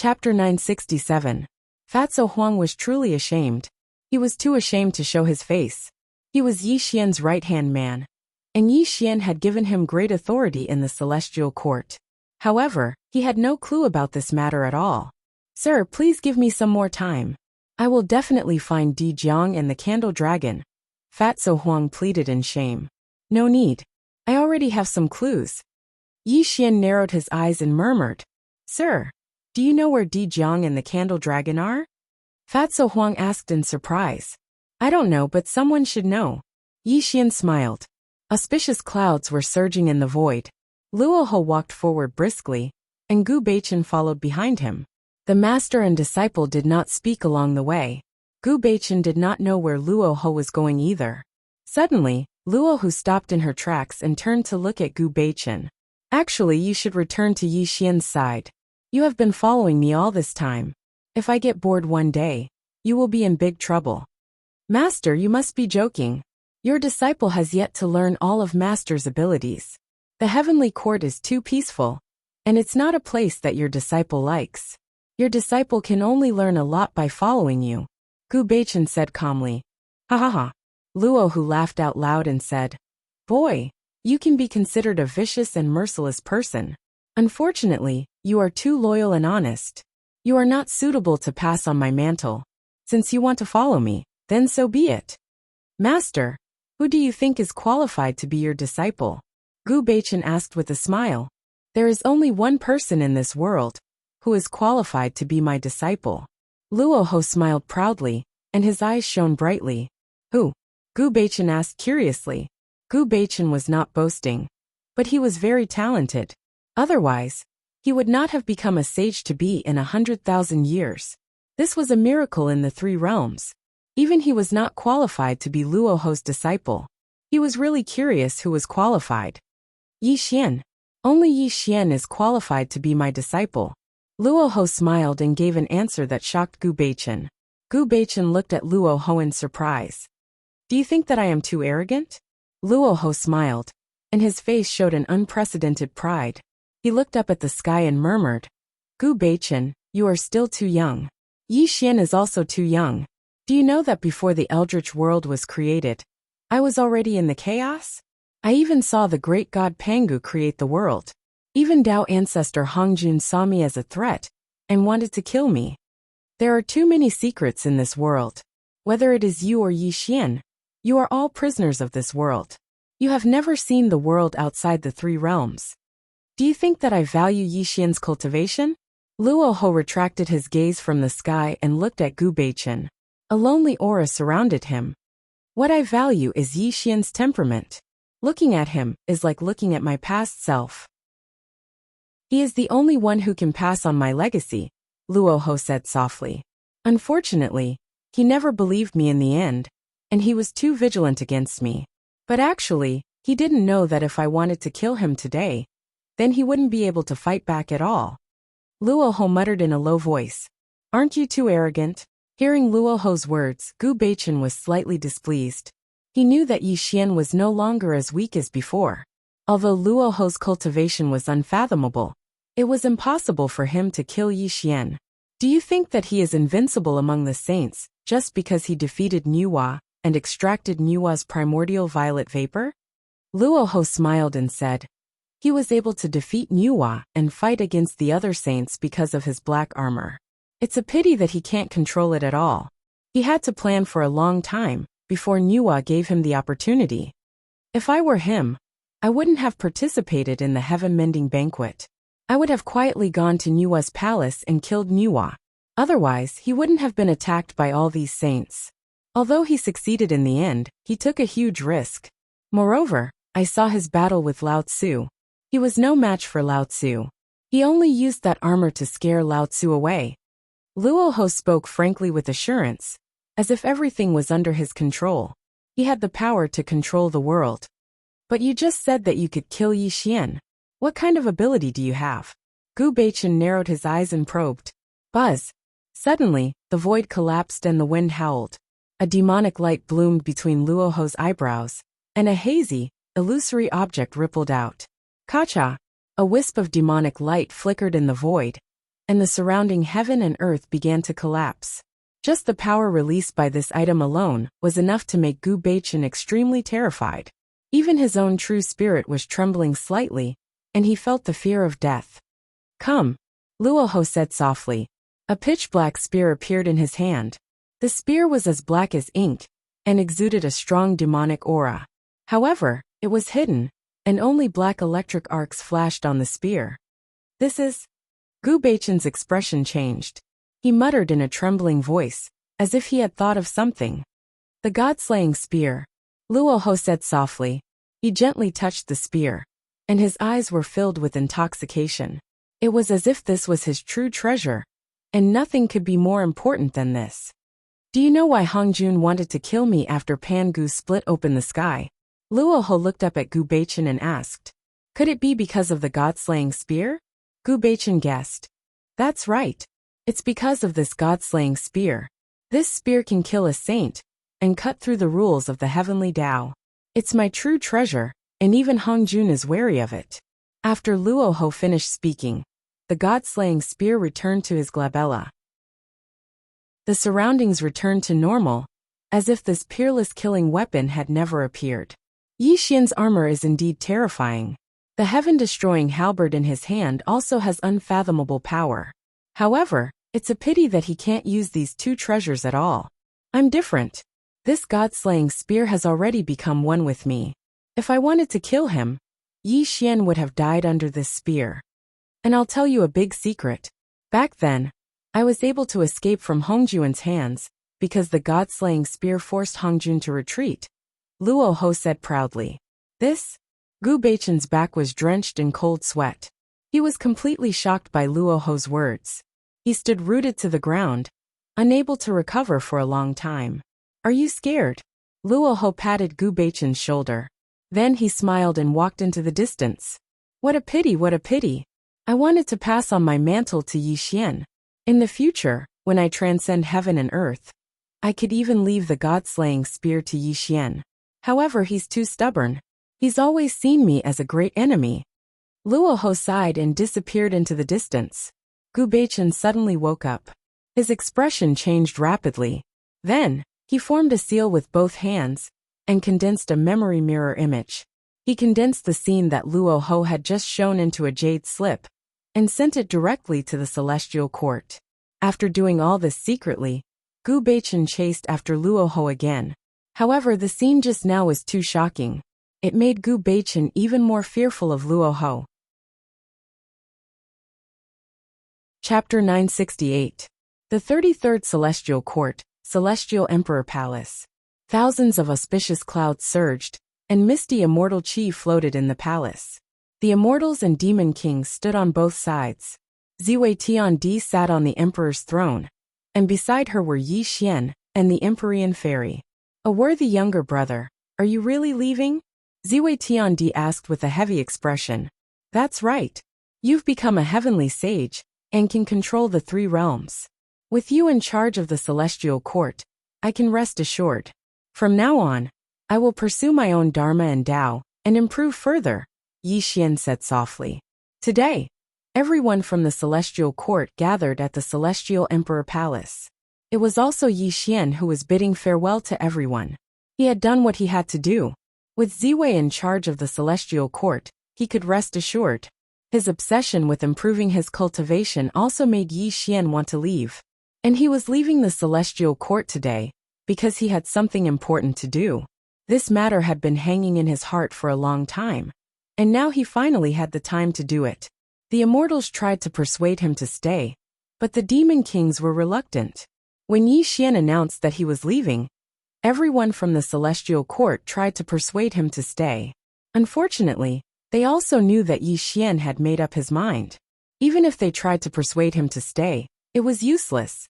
Chapter 967. Fatso Huang was truly ashamed. He was too ashamed to show his face. He was Yi Xian's right-hand man, and Yi Xian had given him great authority in the celestial court. However, he had no clue about this matter at all. "Sir, please give me some more time. I will definitely find Di Jiang and the Candle Dragon," Fatso Huang pleaded in shame. "No need. I already have some clues." Yi Xian narrowed his eyes and murmured, "Sir, do you know where Di Jiang and the Candle Dragon are?" Fatso Huang asked in surprise. "I don't know, but someone should know." Yi Xian smiled. Auspicious clouds were surging in the void. Luo Ho walked forward briskly, and Gu Beichen followed behind him. The master and disciple did not speak along the way. Gu Beichen did not know where Luo Ho was going either. Suddenly, Luo Ho stopped in her tracks and turned to look at Gu Beichen. "Actually, you should return to Yi Xian's side. You have been following me all this time. If I get bored one day, you will be in big trouble." "Master, you must be joking. Your disciple has yet to learn all of Master's abilities. The heavenly court is too peaceful, and it's not a place that your disciple likes. Your disciple can only learn a lot by following you," Gu Beichen said calmly. "Ha ha ha." Luo Hu laughed out loud and said, "Boy, you can be considered a vicious and merciless person. Unfortunately, you are too loyal and honest. You are not suitable to pass on my mantle. Since you want to follow me, then so be it." "Master, who do you think is qualified to be your disciple?" Gu Beichen asked with a smile. "There is only one person in this world who is qualified to be my disciple." Luo Ho smiled proudly, and his eyes shone brightly. "Who?" Gu Beichen asked curiously. Gu Beichen was not boasting, but he was very talented. Otherwise, he would not have become a sage to be in 100,000 years. This was a miracle in the three realms. Even he was not qualified to be Luo Ho's disciple. He was really curious who was qualified. "Yi Xian. Only Yi Xian is qualified to be my disciple." Luo Ho smiled and gave an answer that shocked Gu Beichen. Gu Beichen looked at Luo Ho in surprise. "Do you think that I am too arrogant?" Luo Ho smiled, and his face showed an unprecedented pride. He looked up at the sky and murmured, "Gu Beichen, you are still too young. Yi Xian is also too young. Do you know that before the Eldritch world was created, I was already in the chaos? I even saw the great god Pangu create the world. Even Dao ancestor Hongjun saw me as a threat and wanted to kill me. There are too many secrets in this world. Whether it is you or Yi Xian, you are all prisoners of this world. You have never seen the world outside the three realms. Do you think that I value Yi Xian's cultivation?" Luo Ho retracted his gaze from the sky and looked at Gu Beichen. A lonely aura surrounded him. "What I value is Yi Xian's temperament. Looking at him is like looking at my past self. He is the only one who can pass on my legacy," Luo Ho said softly. "Unfortunately, he never believed me in the end, and he was too vigilant against me. But actually, he didn't know that if I wanted to kill him today, then he wouldn't be able to fight back at all." Luo Ho muttered in a low voice, "Aren't you too arrogant?" Hearing Luo Ho's words, Gu Beichen was slightly displeased. He knew that Yi Xian was no longer as weak as before. Although Luo Ho's cultivation was unfathomable, it was impossible for him to kill Yi Xian. "Do you think that he is invincible among the saints just because he defeated Nuwa and extracted Nuwa's primordial violet vapor?" Luo Ho smiled and said, "He was able to defeat Nuwa and fight against the other saints because of his black armor. It's a pity that he can't control it at all. He had to plan for a long time before Nuwa gave him the opportunity. If I were him, I wouldn't have participated in the heaven-mending banquet. I would have quietly gone to Nuwa's palace and killed Nuwa. Otherwise, he wouldn't have been attacked by all these saints. Although he succeeded in the end, he took a huge risk. Moreover, I saw his battle with Lao Tzu. He was no match for Lao Tzu. He only used that armor to scare Lao Tzu away." Luo Ho spoke frankly with assurance, as if everything was under his control. He had the power to control the world. "But you just said that you could kill Yi Xian. What kind of ability do you have?" Gu Beichen narrowed his eyes and probed. Buzz! Suddenly, the void collapsed and the wind howled. A demonic light bloomed between Luo Ho's eyebrows, and a hazy, illusory object rippled out. Kacha! A wisp of demonic light flickered in the void, and the surrounding heaven and earth began to collapse. Just the power released by this item alone was enough to make Gu Baichen extremely terrified. Even his own true spirit was trembling slightly, and he felt the fear of death. "Come," Luoho said softly. A pitch-black spear appeared in his hand. The spear was as black as ink, and exuded a strong demonic aura. However, it was hidden, and only black electric arcs flashed on the spear. "This is..." Gu Baichen's expression changed. He muttered in a trembling voice, as if he had thought of something. "The god-slaying spear," Luoho said softly. He gently touched the spear, and his eyes were filled with intoxication. It was as if this was his true treasure, and nothing could be more important than this. "Do you know why Hongjun wanted to kill me after Pan Gu split open the sky?" Luoho looked up at Gu Baichen and asked. "Could it be because of the god-slaying spear?" Gu Baichen guessed. "That's right. It's because of this god-slaying spear. This spear can kill a saint, and cut through the rules of the heavenly Tao. It's my true treasure, and even Hongjun is wary of it." After Luoho finished speaking, the god-slaying spear returned to his glabella. The surroundings returned to normal, as if this peerless killing weapon had never appeared. Yi Xian's armor is indeed terrifying. The heaven-destroying halberd in his hand also has unfathomable power. However, it's a pity that he can't use these two treasures at all. I'm different. This god-slaying spear has already become one with me. If I wanted to kill him, Yi Xian would have died under this spear. And I'll tell you a big secret. Back then, I was able to escape from Hongjuan's hands, because the god-slaying spear forced Hongjun to retreat, Luoho said proudly. This? Gu Baichen's back was drenched in cold sweat. He was completely shocked by Luoho's words. He stood rooted to the ground, unable to recover for a long time. Are you scared? Luoho patted Gu Baichen's shoulder. Then he smiled and walked into the distance. What a pity, what a pity. I wanted to pass on my mantle to Yi Xian. In the future, when I transcend heaven and earth, I could even leave the god-slaying spear to Yi Xian. However, he's too stubborn. He's always seen me as a great enemy. Luoho sighed and disappeared into the distance. Gu Baichen suddenly woke up. His expression changed rapidly. Then, he formed a seal with both hands, and condensed a memory mirror image. He condensed the scene that Luoho had just shown into a jade slip, and sent it directly to the celestial court. After doing all this secretly, Gu Baichen chased after Luoho again. However, the scene just now was too shocking. It made Gu Baichen even more fearful of Luoho. Chapter 968. The 33rd Celestial Court, Celestial Emperor Palace. Thousands of auspicious clouds surged, and misty immortal chi floated in the palace. The immortals and demon kings stood on both sides. Ziwei Tiandi sat on the emperor's throne, and beside her were Yi Xian and the Empyrean fairy. A worthy younger brother, are you really leaving? Ziwei Tiandi asked with a heavy expression. That's right. You've become a heavenly sage, and can control the three realms. With you in charge of the celestial court, I can rest assured. From now on, I will pursue my own dharma and Tao, and improve further, Yi Xian said softly. Today, everyone from the celestial court gathered at the celestial emperor palace. It was also Yi Xian who was bidding farewell to everyone. He had done what he had to do. With Ziwei in charge of the celestial court, he could rest assured. His obsession with improving his cultivation also made Yi Xian want to leave. And he was leaving the celestial court today, because he had something important to do. This matter had been hanging in his heart for a long time, and now he finally had the time to do it. The immortals tried to persuade him to stay, but the demon kings were reluctant. When Yi Xian announced that he was leaving, everyone from the celestial court tried to persuade him to stay. Unfortunately, they also knew that Yi Xian had made up his mind. Even if they tried to persuade him to stay, it was useless.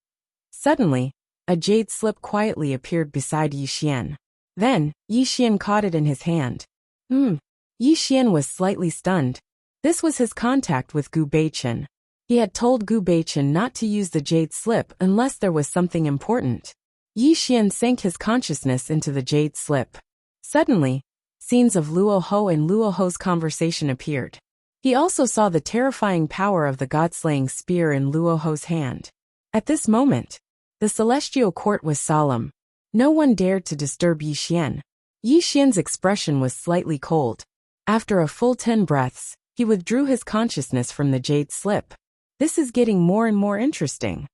Suddenly, a jade slip quietly appeared beside Yi Xian. Then, Yi Xian caught it in his hand. Yi Xian was slightly stunned. This was his contact with Gu Baichen. He had told Gu Baichen not to use the jade slip unless there was something important. Yi Xian sank his consciousness into the jade slip. Suddenly, scenes of Luoho and Luoho's conversation appeared. He also saw the terrifying power of the god-slaying spear in Luoho's hand. At this moment, the celestial court was solemn. No one dared to disturb Yi Xian. Yi Xian's expression was slightly cold. After a full 10 breaths, he withdrew his consciousness from the jade slip. This is getting more and more interesting.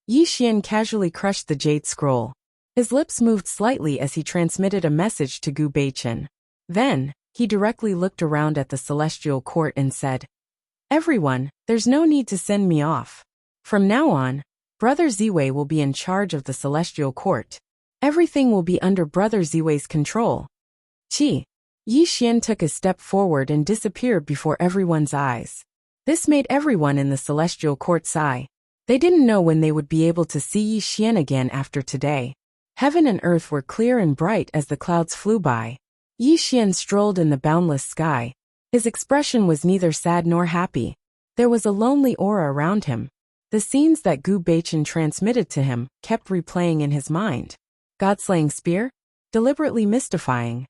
Yi Xian casually crushed the jade scroll. His lips moved slightly as he transmitted a message to Gu Beichen. Then, he directly looked around at the celestial court and said, "Everyone, there's no need to send me off. From now on, Brother Ziwei will be in charge of the celestial court. Everything will be under Brother Ziwei's control." Yi Xian took a step forward and disappeared before everyone's eyes. This made everyone in the celestial court sigh. They didn't know when they would be able to see Yi Xian again after today. Heaven and earth were clear and bright as the clouds flew by. Yi Xian strolled in the boundless sky. His expression was neither sad nor happy. There was a lonely aura around him. The scenes that Gu Beichen transmitted to him kept replaying in his mind. God-slaying spear? Deliberately mystifying.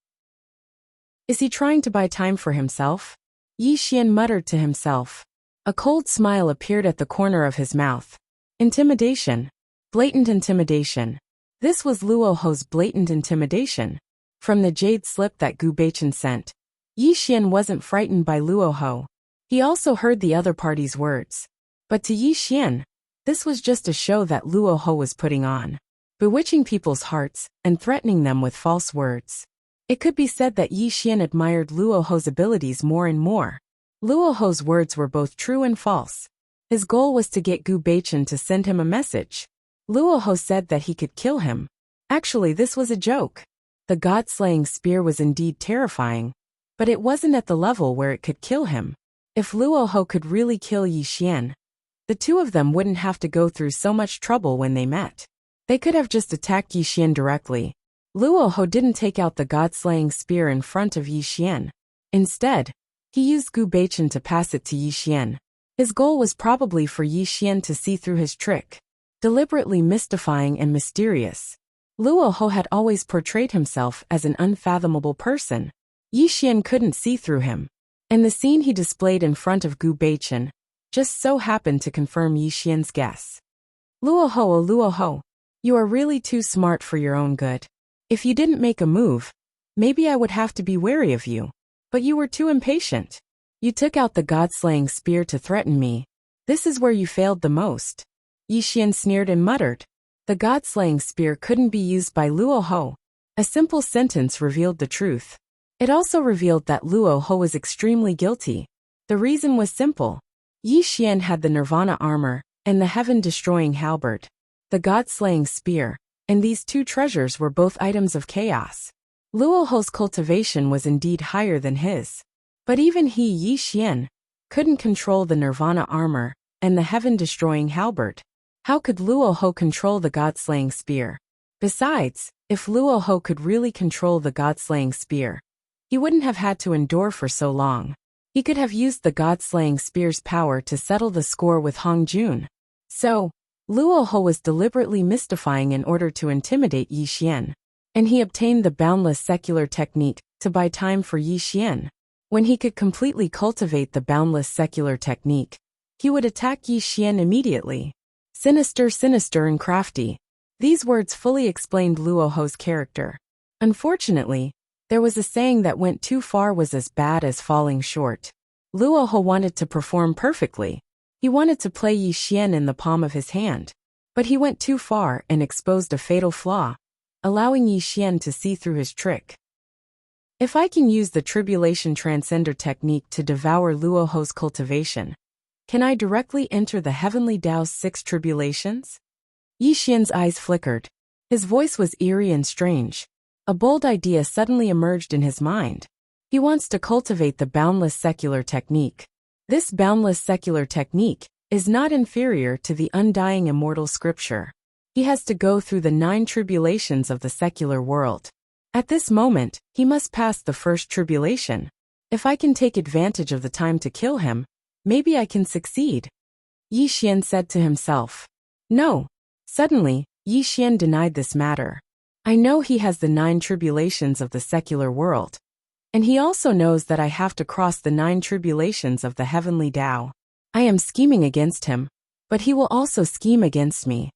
Is he trying to buy time for himself? Yi Xian muttered to himself. A cold smile appeared at the corner of his mouth. Intimidation. Blatant intimidation. This was Luoho's blatant intimidation. From the jade slip that Gu Beichen sent, Yi Xian wasn't frightened by Luoho. He also heard the other party's words. But to Yi Xian, this was just a show that Luoho was putting on, bewitching people's hearts and threatening them with false words. It could be said that Yi Xian admired Luoho's abilities more and more. Luoho's words were both true and false. His goal was to get Gu Beichen to send him a message. Luoho said that he could kill him. Actually, this was a joke. The god-slaying spear was indeed terrifying, but it wasn't at the level where it could kill him. If Luoho could really kill Yi Xian, the two of them wouldn't have to go through so much trouble when they met. They could have just attacked Yi Xian directly. Luoho didn't take out the god-slaying spear in front of Yi Xian. Instead, he used Gu Beichen to pass it to Yi Xian. His goal was probably for Yi Xian to see through his trick. Deliberately mystifying and mysterious. Luoho had always portrayed himself as an unfathomable person. Yi Xian couldn't see through him. And the scene he displayed in front of Gu Beichen just so happened to confirm Yi Xian's guess. Luoho, oh Luoho, you are really too smart for your own good. If you didn't make a move, maybe I would have to be wary of you. But you were too impatient. You took out the god-slaying spear to threaten me. This is where you failed the most. Yi Xian sneered and muttered. The god-slaying spear couldn't be used by Luoho. A simple sentence revealed the truth. It also revealed that Luoho was extremely guilty. The reason was simple. Yi Xian had the Nirvana armor and the heaven-destroying halberd. The god-slaying spear and these two treasures were both items of chaos. Luoho's cultivation was indeed higher than his. But even he, Yi Xian, couldn't control the Nirvana armor and the heaven-destroying halberd. How could Luoho control the god-slaying spear? Besides, if Luoho could really control the god-slaying spear, he wouldn't have had to endure for so long. He could have used the god-slaying spear's power to settle the score with Hong Jun. So, Luoho was deliberately mystifying in order to intimidate Yi Xian. And he obtained the boundless secular technique to buy time for Yi Xian. When he could completely cultivate the boundless secular technique, he would attack Yi Xian immediately. Sinister, sinister and crafty. These words fully explained Luoho's character. Unfortunately, there was a saying that went too far was as bad as falling short. Luoho wanted to perform perfectly. He wanted to play Yi Xian in the palm of his hand. But he went too far and exposed a fatal flaw, allowing Yi Xian to see through his trick. If I can use the Tribulation Transcender technique to devour Luoho's cultivation, can I directly enter the Heavenly Tao's 6 tribulations? Yi Xian's eyes flickered. His voice was eerie and strange. A bold idea suddenly emerged in his mind. He wants to cultivate the boundless secular technique. This boundless secular technique is not inferior to the undying immortal scripture. He has to go through the 9 tribulations of the secular world. At this moment, he must pass the first tribulation. If I can take advantage of the time to kill him, maybe I can succeed. Yi Xian said to himself. No. Suddenly, Yi Xian denied this matter. I know he has the 9 tribulations of the secular world. And he also knows that I have to cross the 9 tribulations of the heavenly Tao. I am scheming against him, but he will also scheme against me.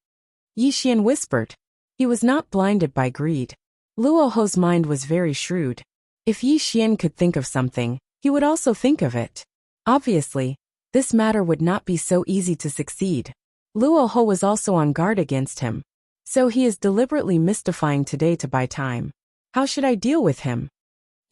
Yi Xian whispered. He was not blinded by greed. Luo Ho's mind was very shrewd. If Yi Xian could think of something, he would also think of it. Obviously, this matter would not be so easy to succeed. Luo Ho was also on guard against him. So he is deliberately mystifying today to buy time. How should I deal with him?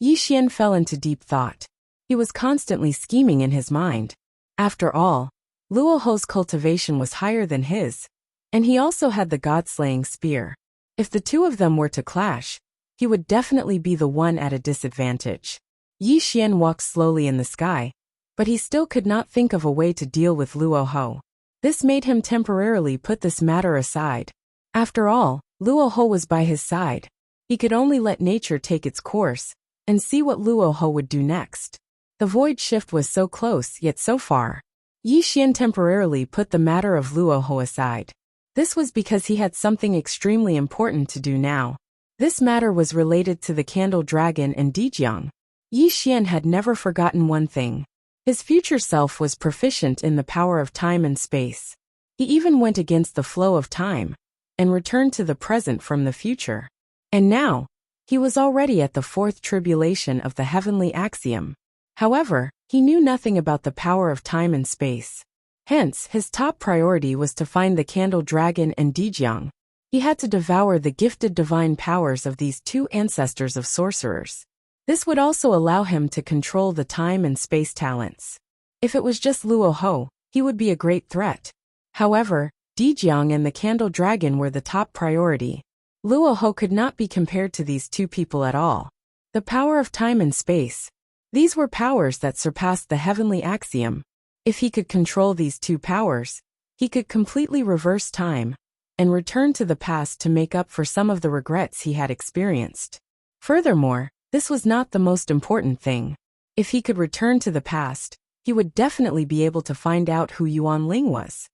Yi Xian fell into deep thought. He was constantly scheming in his mind. After all, Luo Ho's cultivation was higher than his, and he also had the god-slaying spear. If the two of them were to clash, he would definitely be the one at a disadvantage. Yi Xian walked slowly in the sky, but he still could not think of a way to deal with Luo Ho. This made him temporarily put this matter aside. After all, Luo Ho was by his side. He could only let nature take its course and see what Luo Ho would do next. The void shift was so close yet so far. Yi Xian temporarily put the matter of Luo Ho aside. This was because he had something extremely important to do now. This matter was related to the Candle Dragon and Dijiang. Yi Xian had never forgotten one thing. His future self was proficient in the power of time and space. He even went against the flow of time and returned to the present from the future. And now, he was already at the 4th tribulation of the heavenly axiom. However, he knew nothing about the power of time and space. Hence, his top priority was to find the Candle Dragon and Dijiang. He had to devour the gifted divine powers of these two ancestors of sorcerers. This would also allow him to control the time and space talents. If it was just Luo Ho, he would be a great threat. However, Dijiang and the Candle Dragon were the top priority. Luo Ho could not be compared to these two people at all. The power of time and space. These were powers that surpassed the heavenly axiom. If he could control these two powers, he could completely reverse time and return to the past to make up for some of the regrets he had experienced. Furthermore, this was not the most important thing. If he could return to the past, he would definitely be able to find out who Yuan Ling was.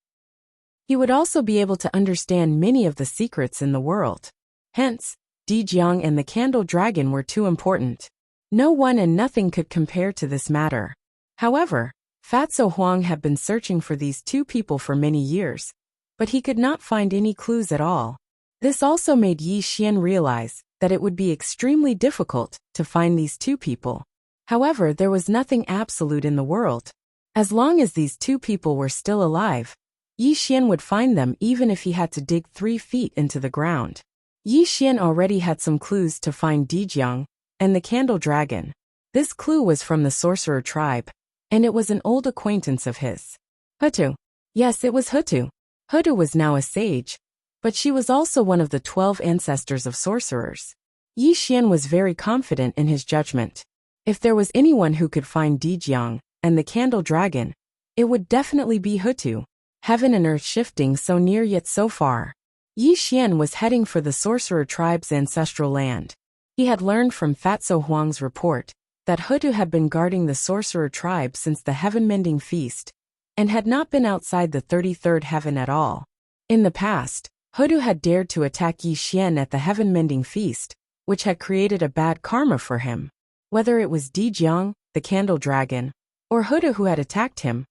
He would also be able to understand many of the secrets in the world. Hence, Dijiang and the Candle Dragon were too important. No one and nothing could compare to this matter. However, Fatso Huang had been searching for these two people for many years, but he could not find any clues at all. This also made Yi Xian realize that it would be extremely difficult to find these two people. However, there was nothing absolute in the world. As long as these two people were still alive, Yi Xian would find them even if he had to dig 3 feet into the ground. Yi Xian already had some clues to find Dijiang and the Candle Dragon. This clue was from the sorcerer tribe, and it was an old acquaintance of his. Hutu. Yes, it was Hutu. Hutu was now a sage, but she was also one of the 12 ancestors of sorcerers. Yi Xian was very confident in his judgment. If there was anyone who could find Dijiang and the Candle Dragon, it would definitely be Hutu. Heaven and earth shifting so near yet so far. Yi Xian was heading for the sorcerer tribe's ancestral land. He had learned from Fatso Huang's report that Hutu had been guarding the sorcerer tribe since the heaven-mending feast, and had not been outside the 33rd heaven at all. In the past, Hutu had dared to attack Yi Xian at the heaven-mending feast, which had created a bad karma for him. Whether it was Dijiang, the Candle Dragon, or Hutu who had attacked him,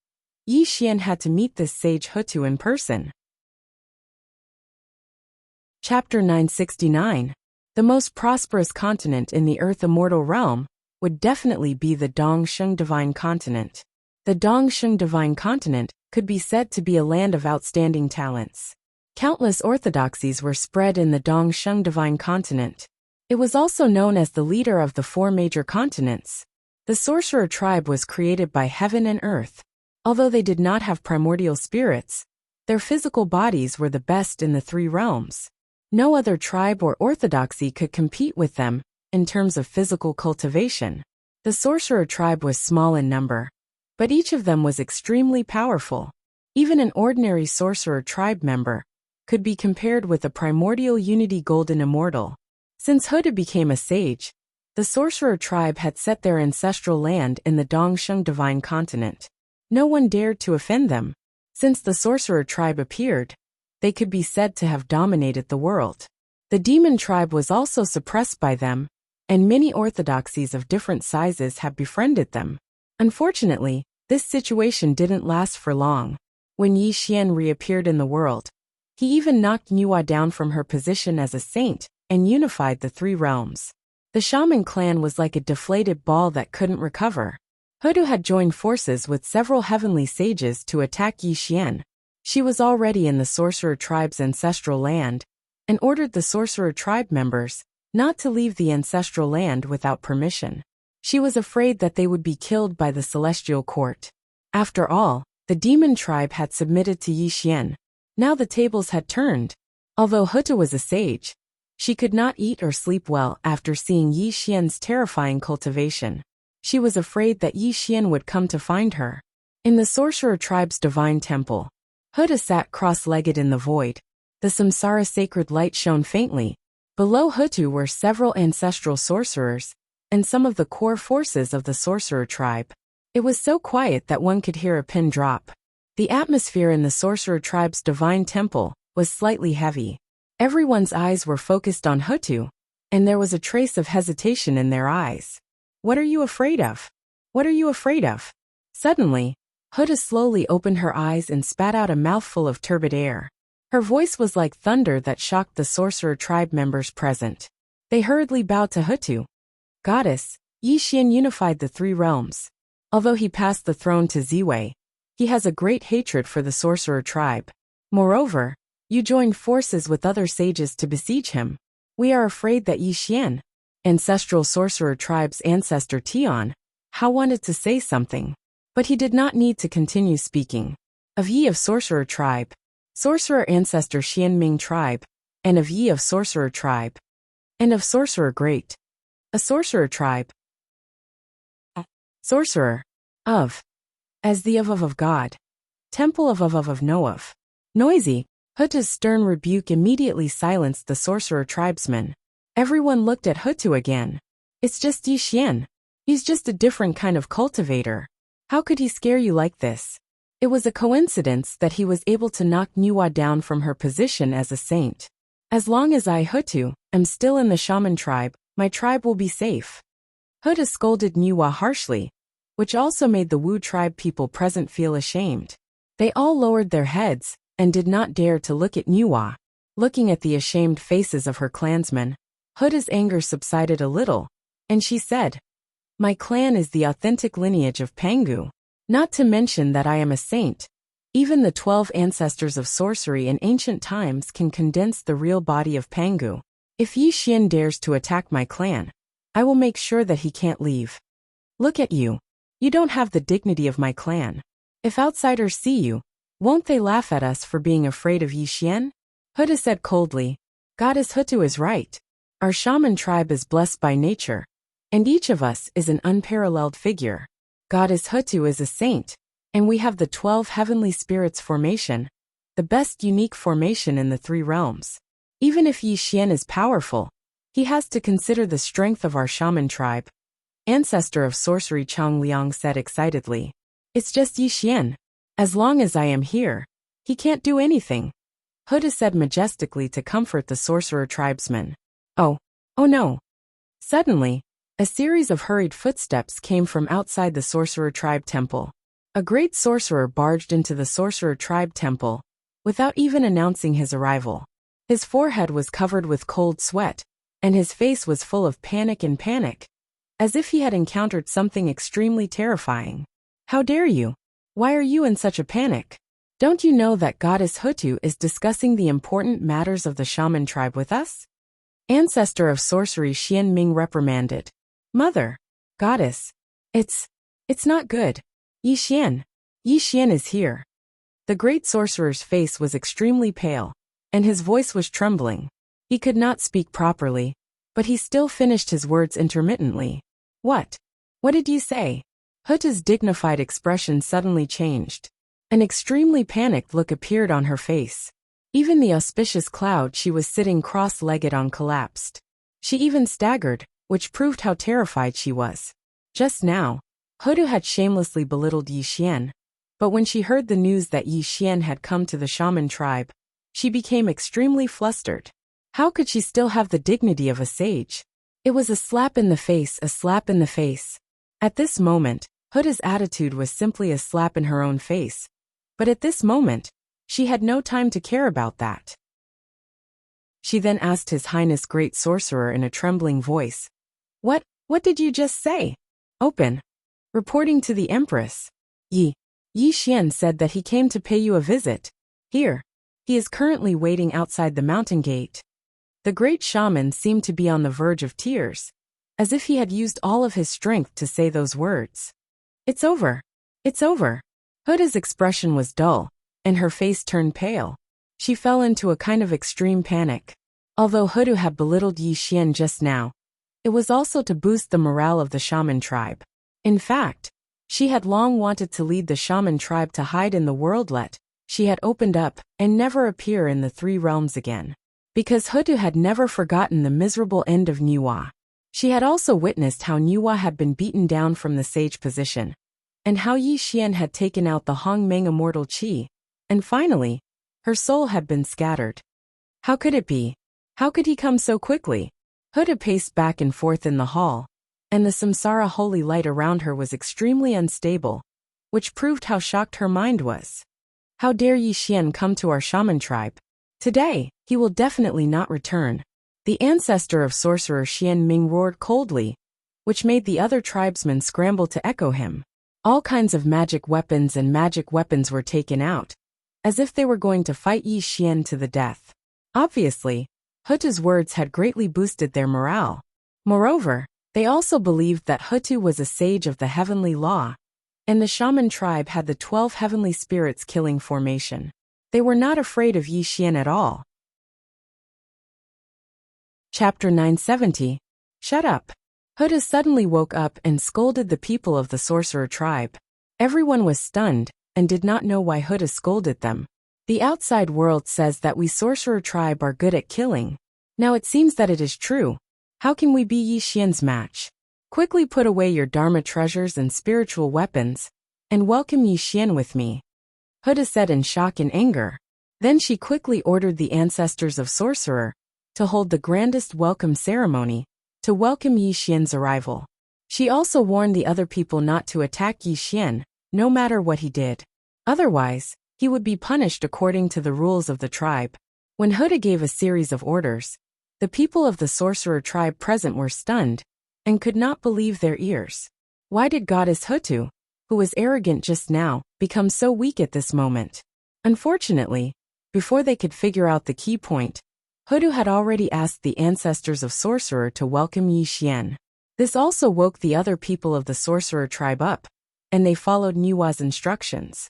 Yi Xian had to meet this sage Hutu in person. Chapter 969. The most prosperous continent in the Earth Immortal realm would definitely be the Dongsheng Divine Continent. The Dongsheng Divine Continent could be said to be a land of outstanding talents. Countless orthodoxies were spread in the Dongsheng Divine Continent. It was also known as the leader of the 4 major continents. The sorcerer tribe was created by heaven and earth. Although they did not have primordial spirits, their physical bodies were the best in the 3 realms. No other tribe or orthodoxy could compete with them in terms of physical cultivation. The sorcerer tribe was small in number, but each of them was extremely powerful. Even an ordinary sorcerer tribe member could be compared with a primordial unity golden immortal. Since Hutu became a sage, the sorcerer tribe had set their ancestral land in the Dongsheng Divine Continent. No one dared to offend them. Since the sorcerer tribe appeared, they could be said to have dominated the world. The demon tribe was also suppressed by them, and many orthodoxies of different sizes have befriended them. Unfortunately, this situation didn't last for long. When Yi Xian reappeared in the world, he even knocked Nuwa down from her position as a saint and unified the three realms. The shaman clan was like a deflated ball that couldn't recover. Hudu had joined forces with several heavenly sages to attack Yi Xian. She was already in the sorcerer tribe's ancestral land, and ordered the sorcerer tribe members not to leave the ancestral land without permission. She was afraid that they would be killed by the celestial court. After all, the demon tribe had submitted to Yi Xian. Now the tables had turned. Although Hutu was a sage, she could not eat or sleep well after seeing Yi Xian's terrifying cultivation. She was afraid that Yi Xian would come to find her. In the sorcerer tribe's divine temple, Hutu sat cross-legged in the void. The samsara sacred light shone faintly. Below Hutu were several ancestral sorcerers, and some of the core forces of the sorcerer tribe. It was so quiet that one could hear a pin drop. The atmosphere in the sorcerer tribe's divine temple was slightly heavy. Everyone's eyes were focused on Hutu, and there was a trace of hesitation in their eyes. "What are you afraid of? What are you afraid of?" Suddenly, Hutu slowly opened her eyes and spat out a mouthful of turbid air. Her voice was like thunder that shocked the sorcerer tribe members present. They hurriedly bowed to Hutu. "Goddess, Yi Xian unified the three realms. Although he passed the throne to Ziwei, he has a great hatred for the sorcerer tribe. Moreover, you joined forces with other sages to besiege him. We are afraid that Yi Xian, ancestral sorcerer tribe's ancestor Tian, Hao wanted to say something, but he did not need to continue speaking. Of Yi of sorcerer tribe, sorcerer ancestor Xianming tribe, and of Yi of sorcerer tribe, and of sorcerer great, a sorcerer tribe, sorcerer, of, as the of God, temple of know of." Noisy, Hutu's stern rebuke immediately silenced the sorcerer tribesmen. Everyone looked at Hutu again. "It's just Yi Xian. He's just a different kind of cultivator. How could he scare you like this?" It was a coincidence that he was able to knock Nuwa down from her position as a saint. "As long as I, Hutu, am still in the shaman tribe, my tribe will be safe." Hutu scolded Nuwa harshly, which also made the Wu tribe people present feel ashamed. They all lowered their heads and did not dare to look at Nuwa. Looking at the ashamed faces of her clansmen, Hutu's anger subsided a little, and she said, "My clan is the authentic lineage of Pangu. Not to mention that I am a saint. Even the 12 ancestors of sorcery in ancient times can condense the real body of Pangu. If Yi Xian dares to attack my clan, I will make sure that he can't leave. Look at you. You don't have the dignity of my clan. If outsiders see you, won't they laugh at us for being afraid of Yi Xian?" Hutu said coldly, "Goddess Hutu is right. Our shaman tribe is blessed by nature, and each of us is an unparalleled figure. Goddess Hutu is a saint, and we have the 12 heavenly spirits formation, the best unique formation in the three realms. Even if Yi Xian is powerful, he has to consider the strength of our shaman tribe." Ancestor of sorcery Chang Liang said excitedly, "It's just Yi Xian. As long as I am here, he can't do anything." Hutu said majestically to comfort the sorcerer tribesmen. Oh no." Suddenly, a series of hurried footsteps came from outside the sorcerer tribe temple. A great sorcerer barged into the sorcerer tribe temple, without even announcing his arrival. His forehead was covered with cold sweat, and his face was full of panic, as if he had encountered something extremely terrifying. "How dare you? Why are you in such a panic? Don't you know that Goddess Hutu is discussing the important matters of the shaman tribe with us?" Ancestor of sorcery Xianming reprimanded. "Mother, Goddess, it's not good. Yi Xian is here." The great sorcerer's face was extremely pale, and his voice was trembling. He could not speak properly, but he still finished his words intermittently. What did you say?" Hutu's dignified expression suddenly changed. An extremely panicked look appeared on her face. Even the auspicious cloud she was sitting cross-legged on collapsed. She even staggered, which proved how terrified she was. Just now, Hutu had shamelessly belittled Yi Xian, but when she heard the news that Yi Xian had come to the shaman tribe, she became extremely flustered. How could she still have the dignity of a sage? It was a slap in the face, a slap in the face. At this moment, Huda's attitude was simply a slap in her own face. But at this moment, she had no time to care about that. She then asked His Highness Great Sorcerer in a trembling voice, What did you just say? Open. Reporting to the Empress. Yi Xian said that he came to pay you a visit. Here. He is currently waiting outside the mountain gate. The great shaman seemed to be on the verge of tears, as if he had used all of his strength to say those words. It's over. It's over. Huda's expression was dull, and her face turned pale. She fell into a kind of extreme panic. Although Huda had belittled Yi Xian just now, it was also to boost the morale of the shaman tribe. In fact, she had long wanted to lead the shaman tribe to hide in the worldlet she had opened up and never appear in the three realms again. Because Huda had never forgotten the miserable end of Niwa. She had also witnessed how Niwa had been beaten down from the sage position, and how Yi Xian had taken out the Hongmeng immortal qi, and finally, her soul had been scattered. How could it be? How could he come so quickly? Huda paced back and forth in the hall, and the samsara holy light around her was extremely unstable, which proved how shocked her mind was. How dare Yi Xian come to our shaman tribe? Today, he will definitely not return. The ancestor of Sorcerer Xian Ming roared coldly, which made the other tribesmen scramble to echo him. All kinds of magic weapons were taken out, as if they were going to fight Yi Xian to the death. Obviously, Hutu's words had greatly boosted their morale. Moreover, they also believed that Hutu was a sage of the heavenly law, and the shaman tribe had the 12 heavenly spirits killing formation. They were not afraid of Yi Xian at all. Chapter 970. Shut up. Huda suddenly woke up and scolded the people of the sorcerer tribe. Everyone was stunned and did not know why Huda scolded them. The outside world says that we sorcerer tribe are good at killing. Now it seems that it is true. How can we be Yi Xian's match? Quickly put away your Dharma treasures and spiritual weapons, and welcome Yi Xian with me. Huda said in shock and anger. Then she quickly ordered the ancestors of Sorcerer to hold the grandest welcome ceremony to welcome Yi Xian's arrival. She also warned the other people not to attack Yi Xian, no matter what he did. Otherwise, he would be punished according to the rules of the tribe. When Huda gave a series of orders, the people of the sorcerer tribe present were stunned and could not believe their ears. Why did Goddess Hutu, who was arrogant just now, become so weak at this moment? Unfortunately, before they could figure out the key point, Hutu had already asked the ancestors of Sorcerer to welcome Yi Xian. This also woke the other people of the Sorcerer tribe up, and they followed Niwa's instructions.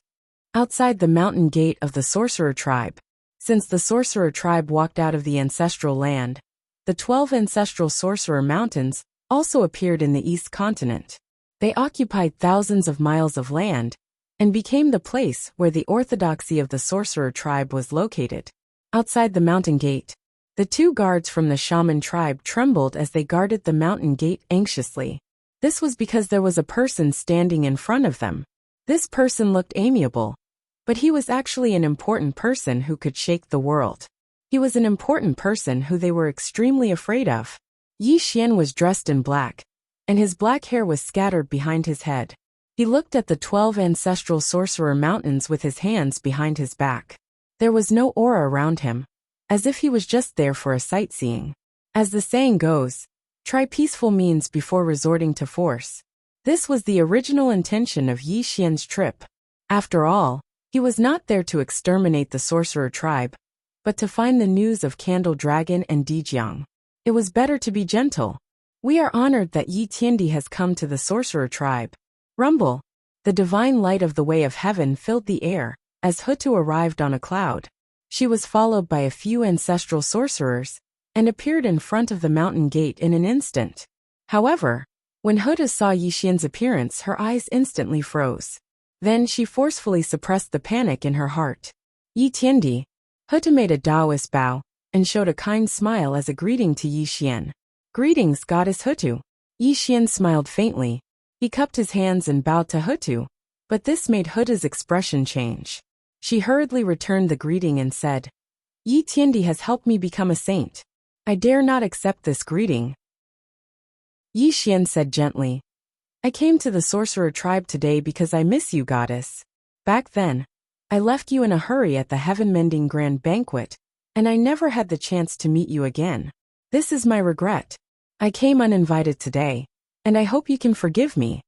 Outside the mountain gate of the Sorcerer tribe, since the Sorcerer tribe walked out of the ancestral land, the 12 ancestral Sorcerer mountains also appeared in the East continent. They occupied thousands of miles of land, and became the place where the orthodoxy of the Sorcerer tribe was located. Outside the mountain gate, the two guards from the shaman tribe trembled as they guarded the mountain gate anxiously. This was because there was a person standing in front of them. This person looked amiable, but he was actually an important person who could shake the world. He was an important person who they were extremely afraid of. Yi Xian was dressed in black, and his black hair was scattered behind his head. He looked at the 12 ancestral sorcerer mountains with his hands behind his back. There was no aura around him, as if he was just there for a sightseeing. As the saying goes, try peaceful means before resorting to force. This was the original intention of Yi Xian's trip. After all, he was not there to exterminate the sorcerer tribe, but to find the news of Candle Dragon and Dijiang. It was better to be gentle. We are honored that Yi Tiandi has come to the sorcerer tribe. Rumble. The divine light of the way of heaven filled the air, as Hutu arrived on a cloud. She was followed by a few ancestral sorcerers, and appeared in front of the mountain gate in an instant. However, when Hutu saw Yi Xian's appearance, her eyes instantly froze. Then she forcefully suppressed the panic in her heart. Yi Tiandi. Hutu made a Taoist bow, and showed a kind smile as a greeting to Yi Xian. Greetings, Goddess Hutu. Yi Xian smiled faintly. He cupped his hands and bowed to Hutu, but this made Hutu's expression change. She hurriedly returned the greeting and said, Yi Tiandi has helped me become a saint. I dare not accept this greeting. Yi Xian said gently. I came to the sorcerer tribe today because I miss you, goddess. Back then, I left you in a hurry at the heaven-mending grand banquet, and I never had the chance to meet you again. This is my regret. I came uninvited today, and I hope you can forgive me.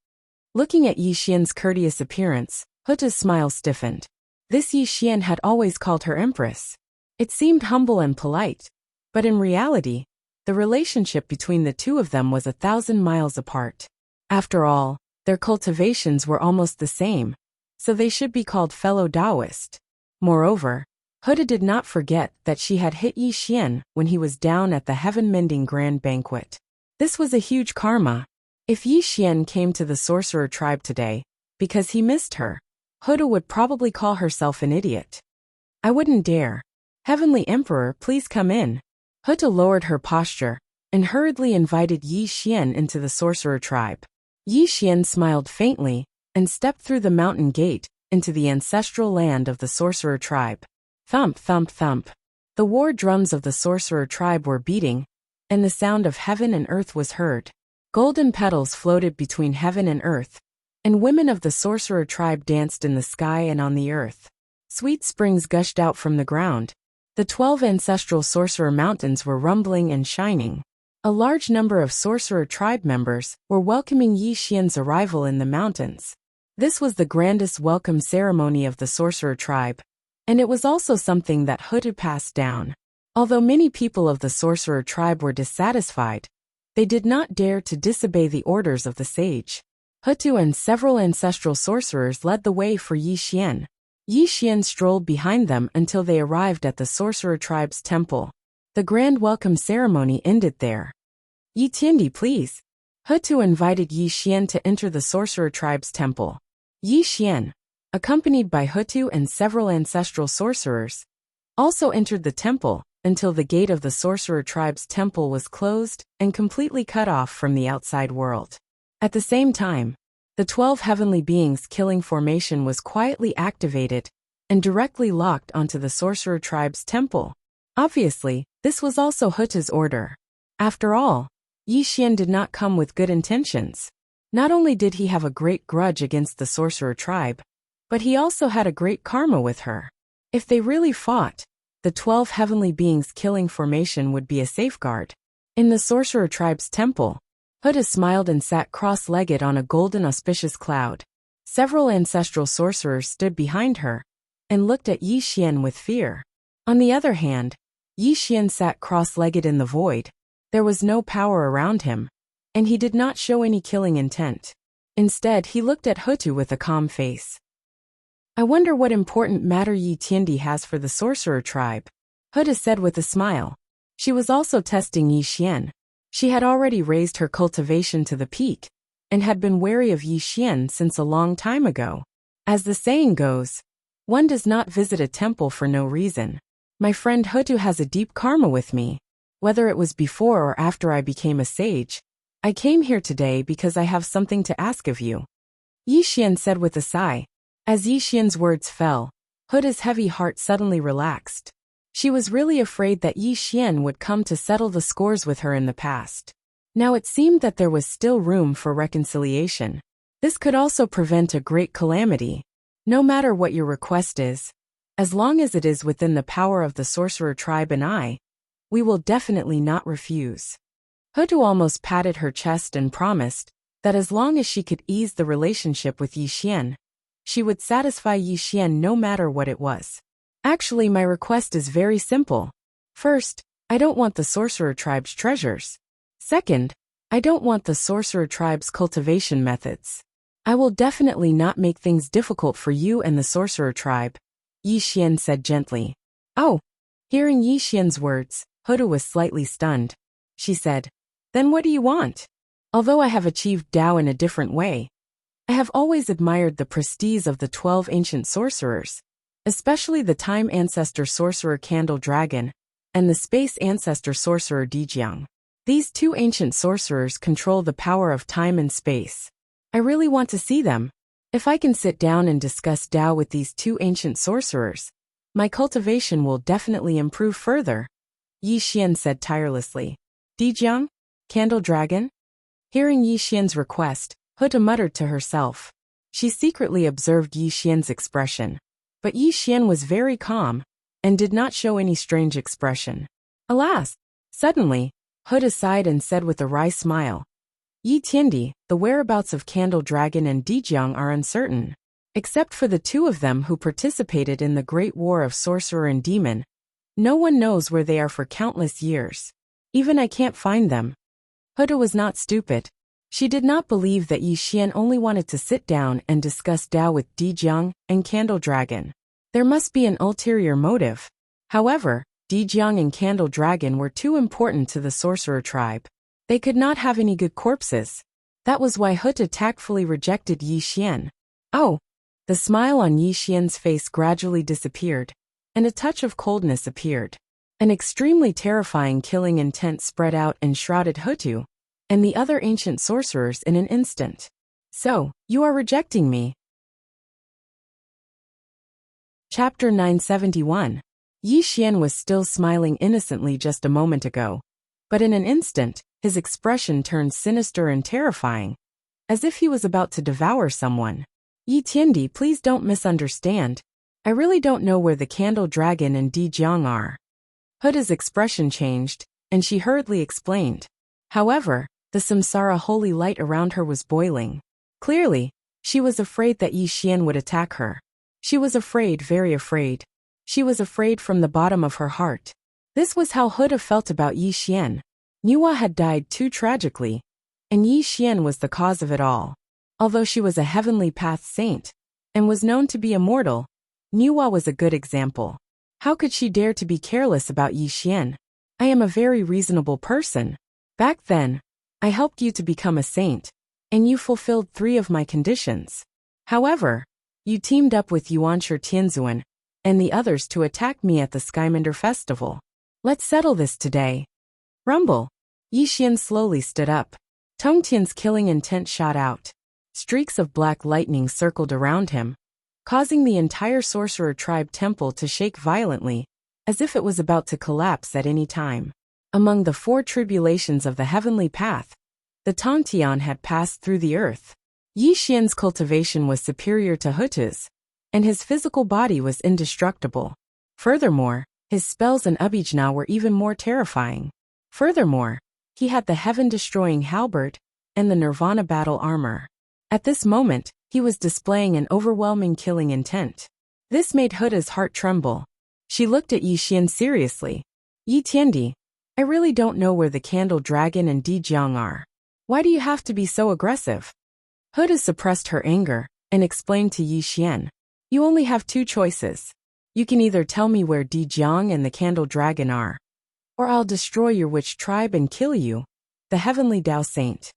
Looking at Yi Xian's courteous appearance, Huta's smile stiffened. This Yi Xian had always called her empress. It seemed humble and polite, but in reality, the relationship between the two of them was 1,000 miles apart. After all, their cultivations were almost the same, so they should be called fellow Taoist. Moreover, Huda did not forget that she had hit Yi Xian when he was down at the heaven-mending grand banquet. This was a huge karma. If Yi Xian came to the sorcerer tribe today, because he missed her, Huda would probably call herself an idiot. I wouldn't dare. Heavenly Emperor, please come in. Huda lowered her posture and hurriedly invited Yi Xian into the sorcerer tribe. Yi Xian smiled faintly and stepped through the mountain gate into the ancestral land of the sorcerer tribe. Thump, thump, thump. The war drums of the sorcerer tribe were beating, and the sound of heaven and earth was heard. Golden petals floated between heaven and earth, and women of the sorcerer tribe danced in the sky and on the earth. Sweet springs gushed out from the ground. The 12 ancestral sorcerer mountains were rumbling and shining. A large number of sorcerer tribe members were welcoming Yi Xian's arrival in the mountains. This was the grandest welcome ceremony of the sorcerer tribe, and it was also something that Huda passed down. Although many people of the sorcerer tribe were dissatisfied, they did not dare to disobey the orders of the sage. Hutu and several ancestral sorcerers led the way for Yi Xian. Yi Xian strolled behind them until they arrived at the sorcerer tribe's temple. The grand welcome ceremony ended there. Yi Tiandi, please. Hutu invited Yi Xian to enter the sorcerer tribe's temple. Yi Xian, accompanied by Hutu and several ancestral sorcerers, also entered the temple until the gate of the sorcerer tribe's temple was closed and completely cut off from the outside world. At the same time, the 12 heavenly beings killing formation was quietly activated and directly locked onto the sorcerer tribe's temple. Obviously, this was also Huta's order. After all, Yi Xian did not come with good intentions. Not only did he have a great grudge against the sorcerer tribe, but he also had a great karma with her. If they really fought, the 12 heavenly beings killing formation would be a safeguard. In the sorcerer tribe's temple, Huda smiled and sat cross-legged on a golden auspicious cloud. Several ancestral sorcerers stood behind her and looked at Yi Xian with fear. On the other hand, Yi Xian sat cross-legged in the void. There was no power around him, and he did not show any killing intent. Instead, he looked at Hutu with a calm face. I wonder what important matter Yi Tiandi has for the sorcerer tribe, Huda said with a smile. She was also testing Yi Xian. She had already raised her cultivation to the peak, and had been wary of Yi Xian since a long time ago. As the saying goes, one does not visit a temple for no reason. My friend Hutu has a deep karma with me. Whether it was before or after I became a sage, I came here today because I have something to ask of you. Yi Xian said with a sigh. As Yi Xian's words fell, Huda's heavy heart suddenly relaxed. She was really afraid that Yi Xian would come to settle the scores with her in the past. Now it seemed that there was still room for reconciliation. This could also prevent a great calamity. No matter what your request is, as long as it is within the power of the sorcerer tribe and I, we will definitely not refuse. Hutu almost patted her chest and promised that as long as she could ease the relationship with Yi Xian, she would satisfy Yi Xian no matter what it was. Actually, my request is very simple. First, I don't want the sorcerer tribe's treasures. Second, I don't want the sorcerer tribe's cultivation methods. I will definitely not make things difficult for you and the sorcerer tribe, Yi Xian said gently. Oh. Hearing Yi Xian's words, Huda was slightly stunned. She said, Then what do you want? Although I have achieved Tao in a different way, I have always admired the prestige of the 12 ancient sorcerers, especially the Time Ancestor Sorcerer Candle Dragon and the Space Ancestor Sorcerer Dijiang. These two ancient sorcerers control the power of time and space. I really want to see them. If I can sit down and discuss Tao with these two ancient sorcerers, my cultivation will definitely improve further, Yi Xian said tirelessly. Dijiang? Candle Dragon? Hearing Yi Xian's request, Huda muttered to herself. She secretly observed Yi Xian's expression. But Yi Xian was very calm, and did not show any strange expression. Alas! Suddenly, Huda sighed and said with a wry smile, Yi Tiandi, the whereabouts of Candle Dragon and Dijiang are uncertain. Except for the two of them who participated in the Great War of Sorcerer and Demon, no one knows where they are for countless years. Even I can't find them. Huda was not stupid. She did not believe that Yi Xian only wanted to sit down and discuss Dao with Dijiang and Candle Dragon. There must be an ulterior motive. However, Dijiang and Candle Dragon were too important to the sorcerer tribe. They could not have any good corpses. That was why Huda tactfully rejected Yi Xian. Oh! The smile on Yi Xian's face gradually disappeared, and a touch of coldness appeared. An extremely terrifying killing intent spread out and shrouded Hutu and the other ancient sorcerers in an instant. So, you are rejecting me? Chapter 971. Yi Xian was still smiling innocently just a moment ago, but in an instant, his expression turned sinister and terrifying, as if he was about to devour someone. Yi Tiandi, please don't misunderstand. I really don't know where the Candle Dragon and Dijiang are. Huda's expression changed, and she hurriedly explained. However, the samsara holy light around her was boiling. Clearly, she was afraid that Yi Xian would attack her. She was afraid, very afraid. She was afraid from the bottom of her heart. This was how Huda felt about Yi Xian. Niwa had died too tragically, and Yi Xian was the cause of it all. Although she was a heavenly path saint, and was known to be immortal, Niwa was a good example. How could she dare to be careless about Yi Xian? I am a very reasonable person. Back then, I helped you to become a saint, and you fulfilled 3 of my conditions. However, you teamed up with Yuanshi Tianzuan and the others to attack me at the Skymender festival. Let's settle this today. Rumble. Yi Xian slowly stood up. Tongtian's killing intent shot out. Streaks of black lightning circled around him, causing the entire sorcerer tribe temple to shake violently, as if it was about to collapse at any time. Among the 4 tribulations of the heavenly path, the Tongtian had passed through the earth. Yi Xian's cultivation was superior to Hutu's, and his physical body was indestructible. Furthermore, his spells and abhijna were even more terrifying. Furthermore, he had the heaven-destroying halberd and the nirvana battle armor. At this moment, he was displaying an overwhelming killing intent. This made Huda's heart tremble. She looked at Yi Xian seriously. Yi Tiandi, I really don't know where the Candle Dragon and Dijiang are. Why do you have to be so aggressive? Huda suppressed her anger and explained to Yi Xian. You only have 2 choices. You can either tell me where Dijiang and the Candle Dragon are, or I'll destroy your witch tribe and kill you, the heavenly Dao Saint.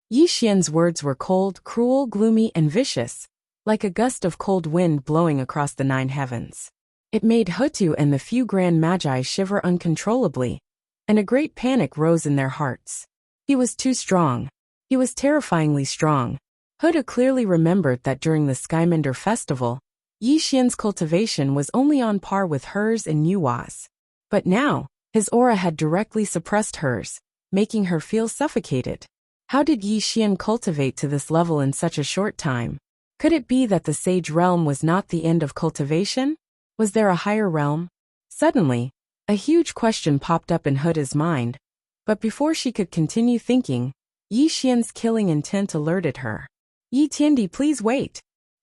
Yi Xian's words were cold, cruel, gloomy, and vicious, like a gust of cold wind blowing across the 9 heavens. It made Hutu and the few grand magi shiver uncontrollably, and a great panic rose in their hearts. He was too strong. He was terrifyingly strong. Huda clearly remembered that during the Skymender festival, Yi Xian's cultivation was only on par with hers and Niwa's. But now, his aura had directly suppressed hers, making her feel suffocated. How did Yi Xian cultivate to this level in such a short time? Could it be that the sage realm was not the end of cultivation? Was there a higher realm? Suddenly, a huge question popped up in Huda's mind, but before she could continue thinking, Yi Xian's killing intent alerted her. Yi Tiandi, please wait.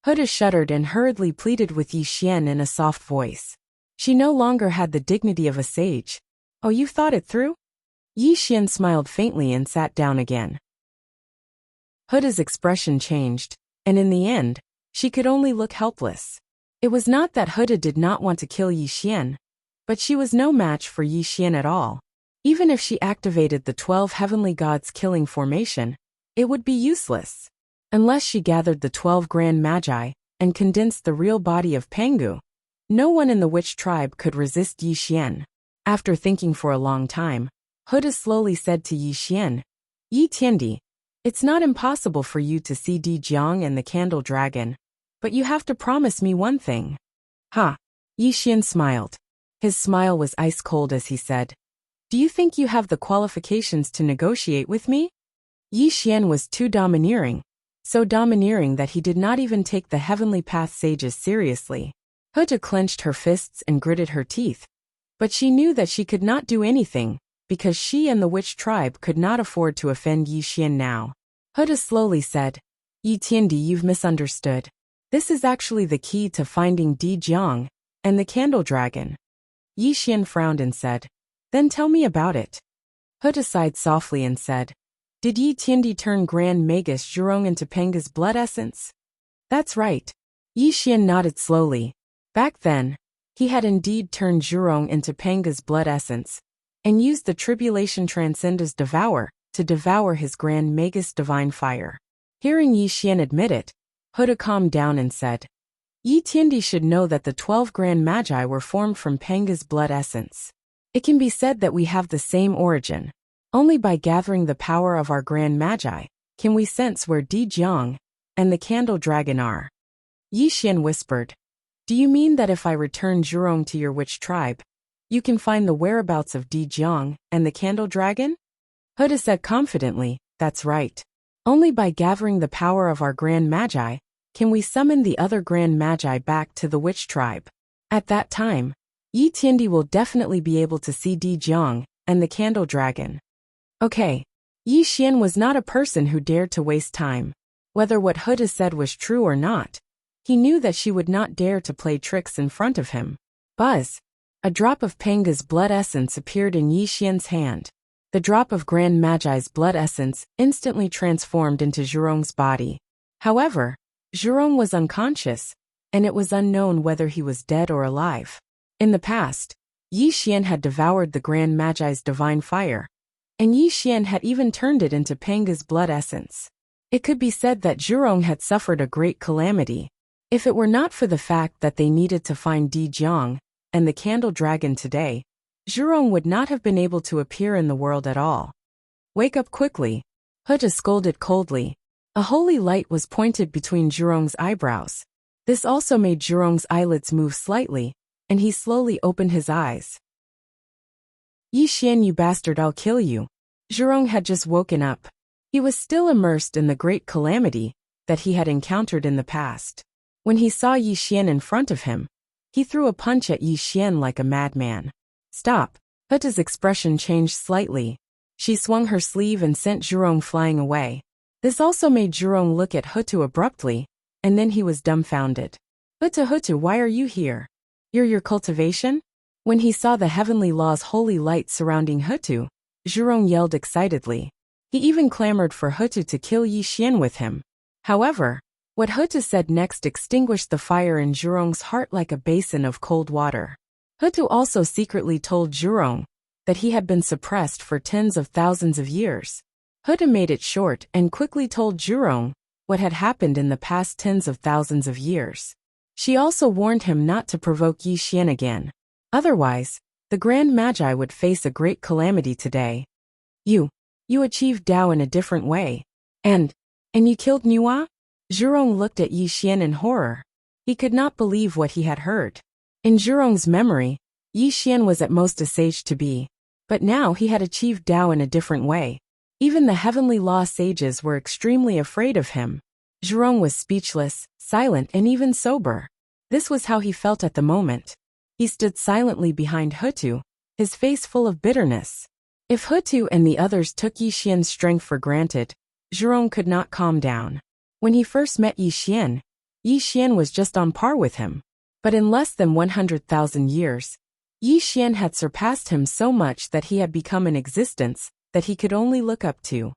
Huda shuddered and hurriedly pleaded with Yi Xian in a soft voice. She no longer had the dignity of a sage. Oh, you've thought it through? Yi Xian smiled faintly and sat down again. Huda's expression changed, and in the end, she could only look helpless. It was not that Huda did not want to kill Yi Xian, but she was no match for Yi Xian at all. Even if she activated the 12 heavenly gods killing formation, it would be useless. Unless she gathered the 12 grand magi and condensed the real body of Pangu, no one in the witch tribe could resist Yi Xian. After thinking for a long time, Huda slowly said to Yi Xian, Yi Tiandi, it's not impossible for you to see Dijiang and the Candle Dragon, but you have to promise me one thing. Ha! Yi Xian smiled. His smile was ice cold as he said, do you think you have the qualifications to negotiate with me? Yi Xian was too domineering, so domineering that he did not even take the Heavenly Path sages seriously. Huda clenched her fists and gritted her teeth, but she knew that she could not do anything, because she and the witch tribe could not afford to offend Yi Xian now. Huda slowly said, Yi Tiandi, you've misunderstood. This is actually the key to finding Di Jiang and the Candle Dragon. Yi Xian frowned and said, Then tell me about it. Huda sighed softly and said, Did Yi Tiandi turn Grand Magus Zhurong into Penga's blood essence? That's right. Yi Xian nodded slowly. Back then, he had indeed turned Zhurong into Penga's blood essence, and used the Tribulation Transcender's Devour to devour his Grand Magus divine fire. Hearing Yi Xian admit it, Huda calmed down and said, Yi Tiandi should know that the 12 Grand Magi were formed from Penga's blood essence. It can be said that we have the same origin. Only by gathering the power of our Grand Magi can we sense where Di Jiang and the Candle Dragon are. Yi Xian whispered, Do you mean that if I return Zhurong to your witch tribe, you can find the whereabouts of Di Jiang and the Candle Dragon? Huda said confidently, That's right. Only by gathering the power of our Grand Magi can we summon the other Grand Magi back to the witch tribe. At that time, Yi Tiandi will definitely be able to see Di Jiang and the Candle Dragon. Okay. Yi Xian was not a person who dared to waste time. Whether what Huda said was true or not, he knew that she would not dare to play tricks in front of him. Buzz! A drop of Penga's blood essence appeared in Yi Xian's hand. The drop of Grand Magi's blood essence instantly transformed into Zhurong's body. However, Zhurong was unconscious, and it was unknown whether he was dead or alive. In the past, Yi Xian had devoured the Grand Magi's divine fire, and Yi Xian had even turned it into Penga's blood essence. It could be said that Zhurong had suffered a great calamity. If it were not for the fact that they needed to find Di Jiang and the Candle Dragon today, Zhurong would not have been able to appear in the world at all. Wake up quickly. Huda scolded coldly. A holy light was pointed between Zhurong's eyebrows. This also made Zhurong's eyelids move slightly, and he slowly opened his eyes. Yi Xian, you bastard, I'll kill you. Zhurong had just woken up. He was still immersed in the great calamity that he had encountered in the past. When he saw Yi Xian in front of him, he threw a punch at Yi Xian like a madman. Stop! Huda's expression changed slightly. She swung her sleeve and sent Zhurong flying away. This also made Zhurong look at Hutu abruptly, and then he was dumbfounded. Hutu, why are you here? You're your cultivation? When he saw the heavenly law's holy light surrounding Hutu, Zhurong yelled excitedly. He even clamored for Hutu to kill Yi Xian with him. However, what Hutu said next extinguished the fire in Zhurong's heart like a basin of cold water. Hutu also secretly told Zhurong that he had been suppressed for tens of thousands of years. Hutu made it short and quickly told Zhurong what had happened in the past tens of thousands of years. She also warned him not to provoke Yi Xian again. Otherwise, the Grand Magi would face a great calamity today. You achieved Tao in a different way. And you killed Nua? Zhurong looked at Yi Xian in horror. He could not believe what he had heard. In Zhurong's memory, Yi Xian was at most a sage to be. But now he had achieved Tao in a different way. Even the heavenly law sages were extremely afraid of him. Zhurong was speechless, silent, and even sober. This was how he felt at the moment. He stood silently behind Hutu, his face full of bitterness. If Hutu and the others took Yi Xian's strength for granted, Zhurong could not calm down. When he first met Yi Xian was just on par with him. But in less than 100,000 years, Yi Xian had surpassed him so much that he had become an existence that he could only look up to.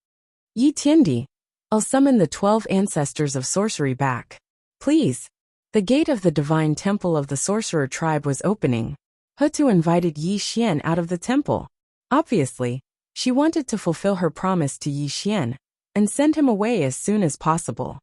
Yi Tiandi, I'll summon the 12 ancestors of sorcery back. Please. The gate of the divine temple of the sorcerer tribe was opening. Hutu invited Yi Xian out of the temple. Obviously, she wanted to fulfill her promise to Yi Xian and send him away as soon as possible.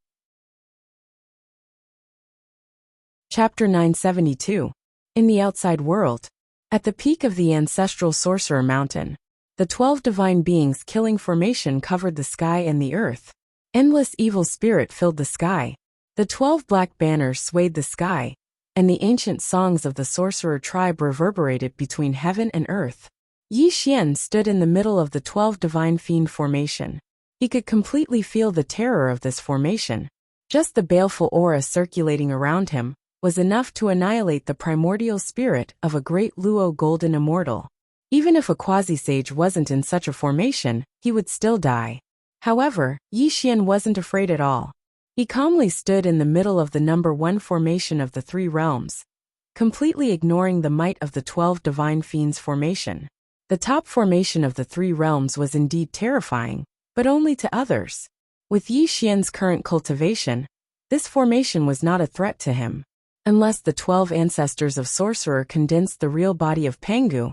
Chapter 972. In the outside world. At the peak of the ancestral sorcerer mountain, the 12 divine beings killing formation covered the sky and the earth. Endless evil spirit filled the sky. The 12 black banners swayed the sky, and the ancient songs of the sorcerer tribe reverberated between heaven and earth. Yi Xian stood in the middle of the 12 divine fiend formation. He could completely feel the terror of this formation. Just the baleful aura circulating around him was enough to annihilate the primordial spirit of a great Luo golden immortal. Even if a quasi-sage wasn't in such a formation, he would still die. However, Yi Xian wasn't afraid at all. He calmly stood in the middle of the number 1 formation of the 3 realms, completely ignoring the might of the 12 divine fiends formation. The top formation of the 3 realms was indeed terrifying, but only to others. With Yi Xian's current cultivation, this formation was not a threat to him. Unless the 12 ancestors of Sorcerer condensed the real body of Pengu,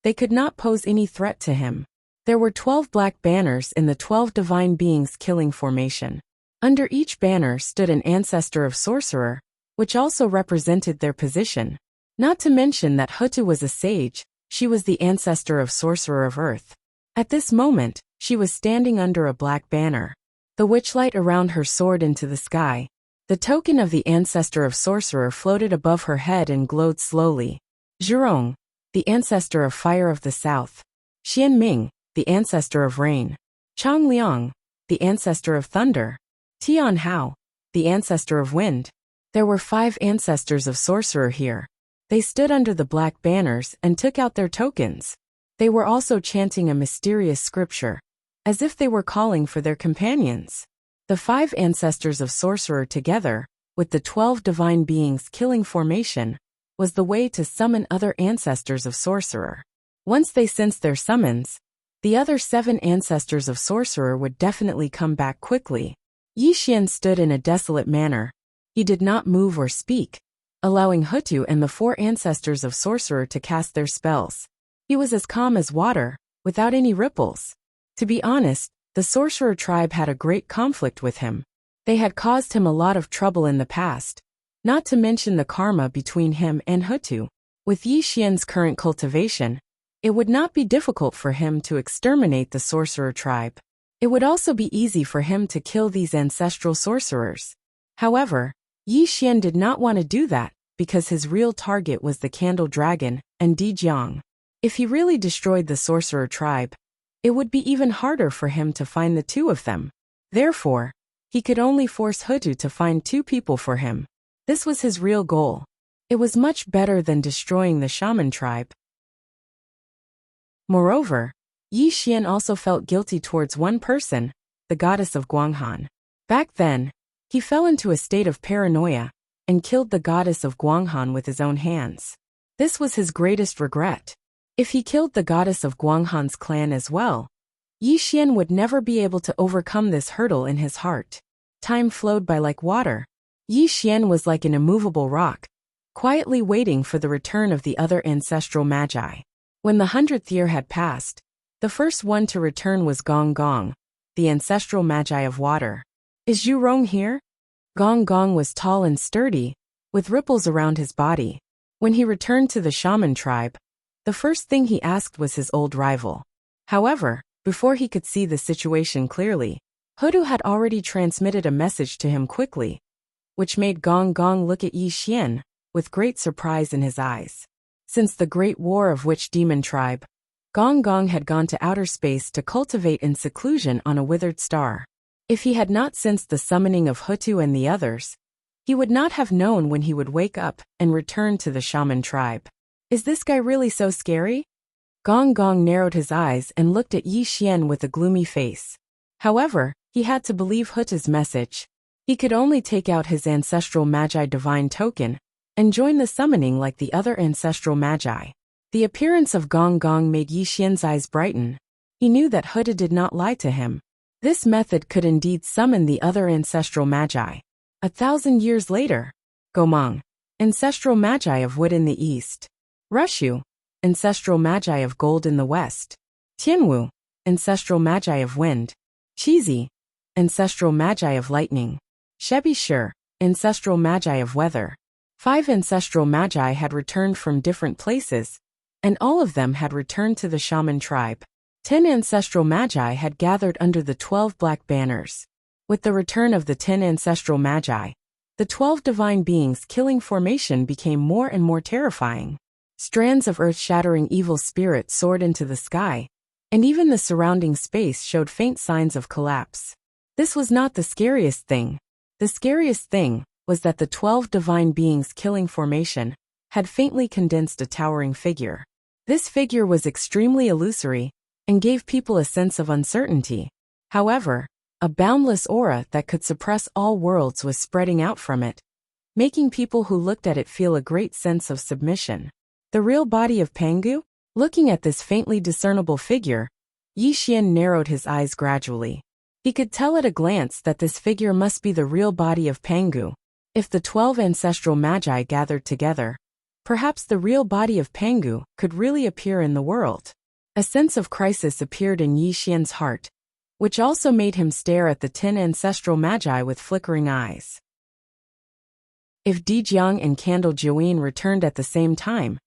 they could not pose any threat to him. There were 12 black banners in the 12 divine beings killing formation. Under each banner stood an ancestor of Sorcerer, which also represented their position. Not to mention that Hutu was a sage, she was the ancestor of Sorcerer of Earth. At this moment, she was standing under a black banner. The witchlight around her soared into the sky. The token of the ancestor of Sorcerer floated above her head and glowed slowly. Zhurong, the ancestor of Fire of the South. Xian Ming, the ancestor of Rain. Chang Liang, the ancestor of Thunder. Tian Hao, the ancestor of Wind. There were 5 ancestors of Sorcerer here. They stood under the black banners and took out their tokens. They were also chanting a mysterious scripture, as if they were calling for their companions. The 5 ancestors of Sorcerer together, with the 12 divine beings killing formation, was the way to summon other ancestors of Sorcerer. Once they sensed their summons, the other 7 ancestors of Sorcerer would definitely come back quickly. Yi Xian stood in a desolate manner. He did not move or speak, allowing Hutu and the 4 ancestors of Sorcerer to cast their spells. He was as calm as water, without any ripples. To be honest, the Sorcerer tribe had a great conflict with him. They had caused him a lot of trouble in the past, not to mention the karma between him and Hutu. With Yi Xian's current cultivation, it would not be difficult for him to exterminate the Sorcerer tribe. It would also be easy for him to kill these ancestral sorcerers. However, Yi Xian did not want to do that, because his real target was the Candle Dragon and Di Jiang. If he really destroyed the Sorcerer tribe, it would be even harder for him to find the 2 of them. Therefore, he could only force Hutu to find 2 people for him. This was his real goal. It was much better than destroying the shaman tribe. Moreover, Yi Xian also felt guilty towards one person, the goddess of Guanghan. Back then, he fell into a state of paranoia and killed the goddess of Guanghan with his own hands. This was his greatest regret. If he killed the goddess of Guanghan's clan as well, Yi Xian would never be able to overcome this hurdle in his heart. Time flowed by like water. Yi Xian was like an immovable rock, quietly waiting for the return of the other ancestral magi. When the 100th year had passed, the first one to return was Gong Gong, the ancestral magi of water. Is Zhu Rong here? Gong Gong was tall and sturdy, with ripples around his body. When he returned to the shaman tribe, the first thing he asked was his old rival. However, before he could see the situation clearly, Hutu had already transmitted a message to him quickly, which made Gong Gong look at Yi Xian with great surprise in his eyes. Since the Great War of Witch Demon Tribe, Gong Gong had gone to outer space to cultivate in seclusion on a withered star. If he had not sensed the summoning of Hutu and the others, he would not have known when he would wake up and return to the shaman tribe. Is this guy really so scary? Gong Gong narrowed his eyes and looked at Yi Xian with a gloomy face. However, he had to believe Hutu's message. He could only take out his ancestral magi divine token and join the summoning like the other ancestral magi. The appearance of Gong Gong made Yi Xian's eyes brighten. He knew that Hutu did not lie to him. This method could indeed summon the other ancestral magi. 1,000 years later, Gomang, ancestral magi of wood in the east. Rushu, ancestral magi of gold in the west. Tianwu, ancestral magi of wind. Chizi, ancestral magi of lightning. Shebi Shur, ancestral magi of weather. 5 ancestral magi had returned from different places, and all of them had returned to the shaman tribe. 10 ancestral magi had gathered under the 12 black banners. With the return of the 10 ancestral magi, the 12 divine beings killing formation became more and more terrifying. Strands of earth-shattering evil spirit soared into the sky, and even the surrounding space showed faint signs of collapse. This was not the scariest thing. The scariest thing was that the 12 divine beings killing formation had faintly condensed a towering figure. This figure was extremely illusory and gave people a sense of uncertainty. However, a boundless aura that could suppress all worlds was spreading out from it, making people who looked at it feel a great sense of submission. The real body of Pangu? Looking at this faintly discernible figure, Yi Xian narrowed his eyes gradually. He could tell at a glance that this figure must be the real body of Pangu. If the 12 ancestral magi gathered together, perhaps the real body of Pangu could really appear in the world. A sense of crisis appeared in Yi Xian's heart, which also made him stare at the 10 ancestral magi with flickering eyes. If Dijiang and Candle Jiuyin returned at the same time,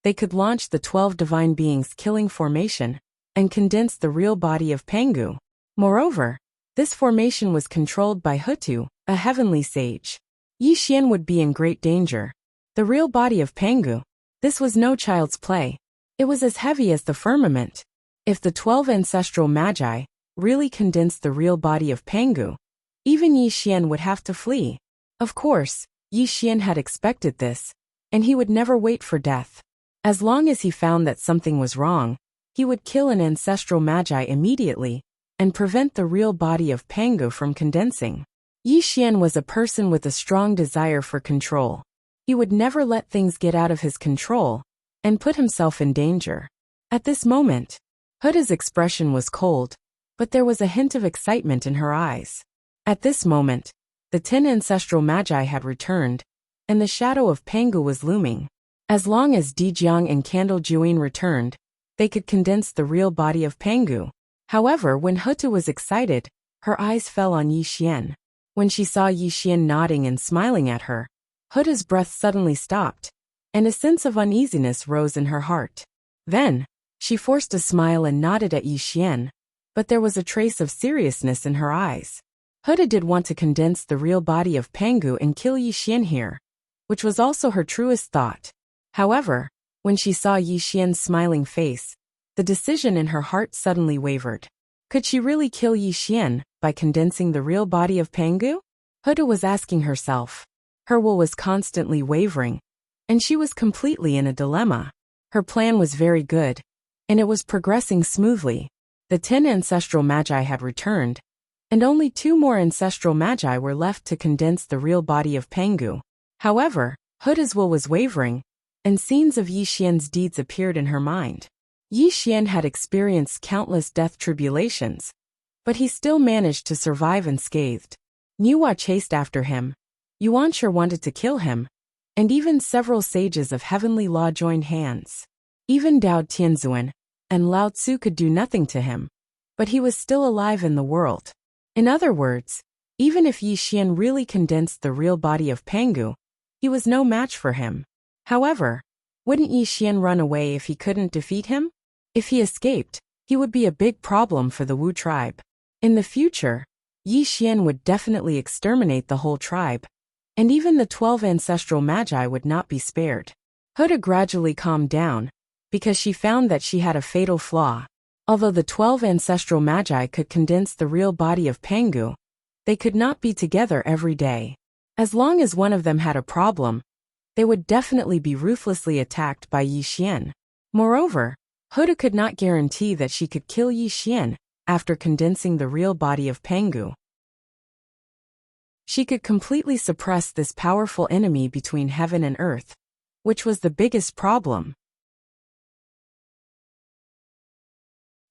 they could launch the 12 divine beings killing formation and condense the real body of Pangu. Moreover, this formation was controlled by Hutu, a heavenly sage. Yi Xian would be in great danger. The real body of Pangu. This was no child's play. It was as heavy as the firmament. If the 12 ancestral magi really condensed the real body of Pangu, even Yi Xian would have to flee. Of course, Yi Xian had expected this, and he would never wait for death. As long as he found that something was wrong, he would kill an ancestral magi immediately and prevent the real body of Pangu from condensing. Yi Xian was a person with a strong desire for control. He would never let things get out of his control and put himself in danger. At this moment, Huda's expression was cold, but there was a hint of excitement in her eyes. At this moment, the 10 ancestral magi had returned, and the shadow of Pangu was looming. As long as Dijiang and Candle Jiuyin returned, they could condense the real body of Pangu. However, when Hutu was excited, her eyes fell on Yi Xian. When she saw Yi Xian nodding and smiling at her, Huda's breath suddenly stopped, and a sense of uneasiness rose in her heart. Then, she forced a smile and nodded at Yi Xian, but there was a trace of seriousness in her eyes. Huda did want to condense the real body of Pangu and kill Yi Xian here, which was also her truest thought. However, when she saw Yi Xian's smiling face, the decision in her heart suddenly wavered. Could she really kill Yi Xian by condensing the real body of Pangu? Huda was asking herself. Her will was constantly wavering, and she was completely in a dilemma. Her plan was very good, and it was progressing smoothly. The 10 ancestral magi had returned, and only 2 more ancestral magi were left to condense the real body of Pangu. However, Huda's will was wavering, and scenes of Yi Xian's deeds appeared in her mind. Yi Xian had experienced countless death tribulations, but he still managed to survive unscathed. Niwa chased after him. Yuanshi wanted to kill him, and even several sages of heavenly law joined hands. Even Dao Tianzuan and Lao Tzu could do nothing to him, but he was still alive in the world. In other words, even if Yi Xian really condensed the real body of Pangu, he was no match for him. However, wouldn't Yi Xian run away if he couldn't defeat him? If he escaped, he would be a big problem for the Wu tribe. In the future, Yi Xian would definitely exterminate the whole tribe, and even the 12 ancestral magi would not be spared. Huda gradually calmed down, because she found that she had a fatal flaw. Although the 12 ancestral magi could condense the real body of Pangu, they could not be together every day. As long as one of them had a problem, they would definitely be ruthlessly attacked by Yi Xian. Moreover, Huda could not guarantee that she could kill Yi Xian after condensing the real body of Pangu. She could completely suppress this powerful enemy between heaven and earth, which was the biggest problem.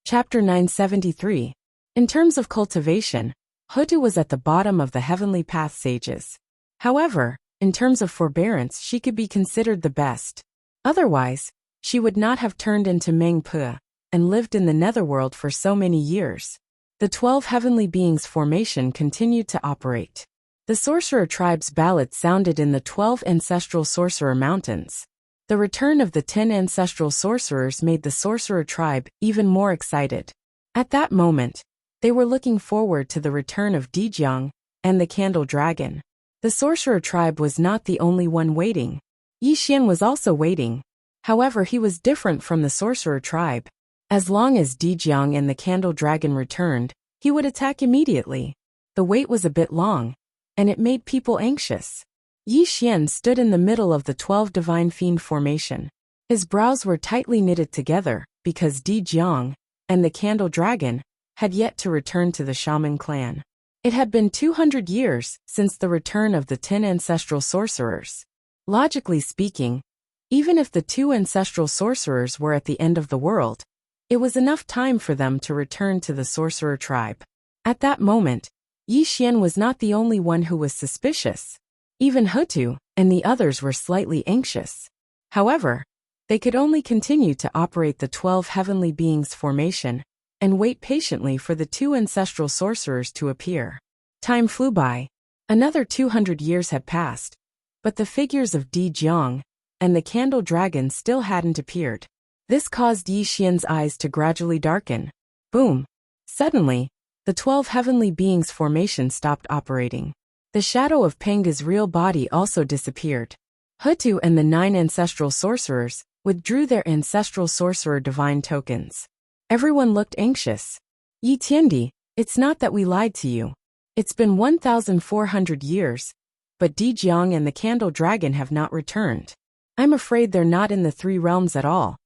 Chapter 973. In terms of cultivation, Hutu was at the bottom of the heavenly path sages. However, in terms of forbearance, she could be considered the best. Otherwise, she would not have turned into Meng Pe and lived in the netherworld for so many years. The 12 heavenly beings formation continued to operate. The sorcerer tribe's ballad sounded in the 12 ancestral sorcerer mountains. The return of the 10 ancestral sorcerers made the sorcerer tribe even more excited. At that moment, they were looking forward to the return of Dijiang and the Candle Dragon. The sorcerer tribe was not the only one waiting. Yi Xian was also waiting. However, he was different from the sorcerer tribe. As long as Dijiang and the Candle Dragon returned, he would attack immediately. The wait was a bit long, and it made people anxious. Yi Xian stood in the middle of the 12 Divine Fiend formation. His brows were tightly knitted together, because Dijiang and the Candle Dragon had yet to return to the Shaman clan. It had been 200 years since the return of the 10 ancestral sorcerers. Logically speaking, even if the 2 ancestral sorcerers were at the end of the world, it was enough time for them to return to the sorcerer tribe. At that moment, Yi Xian was not the only one who was suspicious. Even Hutu and the others were slightly anxious. However, they could only continue to operate the 12 heavenly beings formation and wait patiently for the 2 ancestral sorcerers to appear. Time flew by. Another 200 years had passed, but the figures of Dijiang and the Candle Dragon still hadn't appeared. This caused Yi Xian's eyes to gradually darken. Boom! Suddenly, the 12 heavenly beings formation stopped operating. The shadow of Penga's real body also disappeared. Hutu and the 9 ancestral sorcerers withdrew their ancestral sorcerer divine tokens. Everyone looked anxious. Yi Tiandi, it's not that we lied to you. It's been 1,400 years, but Dijiang and the Candle Dragon have not returned. I'm afraid they're not in the 3 realms at all,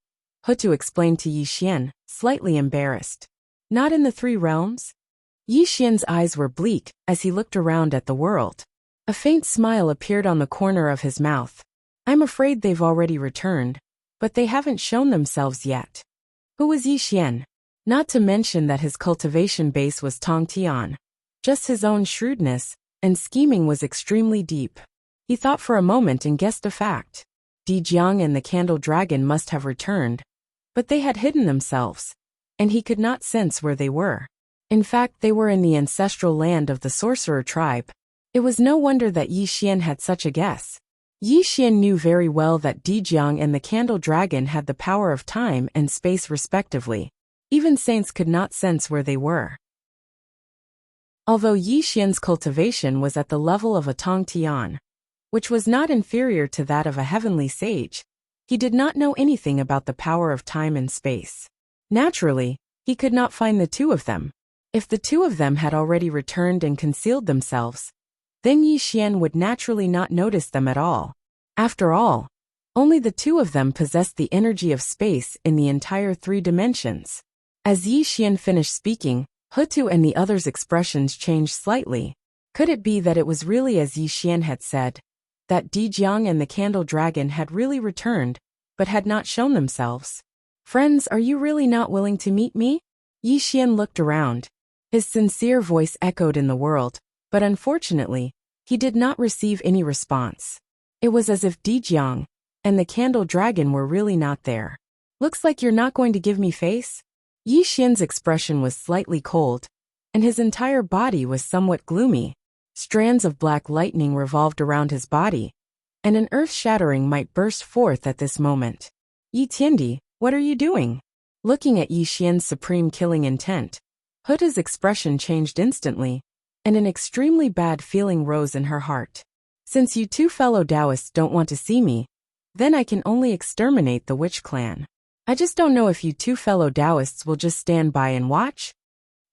Hutu explained to Yi Xian, slightly embarrassed. Not in the 3 realms? Yi Xian's eyes were bleak as he looked around at the world. A faint smile appeared on the corner of his mouth. I'm afraid they've already returned, but they haven't shown themselves yet. Who was Yi Xian? Not to mention that his cultivation base was Tongtian. Just his own shrewdness and scheming was extremely deep. He thought for a moment and guessed a fact. Dijiang and the Candle Dragon must have returned, but they had hidden themselves, and he could not sense where they were. In fact, they were in the ancestral land of the sorcerer tribe. It was no wonder that Yi Xian had such a guess. Yi Xian knew very well that Dijiang and the Candle Dragon had the power of time and space respectively. Even saints could not sense where they were. Although Yi Xian's cultivation was at the level of a Tongtian, which was not inferior to that of a heavenly sage, he did not know anything about the power of time and space. Naturally, he could not find the 2 of them. If the 2 of them had already returned and concealed themselves, then Yi Xian would naturally not notice them at all. After all, only the 2 of them possessed the energy of space in the entire 3 dimensions. As Yi Xian finished speaking, Hutu and the others' expressions changed slightly. Could it be that it was really as Yi Xian had said, that Dijiang and the Candle Dragon had really returned, but had not shown themselves? Friends, are you really not willing to meet me? Yi Xian looked around. His sincere voice echoed in the world, but unfortunately, he did not receive any response. It was as if Dijiang and the Candle Dragon were really not there. Looks like you're not going to give me face? Yi Xian's expression was slightly cold, and his entire body was somewhat gloomy. Strands of black lightning revolved around his body, and an earth-shattering might burst forth at this moment. Yi Tiandi, what are you doing? Looking at Yi Xian's supreme killing intent, Hutu's expression changed instantly, and an extremely bad feeling rose in her heart. Since you 2 fellow Taoists don't want to see me, then I can only exterminate the witch clan. I just don't know if you 2 fellow Taoists will just stand by and watch?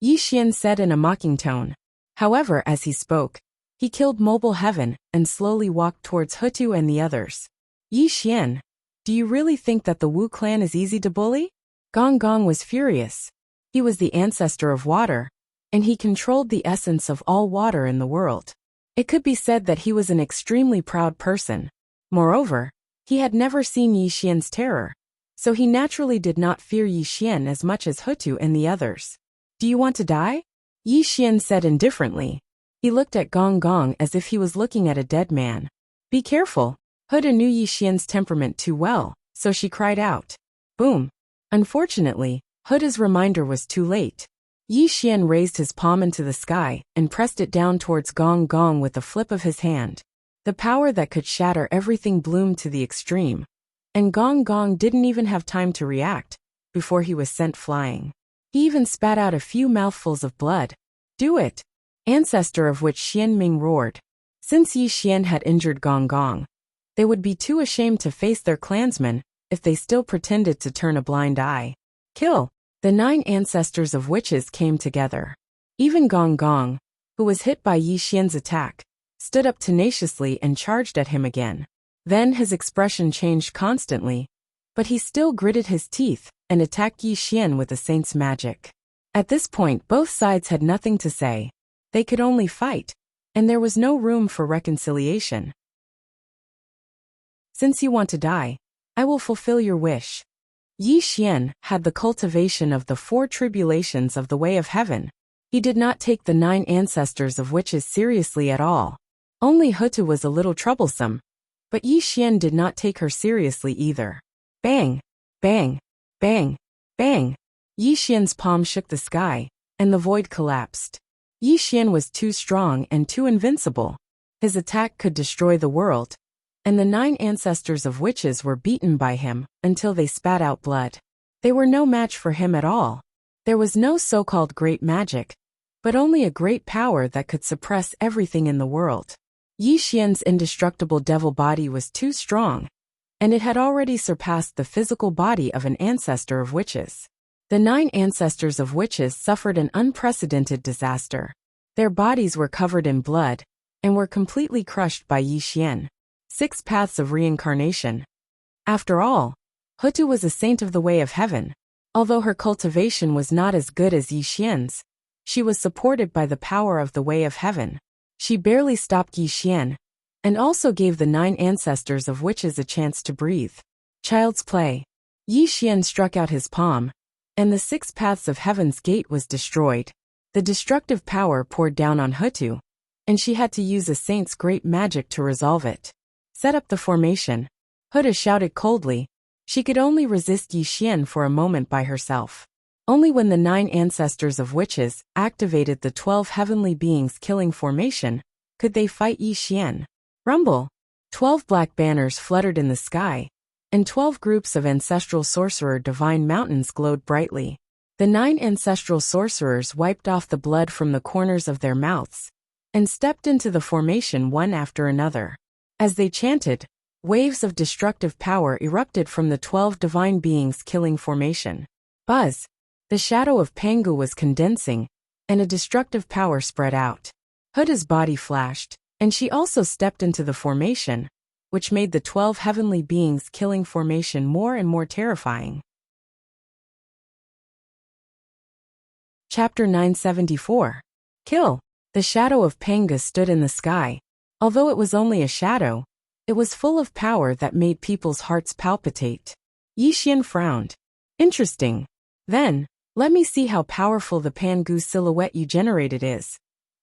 Yi Xian said in a mocking tone. However, as he spoke, he killed Mobile Heaven and slowly walked towards Hutu and the others. Yi Xian, do you really think that the Wu clan is easy to bully? Gong Gong was furious. He was the ancestor of water, and he controlled the essence of all water in the world. It could be said that he was an extremely proud person. Moreover, he had never seen Yi Xian's terror, so he naturally did not fear Yi Xian as much as Hutu and the others. Do you want to die? Yi Xian said indifferently. He looked at Gong Gong as if he was looking at a dead man. Be careful. Hutu knew Yi Xian's temperament too well, so she cried out. Boom. Unfortunately, Hutu's reminder was too late. Yi Xian raised his palm into the sky and pressed it down towards Gong Gong with a flip of his hand. The power that could shatter everything bloomed to the extreme, and Gong Gong didn't even have time to react before he was sent flying. He even spat out a few mouthfuls of blood. Do it! Ancestor of which Xian Ming roared. Since Yi Xian had injured Gong Gong, they would be too ashamed to face their clansmen if they still pretended to turn a blind eye. Kill! The 9 ancestors of witches came together. Even Gong Gong, who was hit by Yi Xian's attack, stood up tenaciously and charged at him again. Then his expression changed constantly, but he still gritted his teeth and attacked Yi Xian with the saint's magic. At this point, both sides had nothing to say. They could only fight, and there was no room for reconciliation. Since you want to die, I will fulfill your wish. Yi Xian had the cultivation of the 4 tribulations of the way of heaven. He did not take the 9 ancestors of witches seriously at all. Only Hutu was a little troublesome, but Yi Xian did not take her seriously either. Bang! Bang! Bang! Bang! Yi Xian's palm shook the sky, and the void collapsed. Yi Xian was too strong and too invincible. His attack could destroy the world, and the 9 ancestors of witches were beaten by him until they spat out blood. They were no match for him at all. There was no so-called great magic, but only a great power that could suppress everything in the world. Yi Xian's indestructible devil body was too strong, and it had already surpassed the physical body of an ancestor of witches. The 9 ancestors of witches suffered an unprecedented disaster. Their bodies were covered in blood, and were completely crushed by Yi Xian. 6 paths of reincarnation. After all, Hutu was a saint of the way of heaven. Although her cultivation was not as good as Yi Xian's, she was supported by the power of the way of heaven. She barely stopped Yi Xian, and also gave the 9 ancestors of witches a chance to breathe. Child's play. Yi Xian struck out his palm, and the 6 paths of heaven's gate was destroyed. The destructive power poured down on Hutu, and she had to use a saint's great magic to resolve it. Set up the formation. Hutu shouted coldly. She could only resist Yi Xian for a moment by herself. Only when the 9 ancestors of witches activated the 12 heavenly beings killing formation could they fight Yi Xian. Rumble! 12 black banners fluttered in the sky, and 12 groups of ancestral sorcerer divine mountains glowed brightly. The 9 ancestral sorcerers wiped off the blood from the corners of their mouths and stepped into the formation one after another. As they chanted, waves of destructive power erupted from the 12 divine beings killing formation. Buzz! The shadow of Pangu was condensing, and a destructive power spread out. Hutu's body flashed, and she also stepped into the formation, which made the 12 heavenly beings killing formation more and more terrifying. Chapter 974. Kill! The shadow of Pangu stood in the sky. Although it was only a shadow, it was full of power that made people's hearts palpitate. Yi Xian frowned. Interesting. Then, let me see how powerful the Pangu silhouette you generated is,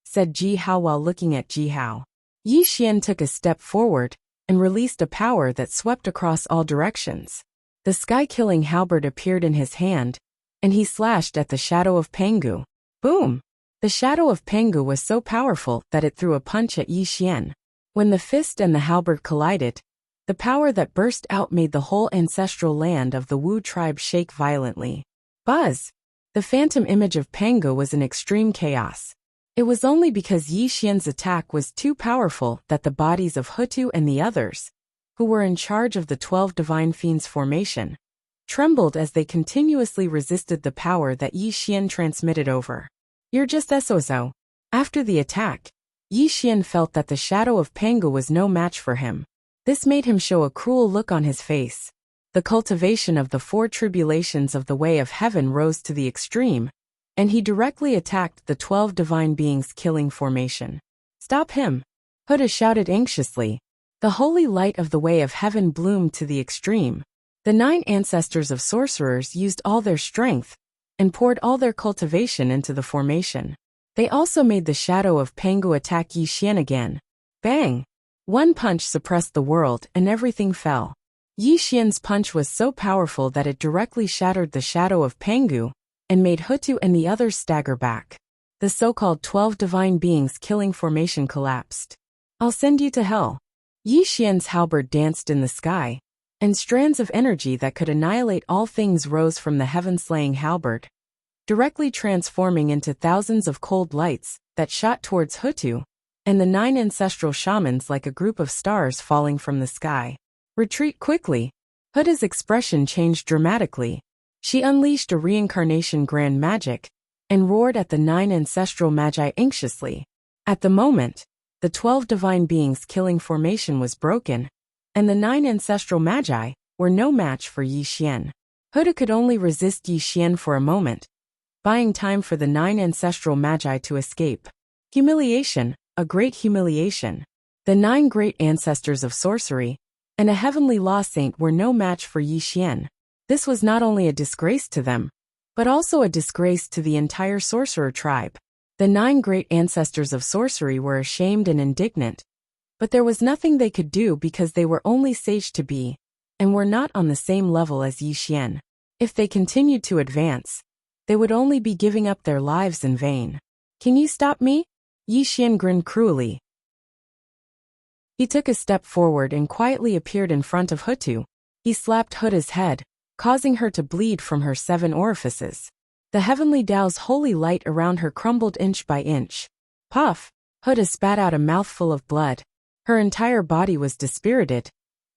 said Ji Hao while looking at Ji Hao. Yi Xian took a step forward and released a power that swept across all directions. The sky-killing halberd appeared in his hand, and he slashed at the shadow of Pangu. Boom! The shadow of Pangu was so powerful that it threw a punch at Yi Xian. When the fist and the halberd collided, the power that burst out made the whole ancestral land of the Wu tribe shake violently. Buzz! The phantom image of Pangu was in extreme chaos. It was only because Yi Xian's attack was too powerful that the bodies of Hutu and the others, who were in charge of the 12 divine fiends formation, trembled as they continuously resisted the power that Yi Xian transmitted over. You're just SOZO. After the attack, Yi Xian felt that the shadow of Pangu was no match for him. This made him show a cruel look on his face. The cultivation of the 4 tribulations of the way of heaven rose to the extreme, and he directly attacked the 12 divine beings killing formation. Stop him! Hutu shouted anxiously. The holy light of the way of heaven bloomed to the extreme. The 9 ancestors of sorcerers used all their strength and poured all their cultivation into the formation. They also made the shadow of Pangu attack Yi Xian again. Bang! One punch suppressed the world and everything fell. Yi Xian's punch was so powerful that it directly shattered the shadow of Pangu and made Hutu and the others stagger back. The so-called 12 divine beings killing formation collapsed. I'll send you to hell. Yi Xian's halberd danced in the sky, and strands of energy that could annihilate all things rose from the heaven-slaying halberd, directly transforming into thousands of cold lights that shot towards Hutu and the 9 ancestral shamans like a group of stars falling from the sky. Retreat quickly. Hutu's expression changed dramatically. She unleashed a reincarnation grand magic and roared at the 9 ancestral magi anxiously. At the moment, the 12 divine beings killing formation was broken, and the 9 ancestral magi were no match for Yi Xian. Huda could only resist Yi Xian for a moment, buying time for the 9 ancestral magi to escape. Humiliation, a great humiliation. The 9 great ancestors of sorcery and a heavenly law saint were no match for Yi Xian. This was not only a disgrace to them, but also a disgrace to the entire sorcerer tribe. The 9 great ancestors of sorcery were ashamed and indignant, but there was nothing they could do because they were only sage to be, and were not on the same level as Yi Xian. If they continued to advance, they would only be giving up their lives in vain. Can you stop me? Yi Xian grinned cruelly. He took a step forward and quietly appeared in front of Hutu. He slapped Huda's head, causing her to bleed from her 7 orifices. The heavenly Tao's holy light around her crumbled inch by inch. Puff! Huda spat out a mouthful of blood. Her entire body was dispirited,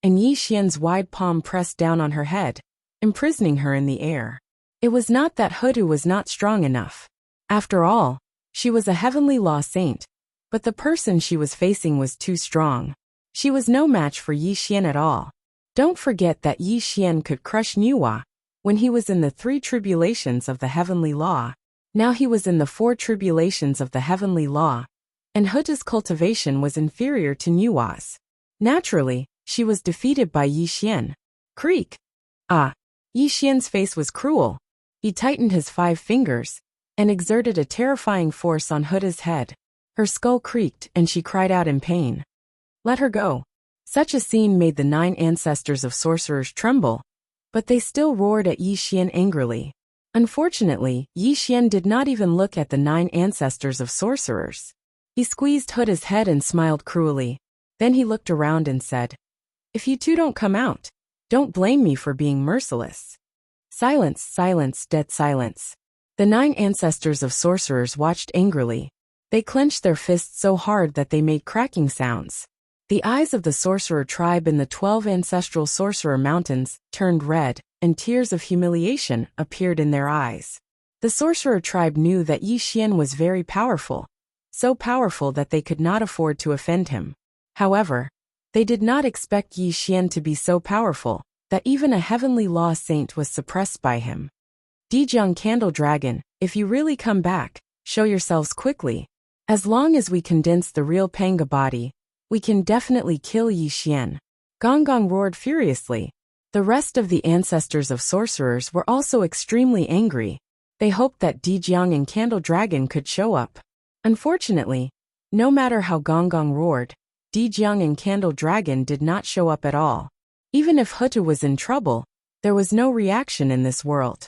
and Yi Xian's wide palm pressed down on her head, imprisoning her in the air. It was not that Hudu was not strong enough. After all, she was a heavenly law saint, but the person she was facing was too strong. She was no match for Yi Xian at all. Don't forget that Yi Xian could crush Nuwa when he was in the 3 tribulations of the heavenly law. Now he was in the 4 tribulations of the heavenly law, and Huda's cultivation was inferior to Nuwa's. Naturally, she was defeated by Yi Xian. Creak! Ah! Yi Xian's face was cruel. He tightened his 5 fingers and exerted a terrifying force on Huda's head. Her skull creaked and she cried out in pain. Let her go. Such a scene made the 9 ancestors of sorcerers tremble, but they still roared at Yi Xian angrily. Unfortunately, Yi Xian did not even look at the 9 ancestors of sorcerers. He squeezed Huda's head and smiled cruelly. Then he looked around and said, If you two don't come out, don't blame me for being merciless. Silence, silence, dead silence. The 9 ancestors of sorcerers watched angrily. They clenched their fists so hard that they made cracking sounds. The eyes of the sorcerer tribe in the 12 ancestral sorcerer mountains turned red, and tears of humiliation appeared in their eyes. The sorcerer tribe knew that Yi Xian was very powerful, so powerful that they could not afford to offend him. However, they did not expect Yi Xian to be so powerful that even a heavenly law saint was suppressed by him. Dijiang Candle Dragon, if you really come back, show yourselves quickly. As long as we condense the real Panga body, we can definitely kill Yi Xian. Gong Gong roared furiously. The rest of the ancestors of sorcerers were also extremely angry. They hoped that Dijiang and Candle Dragon could show up. Unfortunately, no matter how Gong Gong roared, Dijiang and Candle Dragon did not show up at all. Even if Hutu was in trouble, there was no reaction in this world.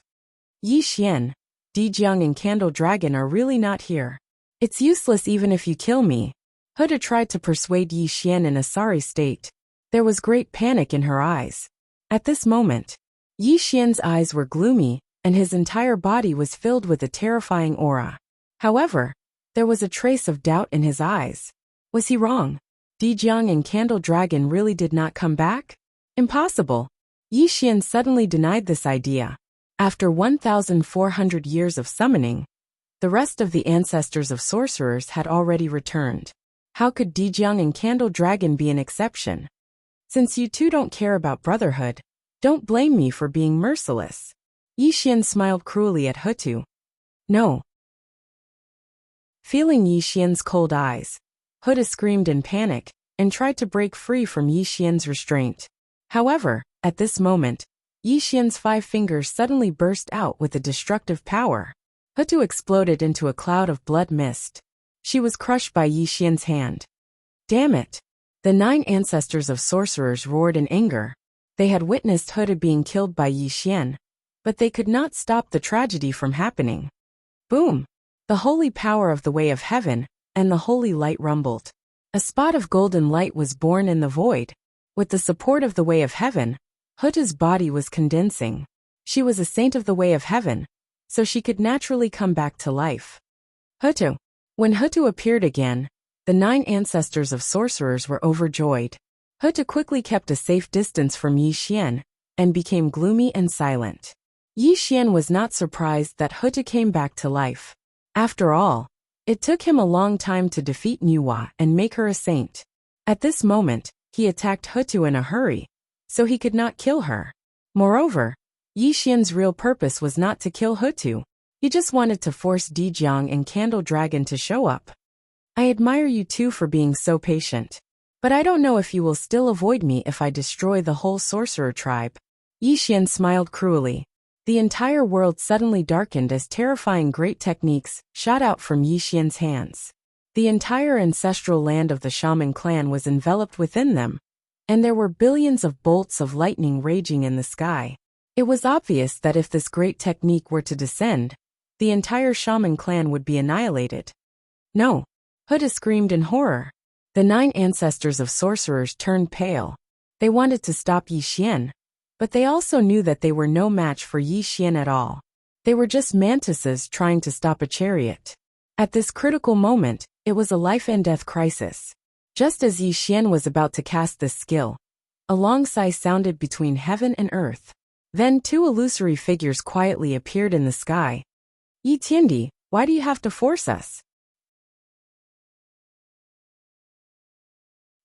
Yi Xian, Dijiang and Candle Dragon are really not here. It's useless even if you kill me. Huda tried to persuade Yi Xian in a sorry state. There was great panic in her eyes. At this moment, Yi Xian's eyes were gloomy, and his entire body was filled with a terrifying aura. However, there was a trace of doubt in his eyes. Was he wrong? Dijiang and Candle Dragon really did not come back? Impossible. Yi Xian suddenly denied this idea. After 1,400 years of summoning, the rest of the ancestors of sorcerers had already returned. How could Dijiang and Candle Dragon be an exception? Since you two don't care about brotherhood, don't blame me for being merciless. Yi Xian smiled cruelly at Hutu. No. Feeling Yi Xian's cold eyes, Huda screamed in panic and tried to break free from Yi Xian's restraint. However, at this moment, Yi Xian's 5 fingers suddenly burst out with a destructive power. Hutu exploded into a cloud of blood mist. She was crushed by Yi Xian's hand. Damn it! The 9 ancestors of sorcerers roared in anger. They had witnessed Huda being killed by Yi Xian, but they could not stop the tragedy from happening. Boom! The holy power of the way of heaven, and the holy light rumbled. A spot of golden light was born in the void. With the support of the way of heaven, Huta's body was condensing. She was a saint of the way of heaven, so she could naturally come back to life. Hutu. When Hutu appeared again, the 9 ancestors of sorcerers were overjoyed. Hutu quickly kept a safe distance from Yi Xian, and became gloomy and silent. Yi Xian was not surprised that Hutu came back to life. After all, it took him a long time to defeat Nuwa and make her a saint. At this moment, he attacked Hutu in a hurry, so he could not kill her. Moreover, Yi Xian's real purpose was not to kill Hutu. He just wanted to force Dijiang and Candle Dragon to show up. I admire you two for being so patient. But I don't know if you will still avoid me if I destroy the whole sorcerer tribe. Yi Xian smiled cruelly. The entire world suddenly darkened as terrifying great techniques shot out from Yi Xian's hands. The entire ancestral land of the shaman clan was enveloped within them, and there were billions of bolts of lightning raging in the sky. It was obvious that if this great technique were to descend, the entire shaman clan would be annihilated. No! Huda screamed in horror. The 9 ancestors of sorcerers turned pale. They wanted to stop Yi Xian, but they also knew that they were no match for Yi Xian at all. They were just mantises trying to stop a chariot. At this critical moment, it was a life-and-death crisis. Just as Yi Xian was about to cast this skill, a long sigh sounded between heaven and earth. Then 2 illusory figures quietly appeared in the sky. Yi Tiandi, why do you have to force us?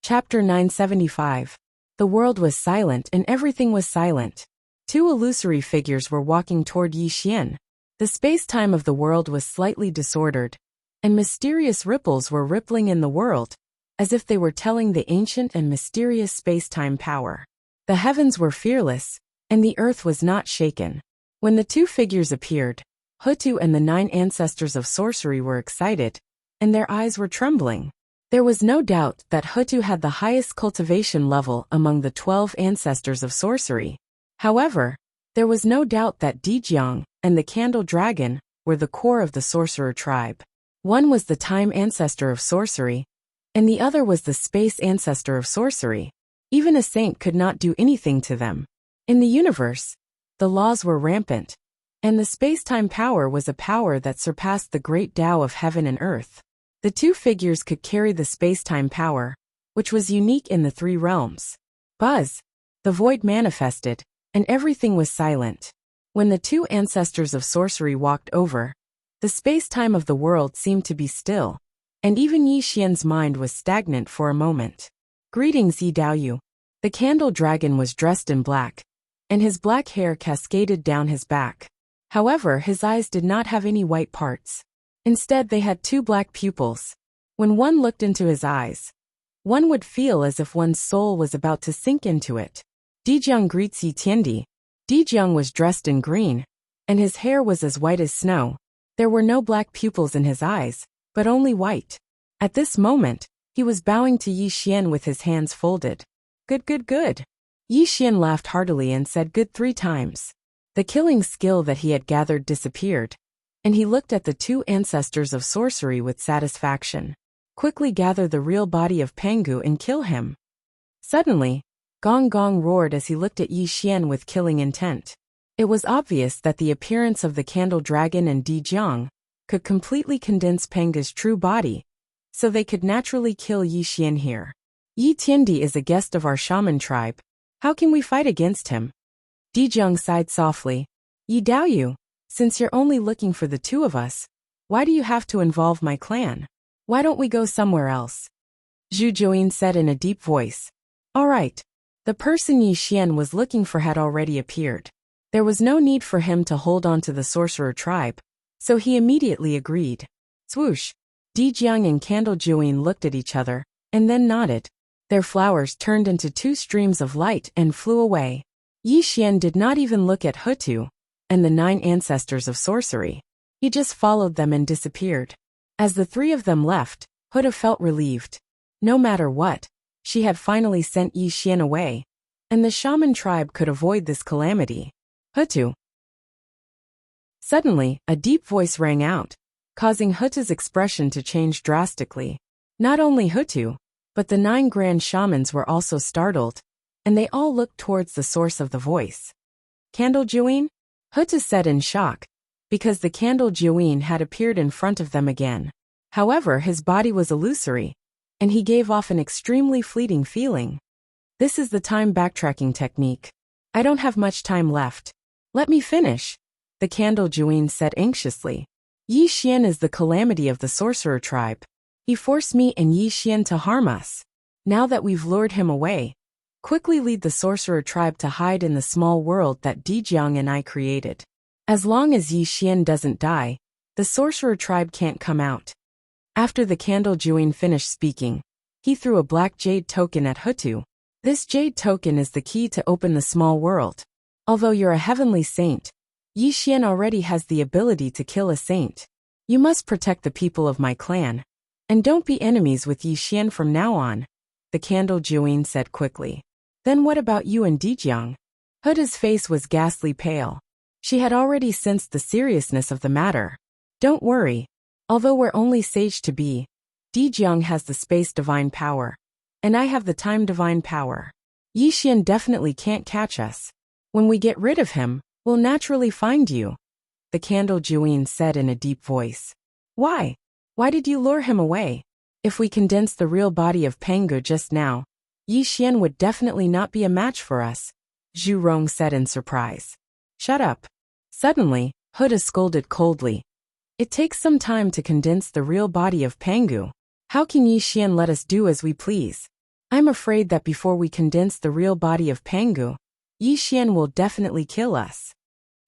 Chapter 975. The world was silent and everything was silent. 2 illusory figures were walking toward Yi Xian. The space-time of the world was slightly disordered, and mysterious ripples were rippling in the world, as if they were telling the ancient and mysterious space-time power. The heavens were fearless, and the earth was not shaken. When the 2 figures appeared, Hutu and the 9 ancestors of sorcery were excited, and their eyes were trembling. There was no doubt that Hutu had the highest cultivation level among the 12 ancestors of sorcery. However, there was no doubt that Dijiang and the Candle Dragon were the core of the sorcerer tribe. One was the time ancestor of sorcery, and the other was the space ancestor of sorcery. Even a saint could not do anything to them. In the universe, the laws were rampant, and the space-time power was a power that surpassed the great Tao of heaven and earth. The 2 figures could carry the space-time power, which was unique in the 3 realms. Buzz! The void manifested, and everything was silent. When the 2 ancestors of sorcery walked over, the space-time of the world seemed to be still, and even Yi Xian's mind was stagnant for a moment. Greetings, Yi Daoyu. The Candle Dragon was dressed in black, and his black hair cascaded down his back. However, his eyes did not have any white parts. Instead, they had 2 black pupils. When one looked into his eyes, one would feel as if one's soul was about to sink into it. Dijiang greets Yi Tiandi. Dijiang was dressed in green, and his hair was as white as snow. There were no black pupils in his eyes, but only white. At this moment, he was bowing to Yi Xian with his hands folded. Good, good, good. Yi Xian laughed heartily and said good 3 times. The killing skill that he had gathered disappeared, and he looked at the 2 ancestors of sorcery with satisfaction. Quickly gather the real body of Pangu and kill him. Suddenly, Gong Gong roared as he looked at Yi Xian with killing intent. It was obvious that the appearance of the Candle Dragon and Dijiang could completely condense Pangu's true body, so they could naturally kill Yi Xian here. Yi Tiandi is a guest of our shaman tribe. How can we fight against him? Dijiang sighed softly. Yi Daoyu, since you're only looking for the 2 of us, why do you have to involve my clan? Why don't we go somewhere else? Zhu Join said in a deep voice. All right. The person Yi Xian was looking for had already appeared. There was no need for him to hold on to the sorcerer tribe, so he immediately agreed. Swoosh! Dijiang and Candle Join looked at each other, and then nodded. Their flowers turned into 2 streams of light and flew away. Yi Xian did not even look at Hutu and the 9 ancestors of sorcery. He just followed them and disappeared. As the 3 of them left, Huda felt relieved. No matter what, she had finally sent Yi Xian away, and the shaman tribe could avoid this calamity. Hutu! Suddenly, a deep voice rang out, causing Huta's expression to change drastically. Not only Hutu, but the 9 grand shamans were also startled, and they all looked towards the source of the voice. Candle Juin? Huta said in shock, because the Candle Juin had appeared in front of them again. However, his body was illusory, and he gave off an extremely fleeting feeling. This is the time backtracking technique. I don't have much time left. Let me finish. the Candle Juin said anxiously. Yi Xian is the calamity of the sorcerer tribe. He forced me and Yi Xian to harm us. Now that we've lured him away, quickly lead the sorcerer tribe to hide in the small world that Dijiang and I created. As long as Yi Xian doesn't die, the sorcerer tribe can't come out. After the Candle Juin finished speaking, he threw a black jade token at Hutu. This jade token is the key to open the small world. Although you're a heavenly saint, Yi Xian already has the ability to kill a saint. You must protect the people of my clan. And don't be enemies with Yi Xian from now on, the Candle Juin said quickly. Then what about you and Dijiang? Huda's face was ghastly pale. She had already sensed the seriousness of the matter. Don't worry. Although we're only sage to be, Dijiang has the space divine power. And I have the time divine power. Yi Xian definitely can't catch us. When we get rid of him, we'll naturally find you, the Candle Juin said in a deep voice. Why? Why did you lure him away? If we condensed the real body of Pangu just now, Yi Xian would definitely not be a match for us, Zhu Rong said in surprise. Shut up. Suddenly, Huda scolded coldly. It takes some time to condense the real body of Pangu. How can Yi Xian let us do as we please? I'm afraid that before we condense the real body of Pangu, Yi Xian will definitely kill us.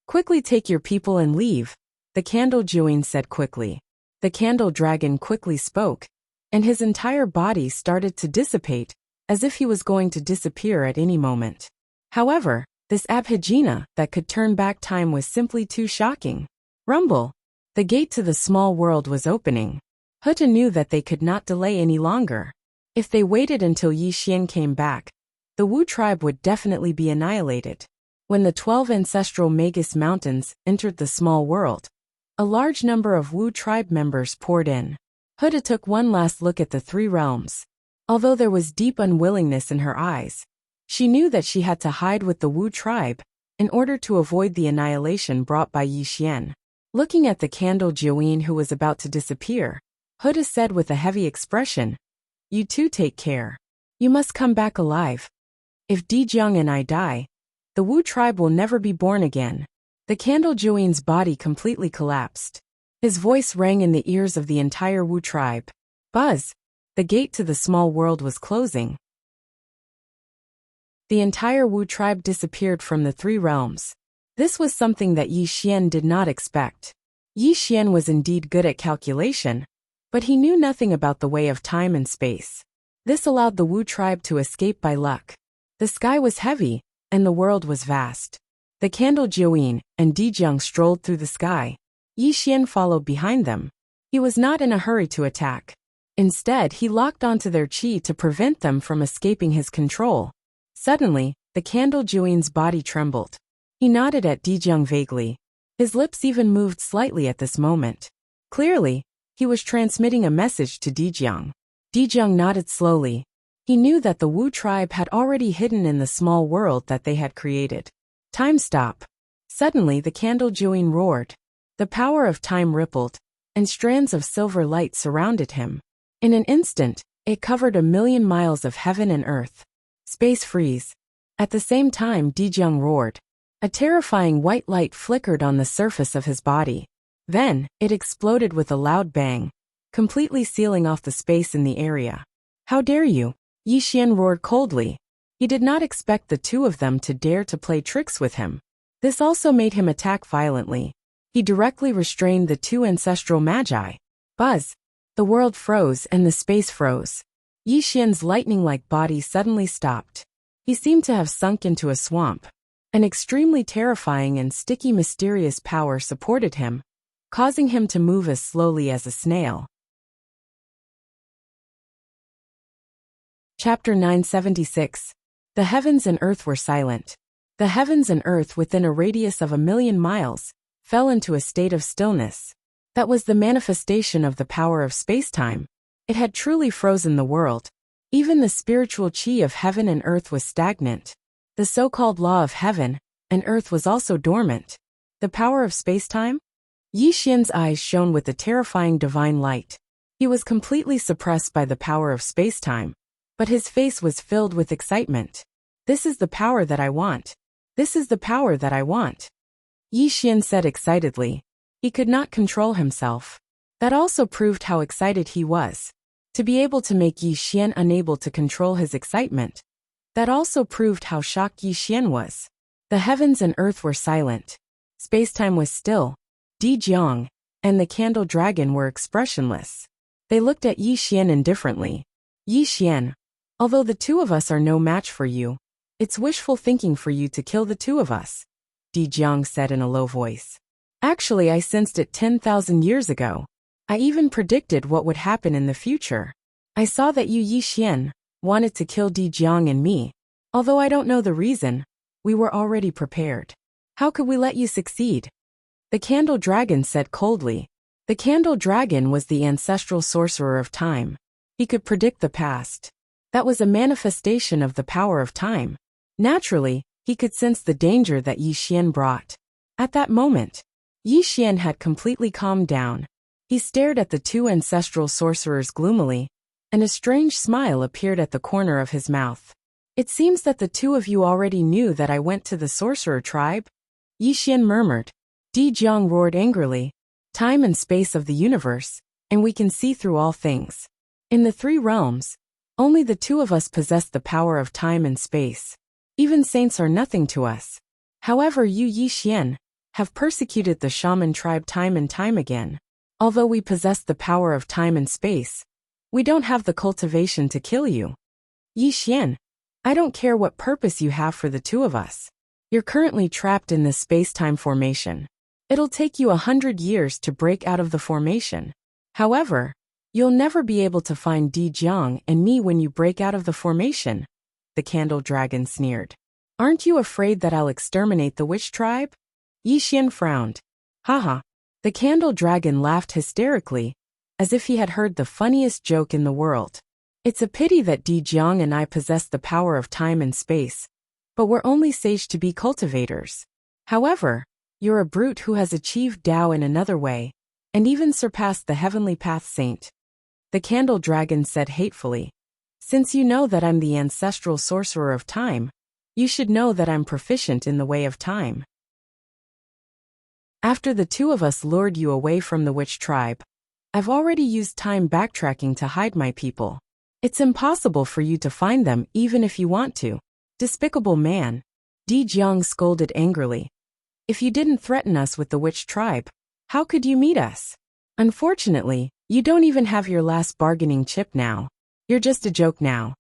Quickly take your people and leave, the Candle Juin said quickly. The Candle Dragon quickly spoke, and his entire body started to dissipate, as if he was going to disappear at any moment. However, this abhijna that could turn back time was simply too shocking. Rumble. The gate to the small world was opening. Huta knew that they could not delay any longer. If they waited until Yi Xian came back, the Wu tribe would definitely be annihilated. When the 12 ancestral Magus Mountains entered the small world, a large number of Wu tribe members poured in. Huda took one last look at the three realms. Although there was deep unwillingness in her eyes, she knew that she had to hide with the Wu tribe in order to avoid the annihilation brought by Yi Xian. Looking at the Candle Juin who was about to disappear, Huda said with a heavy expression, You too take care. You must come back alive. If Dijiang and I die, the Wu tribe will never be born again. The Candle Juin's body completely collapsed. His voice rang in the ears of the entire Wu tribe. Buzz! The gate to the small world was closing. The entire Wu tribe disappeared from the three realms. This was something that Yi Xian did not expect. Yi Xian was indeed good at calculation, but he knew nothing about the way of time and space. This allowed the Wu tribe to escape by luck. The sky was heavy, and the world was vast. The Candle Juin and Dijiang strolled through the sky. Yi Xian followed behind them. He was not in a hurry to attack. Instead, he locked onto their qi to prevent them from escaping his control. Suddenly, the Candle Juin's body trembled. He nodded at Dijiang vaguely. His lips even moved slightly at this moment. Clearly, he was transmitting a message to Dijiang. Dijiang nodded slowly. He knew that the Wu tribe had already hidden in the small world that they had created. Time stop. Suddenly the Candle Juin roared. The power of time rippled, and strands of silver light surrounded him. In an instant, it covered 1,000,000 miles of heaven and earth. Space freeze. At the same time Dijiang roared. A terrifying white light flickered on the surface of his body. Then, it exploded with a loud bang, completely sealing off the space in the area. How dare you? Yi Xian roared coldly. He did not expect the two of them to dare to play tricks with him. This also made him attack violently. He directly restrained the two ancestral magi. Buzz! The world froze and the space froze. Yi Xian's lightning-like body suddenly stopped. He seemed to have sunk into a swamp. An extremely terrifying and sticky mysterious power supported him, causing him to move as slowly as a snail. Chapter 976. The heavens and earth were silent. The heavens and earth within a radius of 1,000,000 miles fell into a state of stillness. That was the manifestation of the power of spacetime. It had truly frozen the world. Even the spiritual chi of heaven and earth was stagnant. The so-called law of heaven and earth was also dormant. The power of spacetime? Yi Xian's eyes shone with a terrifying divine light. He was completely suppressed by the power of spacetime, but his face was filled with excitement. This is the power that I want. This is the power that I want. Yi Xian said excitedly. He could not control himself. That also proved how excited he was. To be able to make Yi Xian unable to control his excitement. That also proved how shocked Yi Xian was. The heavens and earth were silent. Spacetime was still. Di Jiang and the candle dragon were expressionless. They looked at Yi Xian indifferently. Yi Xian, although the two of us are no match for you, it's wishful thinking for you to kill the two of us, Di Jiang said in a low voice. Actually, I sensed it 10,000 years ago. I even predicted what would happen in the future. I saw that you, Yi Xian, wanted to kill Di Jiang and me. Although I don't know the reason, we were already prepared. How could we let you succeed? The candle dragon said coldly. The candle dragon was the ancestral sorcerer of time. He could predict the past. That was a manifestation of the power of time. Naturally, he could sense the danger that Yi Xian brought. At that moment, Yi Xian had completely calmed down. He stared at the two ancestral sorcerers gloomily, and a strange smile appeared at the corner of his mouth. It seems that the two of you already knew that I went to the sorcerer tribe? Yi Xian murmured. Di Jiang roared angrily. Time and space of the universe, and we can see through all things. In the three realms, only the two of us possess the power of time and space. Even saints are nothing to us. However, you, Yi Xian, have persecuted the shaman tribe time and time again. Although we possess the power of time and space, we don't have the cultivation to kill you. Yi Xian, I don't care what purpose you have for the two of us. You're currently trapped in this space-time formation. It'll take you 100 years to break out of the formation. However, you'll never be able to find Di Jiang and me when you break out of the formation, the candle dragon sneered. Aren't you afraid that I'll exterminate the witch tribe? Yi Xian frowned. Haha. The candle dragon laughed hysterically, as if he had heard the funniest joke in the world. It's a pity that Di Jiang and I possess the power of time and space, but we're only sage to be cultivators. However, you're a brute who has achieved Tao in another way, and even surpassed the heavenly path saint. The candle dragon said hatefully. Since you know that I'm the ancestral sorcerer of time, you should know that I'm proficient in the way of time. After the two of us lured you away from the witch tribe, I've already used time backtracking to hide my people. It's impossible for you to find them even if you want to. Despicable man. Di Jiang scolded angrily. If you didn't threaten us with the witch tribe, how could you meet us? Unfortunately, you don't even have your last bargaining chip now. You're just a joke now.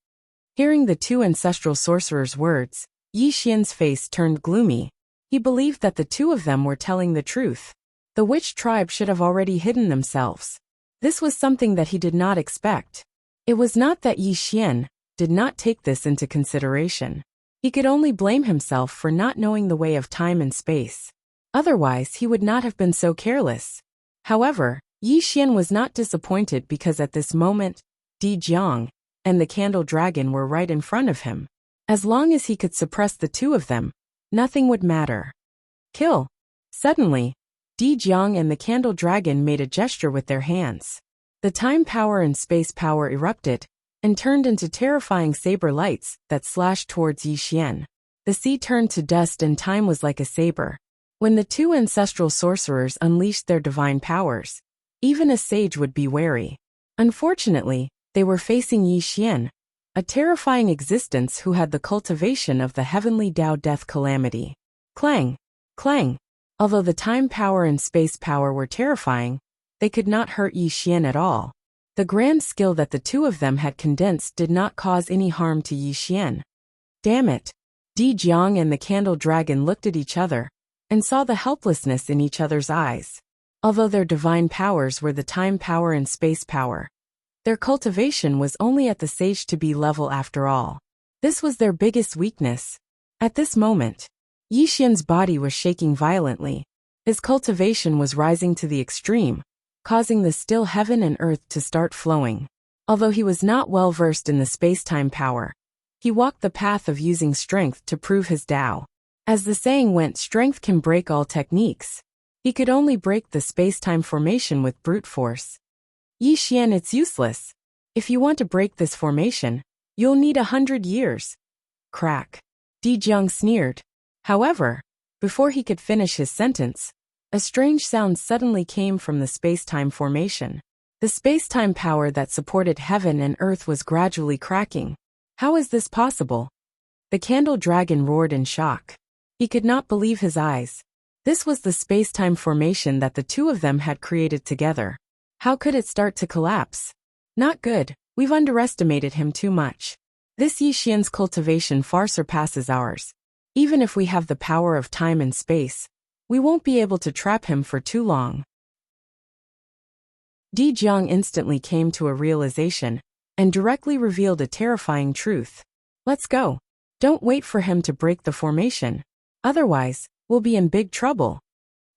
Hearing the two ancestral sorcerers' words, Yi Xian's face turned gloomy. He believed that the two of them were telling the truth. The witch tribe should have already hidden themselves. This was something that he did not expect. It was not that Yi Xian did not take this into consideration. He could only blame himself for not knowing the way of time and space. Otherwise, he would not have been so careless. However, Yi Xian was not disappointed because at this moment, Di Jiang and the candle dragon were right in front of him. As long as he could suppress the two of them, nothing would matter. Kill. Suddenly, Di Jiang and the candle dragon made a gesture with their hands. The time power and space power erupted, and turned into terrifying saber lights that slashed towards Yi Xian. The sea turned to dust and time was like a saber. When the two ancestral sorcerers unleashed their divine powers, even a sage would be wary. Unfortunately, they were facing Yi Xian, a terrifying existence who had the cultivation of the heavenly Tao death calamity. Clang! Clang! Although the time power and space power were terrifying, they could not hurt Yi Xian at all. The grand skill that the two of them had condensed did not cause any harm to Yi Xian. Damn it! Di Jiang and the candle dragon looked at each other, and saw the helplessness in each other's eyes. Although their divine powers were the time power and space power, their cultivation was only at the sage-to-be level after all. This was their biggest weakness. At this moment, Yi Xian's body was shaking violently. His cultivation was rising to the extreme, causing the still heaven and earth to start flowing. Although he was not well versed in the space-time power, he walked the path of using strength to prove his Tao. As the saying went, strength can break all techniques. He could only break the space-time formation with brute force. Yi Xian, it's useless. If you want to break this formation, you'll need 100 years. Crack. Di Jiang sneered. However, Before he could finish his sentence, a strange sound suddenly came from the space-time formation. The space-time power that supported heaven and earth was gradually cracking. How is this possible? The candle dragon roared in shock. He could not believe his eyes. This was the space-time formation that the two of them had created together. How could it start to collapse? Not good. We've underestimated him too much. This Yixian's cultivation far surpasses ours. Even if we have the power of time and space, we won't be able to trap him for too long. Di Jiang instantly came to a realization and directly revealed a terrifying truth. Let's go. Don't wait for him to break the formation. Otherwise, we'll be in big trouble.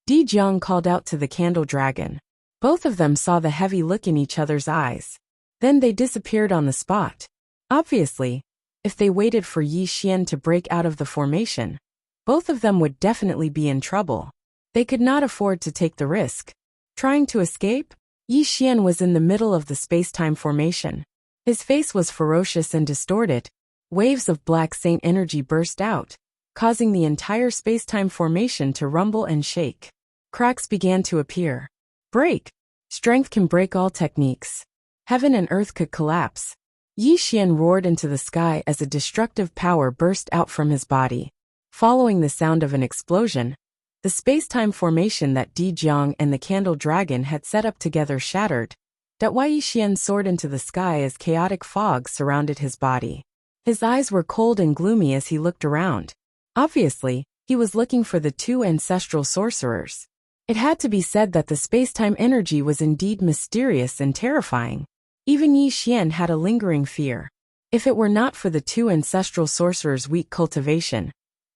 Di Jiang called out to the candle dragon. Both of them saw the heavy look in each other's eyes. Then they disappeared on the spot. Obviously, if they waited for Yixian to break out of the formation, both of them would definitely be in trouble. They could not afford to take the risk. Trying to escape? Yixian was in the middle of the space-time formation. His face was ferocious and distorted. Waves of black saint energy burst out, causing the entire space-time formation to rumble and shake. Cracks began to appear. Break! Strength can break all techniques. Heaven and earth could collapse. Yixian roared into the sky as a destructive power burst out from his body. Following the sound of an explosion, the space-time formation that Di Jiang and the candle dragon had set up together shattered. That Yixian soared into the sky as chaotic fog surrounded his body. His eyes were cold and gloomy as he looked around. Obviously, he was looking for the two ancestral sorcerers. It had to be said that the space-time energy was indeed mysterious and terrifying. Even Yixian had a lingering fear. If it were not for the two ancestral sorcerers' weak cultivation,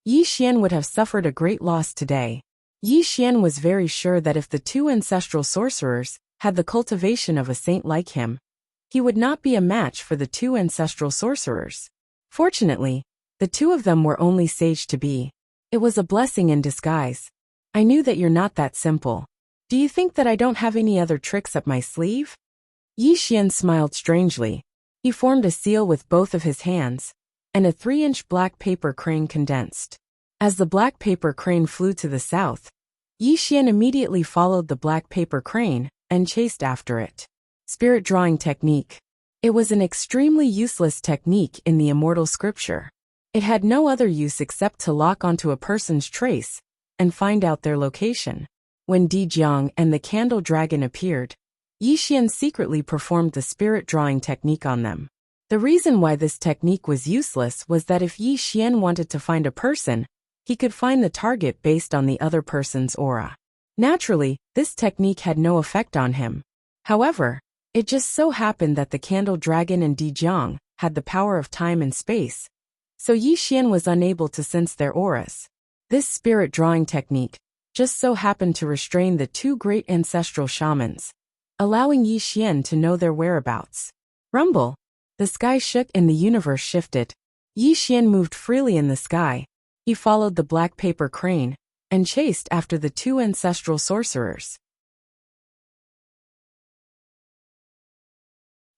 Yixian would have suffered a great loss today. Yixian was very sure that if the two ancestral sorcerers had the cultivation of a saint like him, he would not be a match for the two ancestral sorcerers. Fortunately, the two of them were only sage to be. It was a blessing in disguise. I knew that you're not that simple. Do you think that I don't have any other tricks up my sleeve? Yixian smiled strangely. He formed a seal with both of his hands, and a 3-inch black paper crane condensed. As the black paper crane flew to the south, Yixian immediately followed the black paper crane and chased after it. Spirit drawing technique. It was an extremely useless technique in the Immortal scripture. It had no other use except to lock onto a person's trace and find out their location. When Di Jiang and the candle dragon appeared, Yixian secretly performed the spirit drawing technique on them. The reason why this technique was useless was that if Yixian wanted to find a person, he could find the target based on the other person's aura. Naturally, this technique had no effect on him. However, it just so happened that the candle dragon and Di Jiang had the power of time and space, so Yixian was unable to sense their auras. This spirit drawing technique just so happened to restrain the two great ancestral shamans, allowing Yixian to know their whereabouts. Rumble! The sky shook and the universe shifted. Yixian moved freely in the sky. He followed the black paper crane and chased after the two ancestral sorcerers.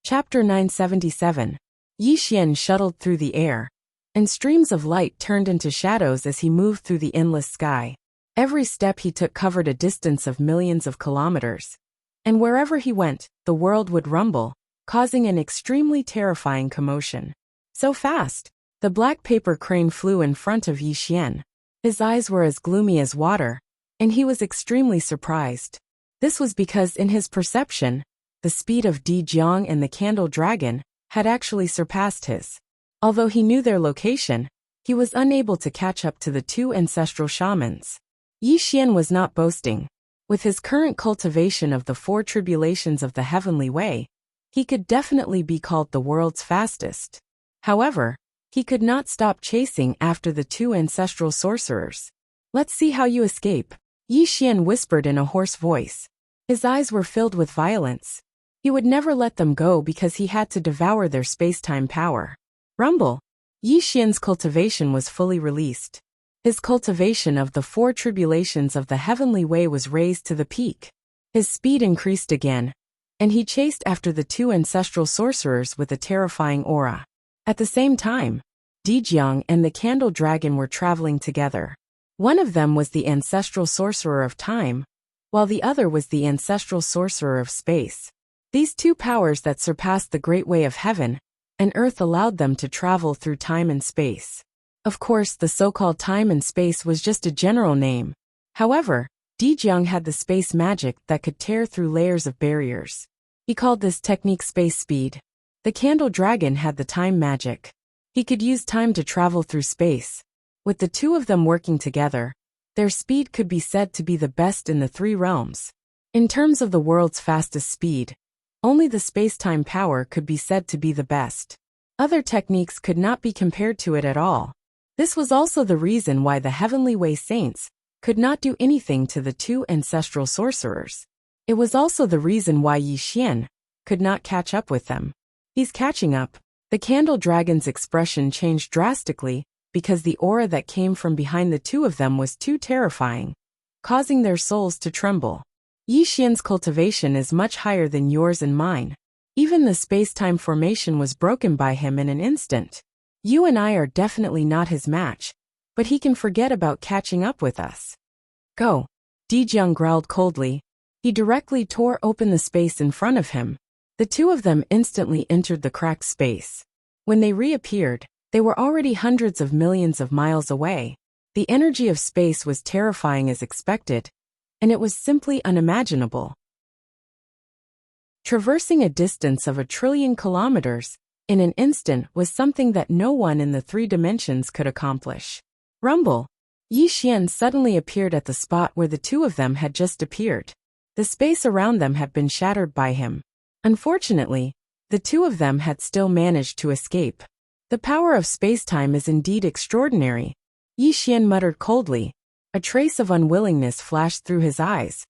Chapter 977. Yixian shuttled through the air, and streams of light turned into shadows as he moved through the endless sky. Every step he took covered a distance of millions of kilometers. And wherever he went, the world would rumble, causing an extremely terrifying commotion. So fast! The black paper crane flew in front of Yixian. His eyes were as gloomy as water, and he was extremely surprised. This was because in his perception, the speed of Di Jiang and the candle dragon had actually surpassed his. Although he knew their location, he was unable to catch up to the two ancestral shamans. Yixian was not boasting. With his current cultivation of the 4 tribulations of the heavenly way, he could definitely be called the world's fastest. However, he could not stop chasing after the two ancestral sorcerers. Let's see how you escape, Yixian whispered in a hoarse voice. His eyes were filled with violence. He would never let them go because he had to devour their space-time power. Rumble! Yixian's cultivation was fully released. His cultivation of the 4 tribulations of the heavenly way was raised to the peak. His speed increased again, and he chased after the two ancestral sorcerers with a terrifying aura. At the same time, Di Jiang and the candle dragon were traveling together. One of them was the ancestral sorcerer of time, while the other was the ancestral sorcerer of space. These two powers that surpassed the great way of heaven and earth allowed them to travel through time and space. Of course, the so-called time and space was just a general name. However, Dijiang had the space magic that could tear through layers of barriers. He called this technique space speed. The candle dragon had the time magic. He could use time to travel through space. With the two of them working together, their speed could be said to be the best in the three realms. In terms of the world's fastest speed, only the space-time power could be said to be the best. Other techniques could not be compared to it at all. This was also the reason why the Heavenly Way Saints could not do anything to the two ancestral sorcerers. It was also the reason why Yi Xian could not catch up with them. He's catching up. The candle dragon's expression changed drastically because the aura that came from behind the two of them was too terrifying, causing their souls to tremble. Yi Xian's cultivation is much higher than yours and mine. Even the space-time formation was broken by him in an instant. You and I are definitely not his match, but he can forget about catching up with us. Go. Dijiang growled coldly. He directly tore open the space in front of him. The two of them instantly entered the cracked space. When they reappeared, they were already hundreds of millions of miles away. The energy of space was terrifying as expected, and it was simply unimaginable. Traversing a distance of 1 trillion kilometers in an instant was something that no one in the three dimensions could accomplish. Rumble. Yi Xian suddenly appeared at the spot where the two of them had just appeared. The space around them had been shattered by him. Unfortunately, the two of them had still managed to escape. The power of space-time is indeed extraordinary. Yi Xian muttered coldly. A trace of unwillingness flashed through his eyes,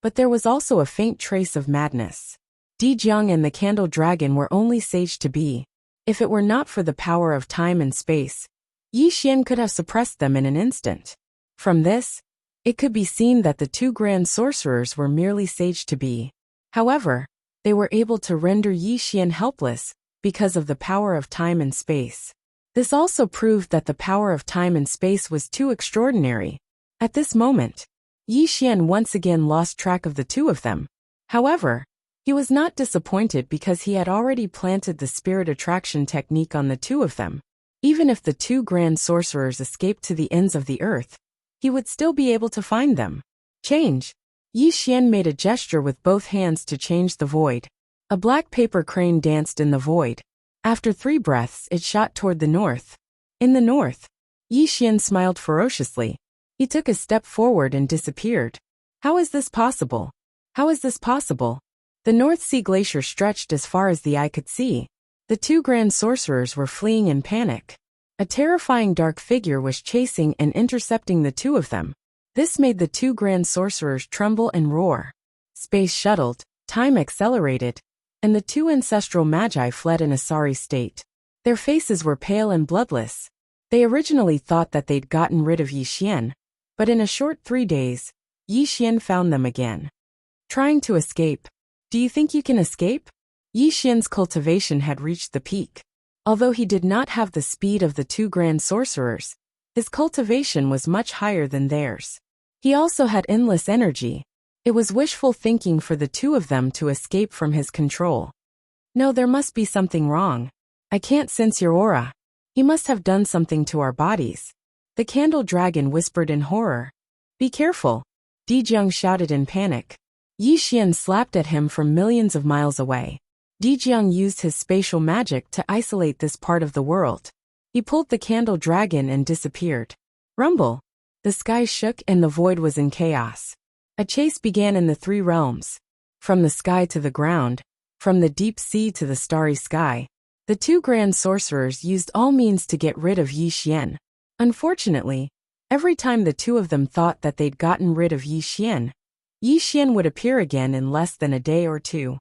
but there was also a faint trace of madness. Dijiang and the candle dragon were only sage to be. If it were not for the power of time and space, Yi Xian could have suppressed them in an instant. From this, it could be seen that the two grand sorcerers were merely sage to be. However, they were able to render Yi Xian helpless because of the power of time and space. This also proved that the power of time and space was too extraordinary. At this moment, Yi Xian once again lost track of the two of them. However, he was not disappointed because he had already planted the spirit attraction technique on the two of them. Even if the two grand sorcerers escaped to the ends of the earth, he would still be able to find them. Change. Yi Xian made a gesture with both hands to change the void. A black paper crane danced in the void. After 3 breaths, it shot toward the north. In the north, Yi Xian smiled ferociously. He took a step forward and disappeared. How is this possible? How is this possible? The North Sea Glacier stretched as far as the eye could see. The two grand sorcerers were fleeing in panic. A terrifying dark figure was chasing and intercepting the two of them. This made the two grand sorcerers tremble and roar. Space shuttled, time accelerated, and the two ancestral magi fled in a sorry state. Their faces were pale and bloodless. They originally thought that they'd gotten rid of Yi Xian, but in a short 3 days, Yi Xian found them again. Trying to escape. Do you think you can escape? Yi Xian's cultivation had reached the peak. Although he did not have the speed of the two grand sorcerers, his cultivation was much higher than theirs. He also had endless energy. It was wishful thinking for the two of them to escape from his control. No, there must be something wrong. I can't sense your aura. He must have done something to our bodies. The candle dragon whispered in horror. Be careful. Dijiang shouted in panic. Yi Xian slapped at him from millions of miles away. Dijiang used his spatial magic to isolate this part of the world. He pulled the candle dragon and disappeared. Rumble. The sky shook and the void was in chaos. A chase began in the 3 realms. From the sky to the ground, from the deep sea to the starry sky, the two grand sorcerers used all means to get rid of Yi Xian. Unfortunately, every time the two of them thought that they'd gotten rid of Yi Xian would appear again in less than a day or 2.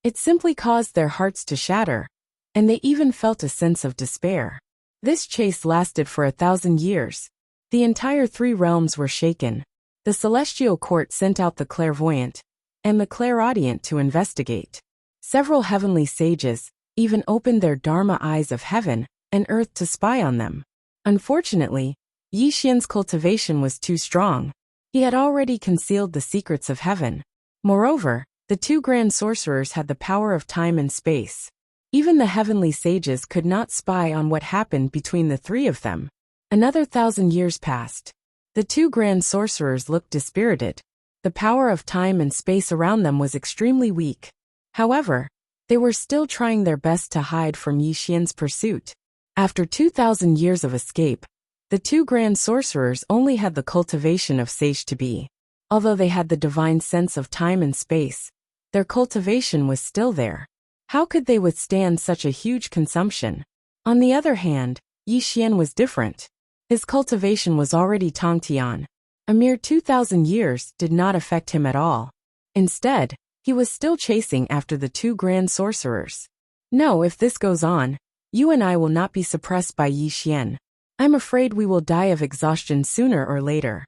It simply caused their hearts to shatter, and they even felt a sense of despair. This chase lasted for 1,000 years. The entire 3 realms were shaken. The celestial court sent out the clairvoyant and the clairaudient to investigate. Several heavenly sages even opened their dharma eyes of heaven and earth to spy on them. Unfortunately, Yixian's cultivation was too strong. He had already concealed the secrets of heaven. Moreover, the two grand sorcerers had the power of time and space. Even the heavenly sages could not spy on what happened between the three of them. Another 1,000 years passed. The two grand sorcerers looked dispirited. The power of time and space around them was extremely weak. However, they were still trying their best to hide from Yixian's pursuit. After 2,000 years of escape, the two grand sorcerers only had the cultivation of sage-to-be. Although they had the divine sense of time and space, their cultivation was still there. How could they withstand such a huge consumption? On the other hand, Yixian was different. His cultivation was already Tongtian. A mere 2,000 years did not affect him at all. Instead, he was still chasing after the two grand sorcerers. No, if this goes on, you and I will not be suppressed by Yixian. I'm afraid we will die of exhaustion sooner or later.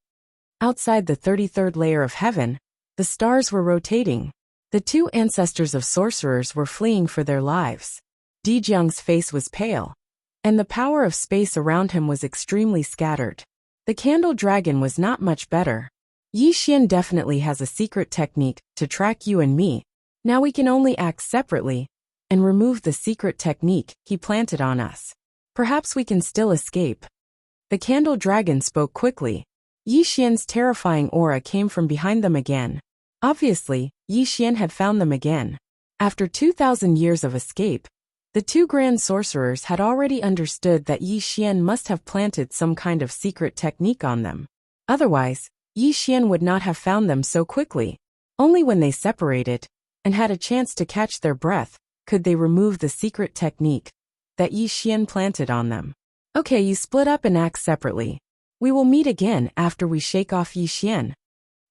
Outside the 33rd layer of heaven, the stars were rotating. The two ancestors of sorcerers were fleeing for their lives. Dijiang's face was pale, and the power of space around him was extremely scattered. The candle dragon was not much better. Yixian definitely has a secret technique to track you and me. Now we can only act separately and remove the secret technique he planted on us. Perhaps we can still escape. The candle dragon spoke quickly. Yixian's terrifying aura came from behind them again. Obviously, Yixian had found them again. After 2,000 years of escape, the two grand sorcerers had already understood that Yixian must have planted some kind of secret technique on them. Otherwise, Yixian would not have found them so quickly. Only when they separated and had a chance to catch their breath could they remove the secret technique that Yixian planted on them. Okay, you split up and act separately. We will meet again after we shake off Yixian.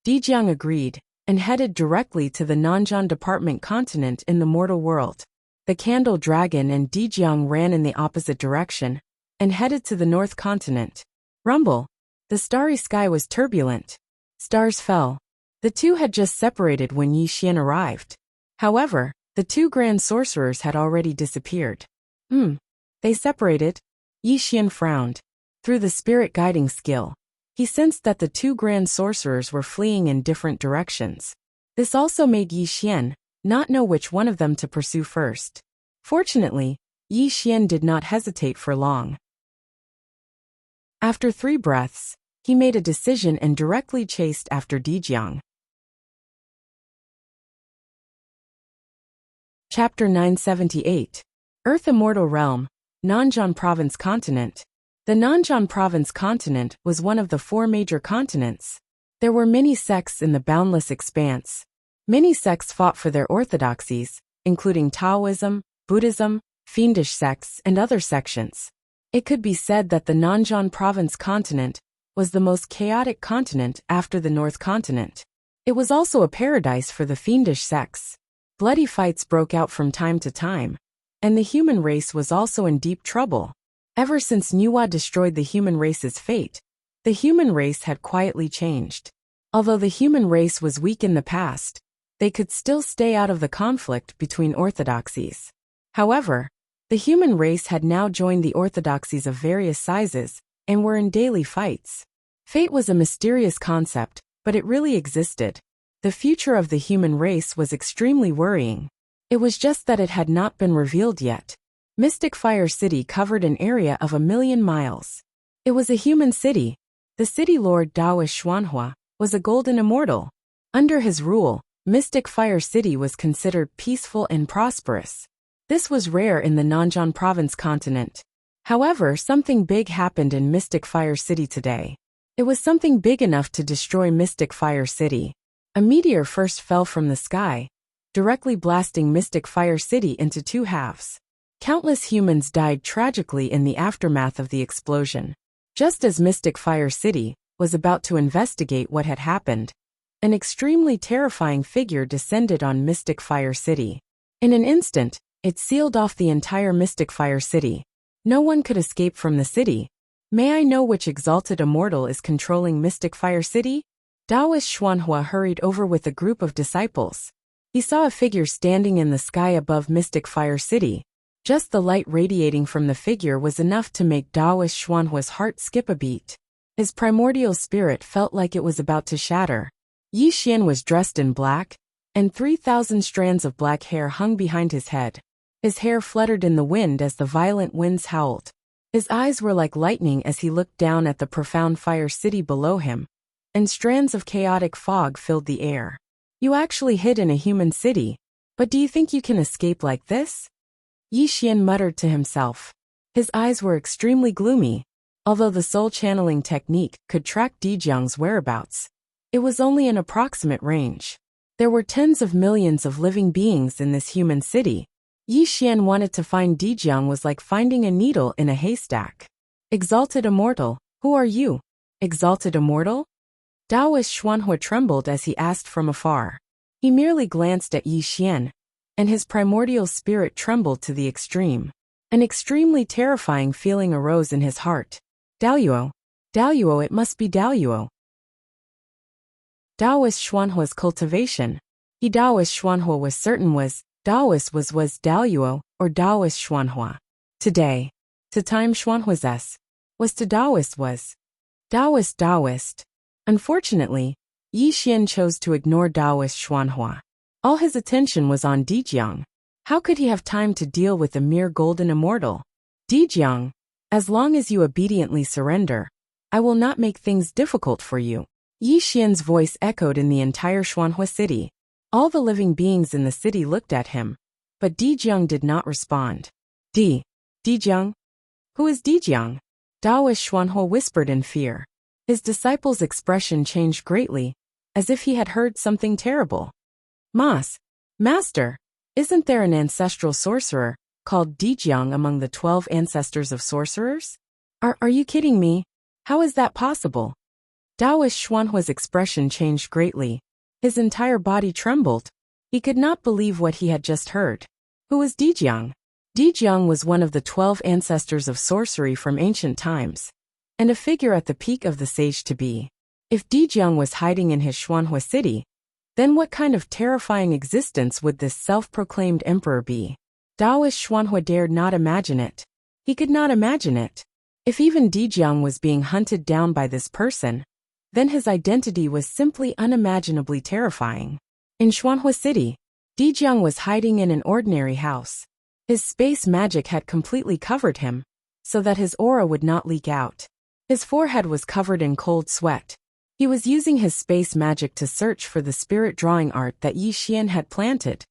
Dijiang agreed and headed directly to the Nanjian department continent in the mortal world. The candle dragon and Dijiang ran in the opposite direction and headed to the north continent. Rumble. The starry sky was turbulent. Stars fell. The two had just separated when Yixian arrived. However, the two grand sorcerers had already disappeared. They separated? Yixian frowned. Through the spirit guiding skill, he sensed that the two grand sorcerers were fleeing in different directions. This also made Yixian not know which one of them to pursue first. Fortunately, Yixian did not hesitate for long. After 3 breaths, he made a decision and directly chased after Dijiang. Chapter 978. Earth Immortal Realm, Nanjian Province Continent. The Nanjian Province Continent was one of the 4 major continents. There were many sects in the boundless expanse. Many sects fought for their orthodoxies, including Taoism, Buddhism, fiendish sects, and other sections. It could be said that the Nanjian Province Continent was the most chaotic continent after the North Continent. It was also a paradise for the fiendish sects. Bloody fights broke out from time to time, and the human race was also in deep trouble. Ever since Nuwa destroyed the human race's fate, the human race had quietly changed. Although the human race was weak in the past, they could still stay out of the conflict between orthodoxies. However, the human race had now joined the orthodoxies of various sizes and were in daily fights. Fate was a mysterious concept, but it really existed. The future of the human race was extremely worrying. It was just that it had not been revealed yet. Mystic Fire City covered an area of 1,000,000 miles. It was a human city. The city lord Daoist Xuanhua was a golden immortal. Under his rule, Mystic Fire City was considered peaceful and prosperous. This was rare in the Nanjian Province continent. However, something big happened in Mystic Fire City today. It was something big enough to destroy Mystic Fire City. A meteor first fell from the sky, directly blasting Mystic Fire City into 2 halves. Countless humans died tragically in the aftermath of the explosion. Just as Mystic Fire City was about to investigate what had happened, an extremely terrifying figure descended on Mystic Fire City. In an instant, it sealed off the entire Mystic Fire City. No one could escape from the city. May I know which exalted immortal is controlling Mystic Fire City? Daoist Xuanhua hurried over with a group of disciples. He saw a figure standing in the sky above Mystic Fire City. Just the light radiating from the figure was enough to make Daoist Xuanhua's heart skip a beat. His primordial spirit felt like it was about to shatter. Yi Xian was dressed in black, and 3,000 strands of black hair hung behind his head. His hair fluttered in the wind as the violent winds howled. His eyes were like lightning as he looked down at the profound fire city below him, and strands of chaotic fog filled the air. You actually hid in a human city, but do you think you can escape like this? Yi Xian muttered to himself. His eyes were extremely gloomy. Although the soul channeling technique could track Dijiang's whereabouts, it was only an approximate range. There were tens of millions of living beings in this human city. Yi Xian wanted to find Dijiang was like finding a needle in a haystack. Exalted Immortal, who are you? Exalted Immortal? Taoist Xuanhua trembled as he asked from afar. He merely glanced at Yi Xian, and his primordial spirit trembled to the extreme. An extremely terrifying feeling arose in his heart. Daoyuo. Daoyuo, it must be Daoyuo. Taoist Xuanhua's cultivation. He Taoist Xuanhua was certain was Daoyuo, or Taoist Xuanhua. Today. To time Xuanhua's S. Was to Taoist was. Taoist. Unfortunately, Yi Xian chose to ignore Taoist Xuanhua. All his attention was on Dijiang. How could he have time to deal with a mere golden immortal? Dijiang, as long as you obediently surrender, I will not make things difficult for you. Yi Xian's voice echoed in the entire Xuanhua city. All the living beings in the city looked at him, but Dijiang did not respond. Dijiang? Who is Dijiang? Taoist Xuanhua whispered in fear. His disciple's expression changed greatly, as if he had heard something terrible. Master, isn't there an ancestral sorcerer called Dijiang among the 12 ancestors of sorcerers? Are you kidding me? How is that possible? Taoist Xuanhua's expression changed greatly. His entire body trembled. He could not believe what he had just heard. Who was Dijiang? Dijiang was one of the 12 ancestors of sorcery from ancient times, and a figure at the peak of the sage to be. If Dijiang was hiding in his Xuanhua city, then what kind of terrifying existence would this self-proclaimed emperor be? Taoist Xuanhua dared not imagine it. He could not imagine it. If even Dijiang was being hunted down by this person, then his identity was simply unimaginably terrifying. In Xuanhua City, Dijiang was hiding in an ordinary house. His space magic had completely covered him, so that his aura would not leak out. His forehead was covered in cold sweat. He was using his space magic to search for the spirit drawing art that Yi Xian had planted.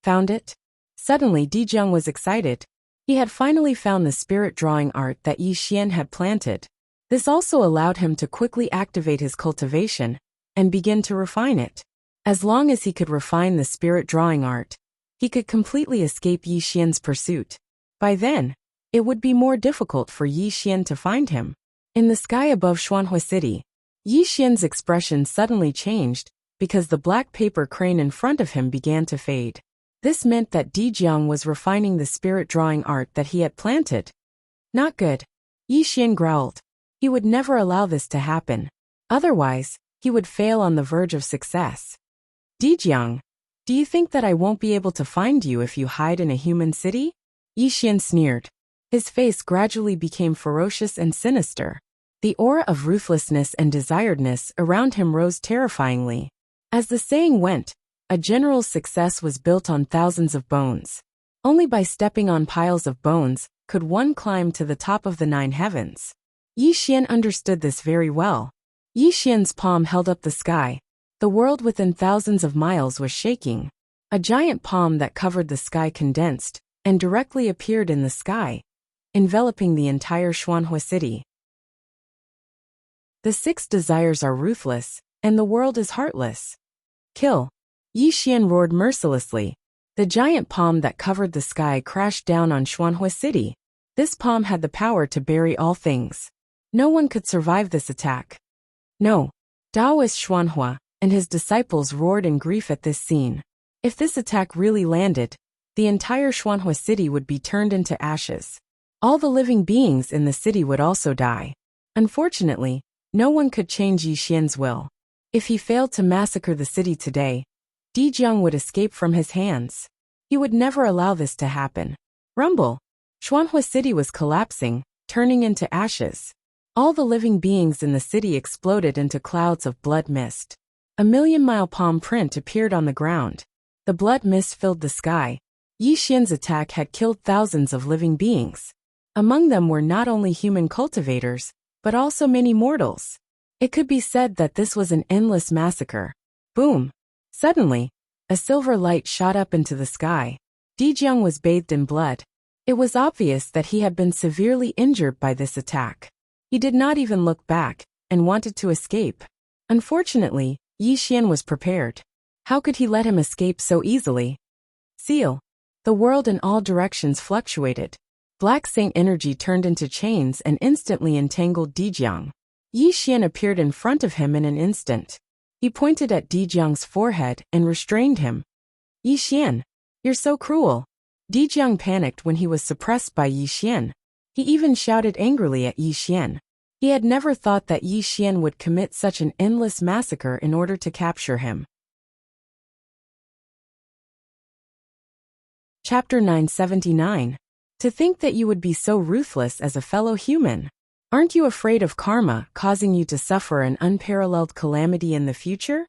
Found it? Suddenly Dijiang was excited. He had finally found the spirit drawing art that Yi Xian had planted. This also allowed him to quickly activate his cultivation and begin to refine it. As long as he could refine the spirit drawing art, he could completely escape Yi Xian's pursuit. By then, it would be more difficult for Yi Xian to find him. In the sky above Xuanhua City, Yi Xian's expression suddenly changed because the black paper crane in front of him began to fade. This meant that Dijiang was refining the spirit drawing art that he had planted. Not good. Yi Xian growled. He would never allow this to happen. Otherwise, he would fail on the verge of success. Dijiang, do you think that I won't be able to find you if you hide in a human city? Yi Xian sneered. His face gradually became ferocious and sinister. The aura of ruthlessness and desiredness around him rose terrifyingly. As the saying went, a general's success was built on thousands of bones. Only by stepping on piles of bones could one climb to the top of the 9 heavens. Yi Xian understood this very well. Yi Xian's palm held up the sky. The world within thousands of miles was shaking. A giant palm that covered the sky condensed and directly appeared in the sky, enveloping the entire Xuanhua city. The 6 desires are ruthless, and the world is heartless. Kill. Yi Xian roared mercilessly. The giant palm that covered the sky crashed down on Xuanhua City. This palm had the power to bury all things. No one could survive this attack. No. Taoist Xuanhua and his disciples roared in grief at this scene. If this attack really landed, the entire Xuanhua City would be turned into ashes. All the living beings in the city would also die. Unfortunately, no one could change Yi Xian's will. If he failed to massacre the city today, Dijiang would escape from his hands. He would never allow this to happen. Rumble! Xuanhua City was collapsing, turning into ashes. All the living beings in the city exploded into clouds of blood mist. A 1,000,000-mile palm print appeared on the ground. The blood mist filled the sky. Yi Xian's attack had killed thousands of living beings. Among them were not only human cultivators, but also many mortals. It could be said that this was an endless massacre. Boom! Suddenly, a silver light shot up into the sky. Dijiang was bathed in blood. It was obvious that he had been severely injured by this attack. He did not even look back, and wanted to escape. Unfortunately, Yi Xian was prepared. How could he let him escape so easily? Seal. The world in all directions fluctuated. Black Saint energy turned into chains and instantly entangled Dijiang. Yi Xian appeared in front of him in an instant. He pointed at Dijiang's forehead and restrained him. Yi Xian, you're so cruel. Dijiang panicked when he was suppressed by Yi Xian. He even shouted angrily at Yi Xian. He had never thought that Yi Xian would commit such an endless massacre in order to capture him. Chapter 979. To think that you would be so ruthless as a fellow human. Aren't you afraid of karma causing you to suffer an unparalleled calamity in the future?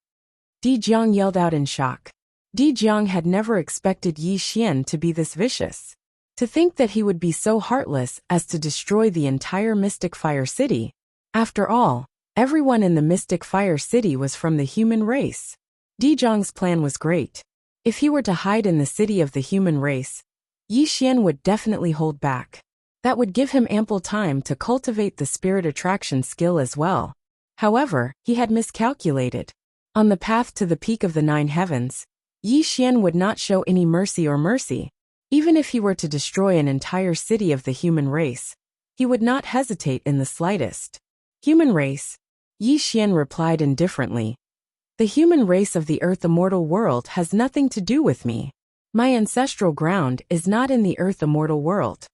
Dijiang yelled out in shock. Dijiang had never expected Yi Xian to be this vicious. To think that he would be so heartless as to destroy the entire Mystic Fire City. After all, everyone in the Mystic Fire City was from the human race. Dijiang's plan was great. If he were to hide in the city of the human race, Yi Xian would definitely hold back. That would give him ample time to cultivate the spirit attraction skill as well. However, he had miscalculated. On the path to the peak of the 9 heavens, Yi Xian would not show any mercy. Even if he were to destroy an entire city of the human race, he would not hesitate in the slightest. Human race? Yi Xian replied indifferently. The human race of the Earth Immortal world has nothing to do with me. My ancestral ground is not in the Earth Immortal world.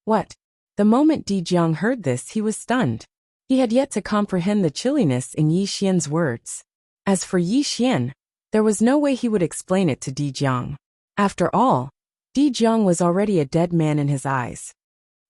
What? The moment Dijiang heard this, he was stunned. He had yet to comprehend the chilliness in Yi Xian's words. As for Yi Xian, there was no way he would explain it to Dijiang. After all, Dijiang was already a dead man in his eyes.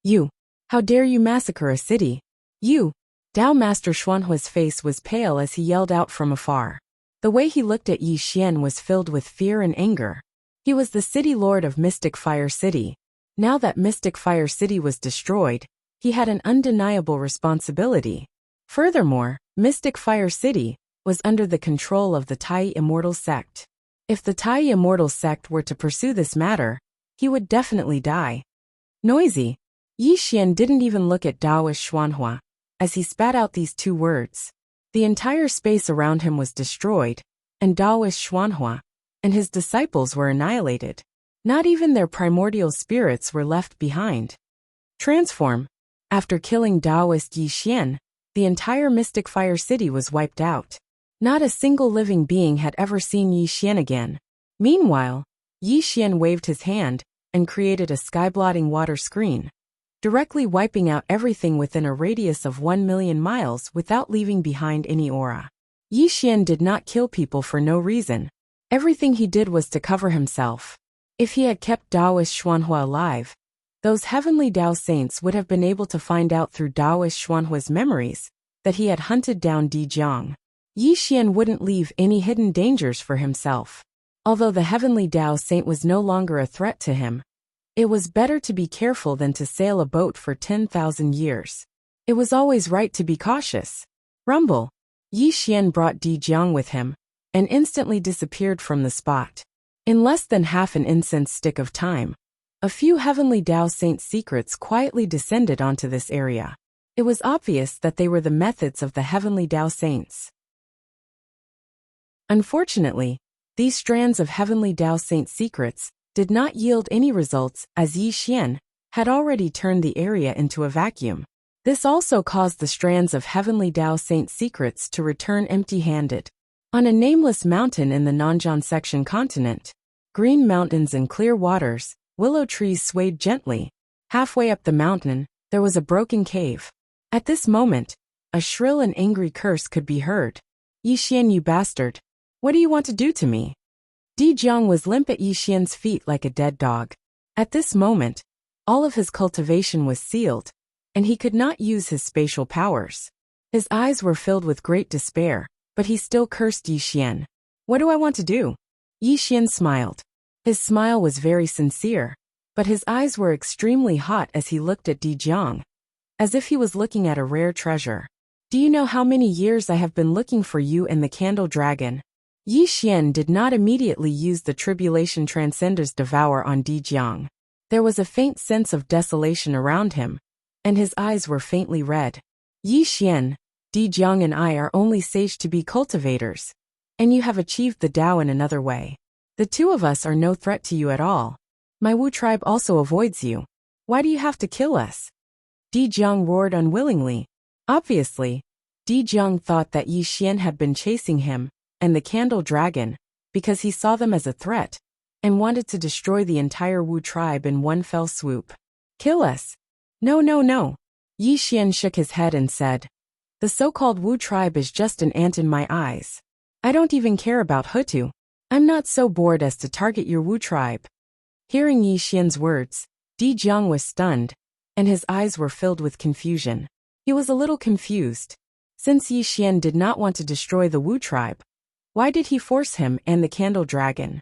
You! How dare you massacre a city? You! Dao Master Xuanhua's face was pale as he yelled out from afar. The way he looked at Yi Xian was filled with fear and anger. He was the city lord of Mystic Fire City. Now that Mystic Fire City was destroyed, he had an undeniable responsibility. Furthermore, Mystic Fire City was under the control of the Tai Immortal sect. If the Tai Immortal sect were to pursue this matter, he would definitely die. Noisy. Yi Xian didn't even look at Daoist Xuanhua. As he spat out these 2 words, the entire space around him was destroyed, and Daoist Xuanhua and his disciples were annihilated. Not even their primordial spirits were left behind. Transform. After killing Daoist Yi Xian, the entire Mystic Fire City was wiped out. Not a single living being had ever seen Yi Xian again. Meanwhile, Yi Xian waved his hand and created a sky-blotting water screen, directly wiping out everything within a radius of 1,000,000 miles without leaving behind any aura. Yi Xian did not kill people for no reason. Everything he did was to cover himself. If he had kept Daoist Xuanhua alive, those heavenly Dao saints would have been able to find out through Daoist Xuanhua's memories that he had hunted down Dijiang. Yi Xian wouldn't leave any hidden dangers for himself. Although the heavenly Dao saint was no longer a threat to him, it was better to be careful than to sail a boat for 10,000 years. It was always right to be cautious. Rumble. Yi Xian brought Dijiang with him, and instantly disappeared from the spot. In less than half an incense stick of time, a few heavenly Dao saint secrets quietly descended onto this area. It was obvious that they were the methods of the heavenly Dao saints. Unfortunately, these strands of heavenly Dao saint secrets did not yield any results, as Yi Xian had already turned the area into a vacuum. This also caused the strands of heavenly Dao saint secrets to return empty-handed. On a nameless mountain in the Nanjian section continent, green mountains and clear waters, willow trees swayed gently. Halfway up the mountain, there was a broken cave. At this moment, a shrill and angry curse could be heard. Yi Xian, you bastard! What do you want to do to me? Dijiang was limp at Yi Xian's feet like a dead dog. At this moment, all of his cultivation was sealed, and he could not use his spatial powers. His eyes were filled with great despair, but he still cursed Yi Xian. What do I want to do? Yi Xian smiled. His smile was very sincere, but his eyes were extremely hot as he looked at Di Jiang, as if he was looking at a rare treasure. Do you know how many years I have been looking for you and the candle dragon? Yi Xian did not immediately use the tribulation transcenders devour on Di Jiang. There was a faint sense of desolation around him, and his eyes were faintly red. Yi Xian, Di Jiang and I are only sage to be cultivators, and you have achieved the Tao in another way. The two of us are no threat to you at all. My Wu tribe also avoids you. Why do you have to kill us? Di Jiang roared unwillingly. Obviously, Di Jiang thought that Yi Xian had been chasing him and the candle dragon because he saw them as a threat and wanted to destroy the entire Wu tribe in one fell swoop. Kill us? No, no, no. Yi Xian shook his head and said, the so-called Wu tribe is just an ant in my eyes. I don't even care about Hutu. I'm not so bored as to target your Wu tribe. Hearing Yi Xian's words, Di Jiang was stunned, and his eyes were filled with confusion. He was a little confused. Since Yi Xian did not want to destroy the Wu tribe, why did he force him and the candle dragon?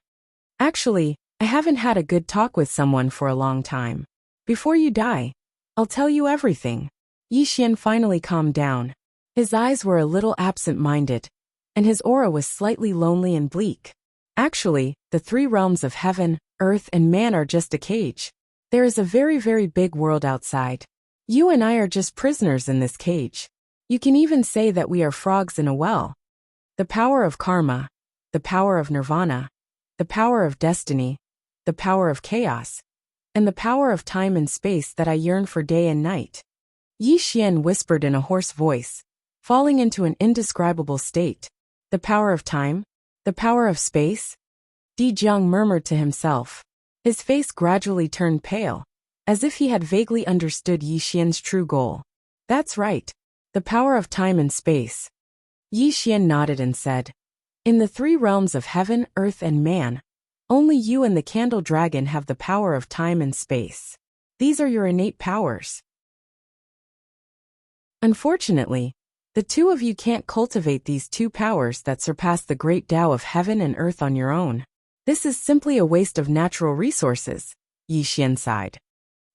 Actually, I haven't had a good talk with someone for a long time. Before you die, I'll tell you everything. Yi Xian finally calmed down. His eyes were a little absent-minded, and his aura was slightly lonely and bleak. Actually, the three realms of heaven, earth and man are just a cage. There is a very, very big world outside. You and I are just prisoners in this cage. You can even say that we are frogs in a well. The power of karma, the power of nirvana, the power of destiny, the power of chaos, and the power of time and space that I yearn for day and night. Yi Xian whispered in a hoarse voice, falling into an indescribable state. The power of time? The power of space? Di Jiang murmured to himself. His face gradually turned pale, as if he had vaguely understood Yi Xian's true goal. That's right. The power of time and space. Yi Xian nodded and said, in the three realms of heaven, earth and man, only you and the candle dragon have the power of time and space. These are your innate powers. Unfortunately, the two of you can't cultivate these two powers that surpass the great Tao of heaven and earth on your own. This is simply a waste of natural resources, Yi Xian sighed.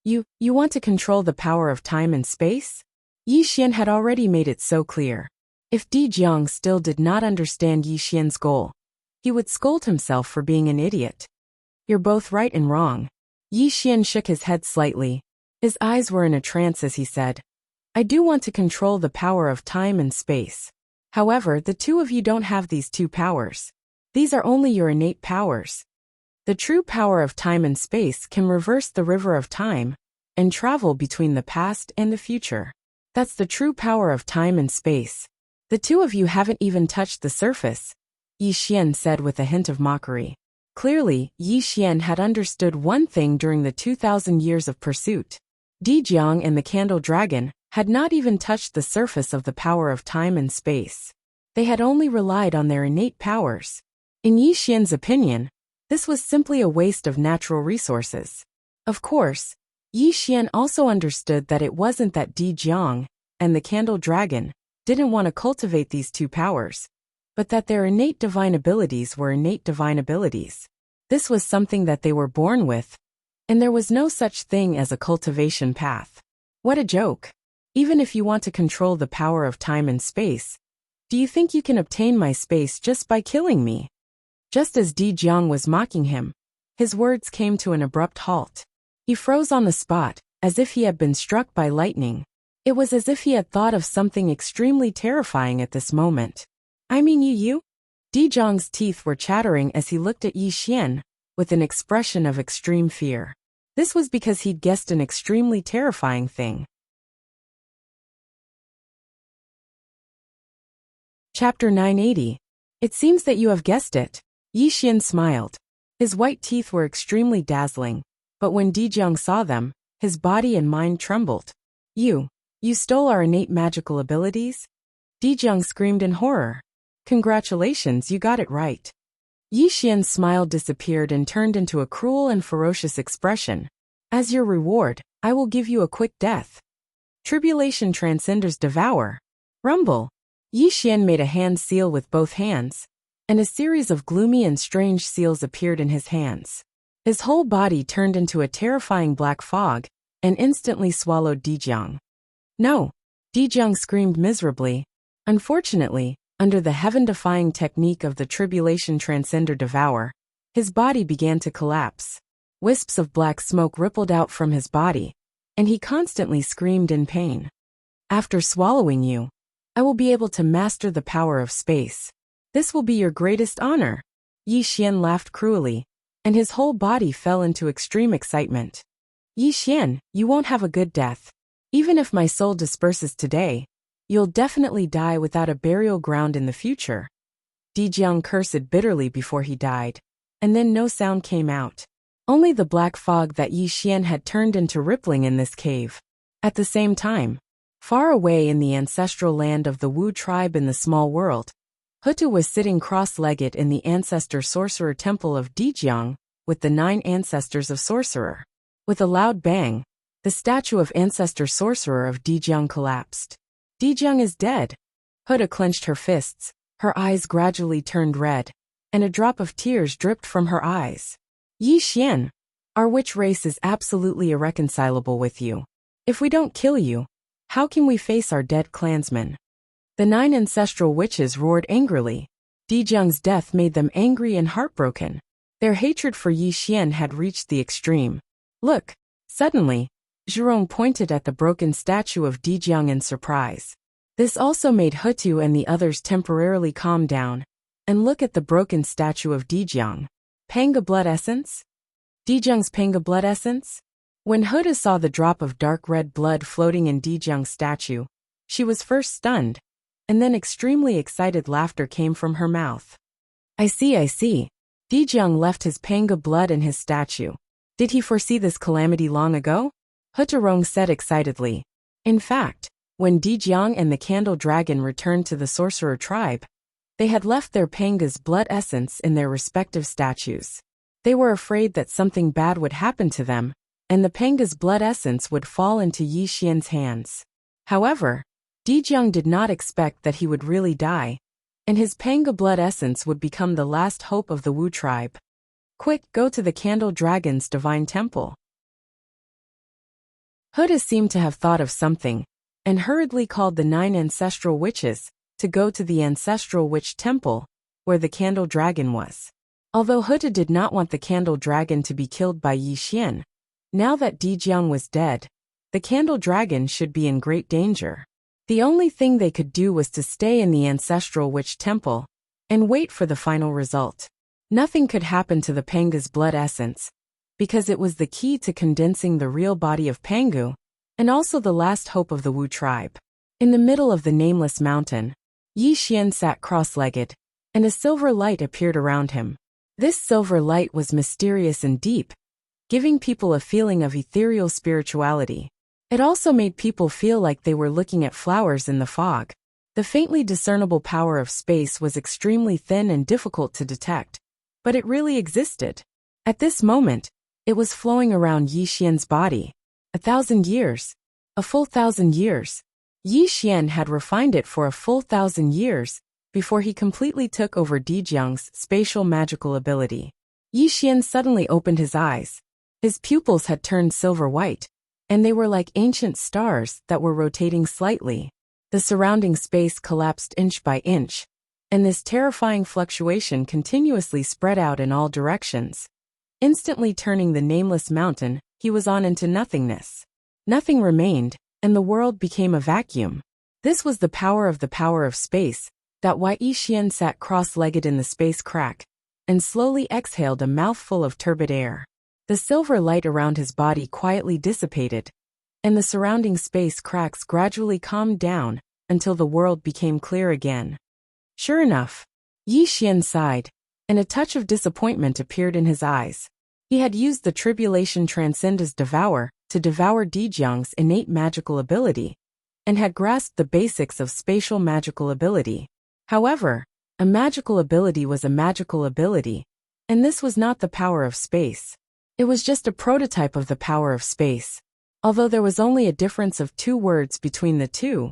You want to control the power of time and space? Yi Xian had already made it so clear. If Di Jiang still did not understand Yi Xian's goal, he would scold himself for being an idiot. You're both right and wrong. Yi Xian shook his head slightly. His eyes were in a trance as he said, I do want to control the power of time and space. However, the two of you don't have these two powers. These are only your innate powers. The true power of time and space can reverse the river of time and travel between the past and the future. That's the true power of time and space. The two of you haven't even touched the surface, Yi Xian said with a hint of mockery. Clearly, Yi Xian had understood one thing during the 2,000 years of pursuit. Di Jiang and the candle dragon had not even touched the surface of the power of time and space. They had only relied on their innate powers. In Yi Xian's opinion, this was simply a waste of natural resources. Of course, Yi Xian also understood that it wasn't that Di Jiang and the candle dragon didn't want to cultivate these two powers, but that their innate divine abilities were innate divine abilities. This was something that they were born with, and there was no such thing as a cultivation path. What a joke. Even if you want to control the power of time and space, do you think you can obtain my space just by killing me? Just as Di Jiang was mocking him, his words came to an abrupt halt. He froze on the spot, as if he had been struck by lightning. It was as if he had thought of something extremely terrifying at this moment. I mean you? Di Jiang's teeth were chattering as he looked at Yi Xian, with an expression of extreme fear. This was because he'd guessed an extremely terrifying thing. Chapter 980. It seems that you have guessed it. Yi Xian smiled. His white teeth were extremely dazzling, but when Di Jiang saw them, his body and mind trembled. You stole our innate magical abilities? Di Jiang screamed in horror. Congratulations, you got it right. Yi Xian's smile disappeared and turned into a cruel and ferocious expression. As your reward, I will give you a quick death. Tribulation Transcenders Devour. Rumble. Yi Xian made a hand seal with both hands, and a series of gloomy and strange seals appeared in his hands. His whole body turned into a terrifying black fog, and instantly swallowed Dijiang. No! Dijiang screamed miserably. Unfortunately, under the heaven-defying technique of the Tribulation Transcender Devour, his body began to collapse. Wisps of black smoke rippled out from his body, and he constantly screamed in pain. After swallowing you, I will be able to master the power of space. This will be your greatest honor. Yi Xian laughed cruelly, and his whole body fell into extreme excitement. Yi Xian, you won't have a good death. Even if my soul disperses today, you'll definitely die without a burial ground in the future. Dijiang cursed bitterly before he died, and then no sound came out. Only the black fog that Yi Xian had turned into rippling in this cave. At the same time, far away in the ancestral land of the Wu tribe in the small world, Hutu was sitting cross-legged in the ancestor sorcerer temple of Dijiang with the 9 ancestors of sorcerer. With a loud bang, the statue of ancestor sorcerer of Dijiang collapsed. Dijiang is dead. Hutu clenched her fists, her eyes gradually turned red, and a drop of tears dripped from her eyes. Yi Xian, our witch race is absolutely irreconcilable with you. If we don't kill you, how can we face our dead clansmen? The 9 ancestral witches roared angrily. Dijiang's death made them angry and heartbroken. Their hatred for Yi Xian had reached the extreme. Look! Suddenly, Zhurong pointed at the broken statue of Dijiang in surprise. This also made Hutu and the others temporarily calm down and look at the broken statue of Dijiang. Panga blood essence? Dijiang's Panga blood essence? When Hutu saw the drop of dark red blood floating in Dijiang's statue, she was first stunned, and then extremely excited laughter came from her mouth. I see. Dijiang left his Panga blood in his statue. Did he foresee this calamity long ago? Huturong said excitedly. In fact, when Dijiang and the Candle Dragon returned to the sorcerer tribe, they had left their Panga's blood essence in their respective statues. They were afraid that something bad would happen to them, and the Panga's blood essence would fall into Yi Xian's hands. However, Dijiang did not expect that he would really die, and his Panga blood essence would become the last hope of the Wu tribe. Quick, go to the Candle Dragon's divine temple. Hutu seemed to have thought of something, and hurriedly called the 9 ancestral witches to go to the ancestral witch temple, where the Candle Dragon was. Although Hutu did not want the Candle Dragon to be killed by Yi Xian, now that Dijiang was dead, the Candle Dragon should be in great danger. The only thing they could do was to stay in the ancestral witch temple and wait for the final result. Nothing could happen to the Panga's blood essence, because it was the key to condensing the real body of Pangu, and also the last hope of the Wu tribe. In the middle of the nameless mountain, Yi Xian sat cross-legged, and a silver light appeared around him. This silver light was mysterious and deep, giving people a feeling of ethereal spirituality. It also made people feel like they were looking at flowers in the fog. The faintly discernible power of space was extremely thin and difficult to detect, but it really existed. At this moment, it was flowing around Yi Xian's body. 1,000 years. A full 1,000 years. Yi Xian had refined it for a full 1,000 years before he completely took over Dijiang's spatial magical ability. Yi Xian suddenly opened his eyes. His pupils had turned silver white, and they were like ancient stars that were rotating slightly. The surrounding space collapsed inch by inch, and this terrifying fluctuation continuously spread out in all directions, instantly turning the nameless mountain he was on into nothingness. Nothing remained, and the world became a vacuum. This was the power of space, that why Yi Xian sat cross-legged in the space crack, and slowly exhaled a mouthful of turbid air. The silver light around his body quietly dissipated, and the surrounding space cracks gradually calmed down until the world became clear again. Sure enough, Yi Xian sighed, and a touch of disappointment appeared in his eyes. He had used the Tribulation Transcenders Devour to devour Dijiang's innate magical ability, and had grasped the basics of spatial magical ability. However, a magical ability was a magical ability, and this was not the power of space. It was just a prototype of the power of space. Although there was only a difference of 2 words between the two,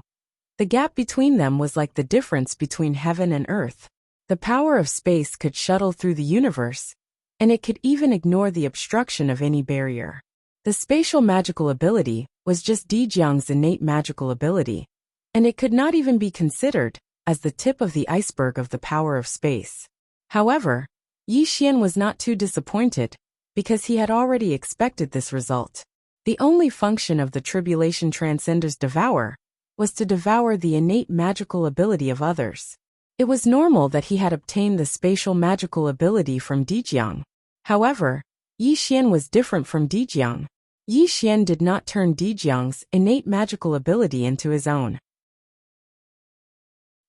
the gap between them was like the difference between heaven and earth. The power of space could shuttle through the universe, and it could even ignore the obstruction of any barrier. The spatial magical ability was just Dijiang's innate magical ability, and it could not even be considered as the tip of the iceberg of the power of space. However, Yi Xian was not too disappointed, because he had already expected this result. The only function of the Tribulation Transcender's devour was to devour the innate magical ability of others. It was normal that he had obtained the spatial magical ability from Dijiang. However, Yi Xian was different from Dijiang. Yi Xian did not turn Dijiang's innate magical ability into his own.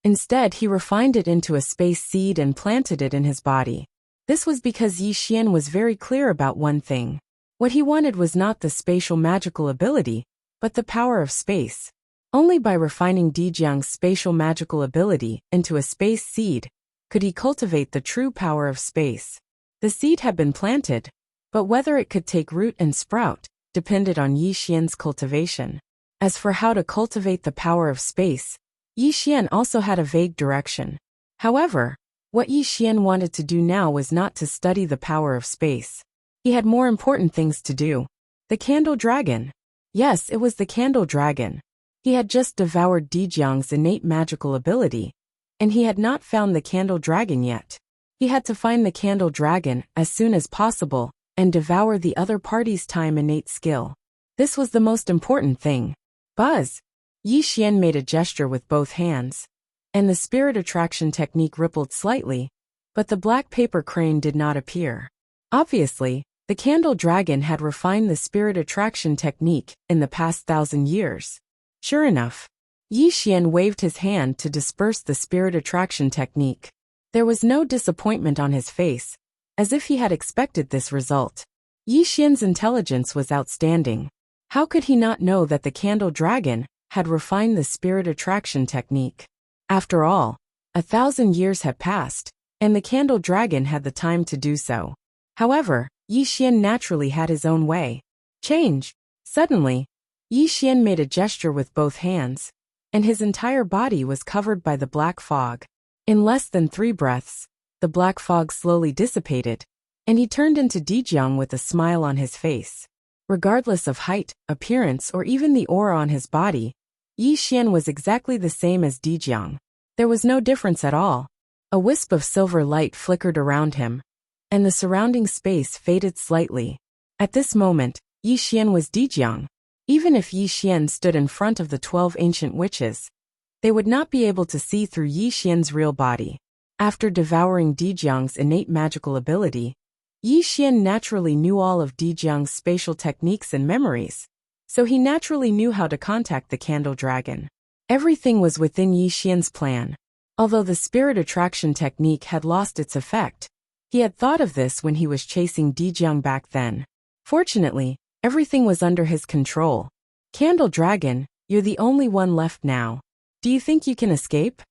Instead, he refined it into a space seed and planted it in his body. This was because Yi Xian was very clear about one thing. What he wanted was not the spatial magical ability, but the power of space. Only by refining Dijiang's spatial magical ability into a space seed could he cultivate the true power of space. The seed had been planted, but whether it could take root and sprout depended on Yi Xian's cultivation. As for how to cultivate the power of space, Yi Xian also had a vague direction. However, what Yi Xian wanted to do now was not to study the power of space. He had more important things to do. The candle dragon. Yes, it was the candle dragon. He had just devoured Dijiang's innate magical ability, and he had not found the candle dragon yet. He had to find the candle dragon as soon as possible and devour the other party's time innate skill. This was the most important thing. Buzz! Yi Xian made a gesture with both hands, and the spirit attraction technique rippled slightly, but the black paper crane did not appear. Obviously, the candle dragon had refined the spirit attraction technique in the past 1,000 years. Sure enough, Yi Xian waved his hand to disperse the spirit attraction technique. There was no disappointment on his face, as if he had expected this result. Yi Xian's intelligence was outstanding. How could he not know that the candle dragon had refined the spirit attraction technique? After all, 1,000 years had passed, and the candle dragon had the time to do so. However, Yi Xian naturally had his own way. Change! Suddenly, Yi Xian made a gesture with both hands, and his entire body was covered by the black fog. In less than 3 breaths, the black fog slowly dissipated, and he turned into Dijiang with a smile on his face. Regardless of height, appearance, or even the aura on his body, Yi Xian was exactly the same as Dijiang. There was no difference at all. A wisp of silver light flickered around him, and the surrounding space faded slightly. At this moment, Yi Xian was Dijiang. Even if Yi Xian stood in front of the 12 ancient witches, they would not be able to see through Yi Xian's real body. After devouring Dijiang's innate magical ability, Yi Xian naturally knew all of Dijiang's spatial techniques and memories, so he naturally knew how to contact the candle dragon. Everything was within Yi Xian's plan. Although the spirit attraction technique had lost its effect, he had thought of this when he was chasing Dijiang back then. Fortunately, everything was under his control. Candle dragon, you're the only one left now. Do you think you can escape?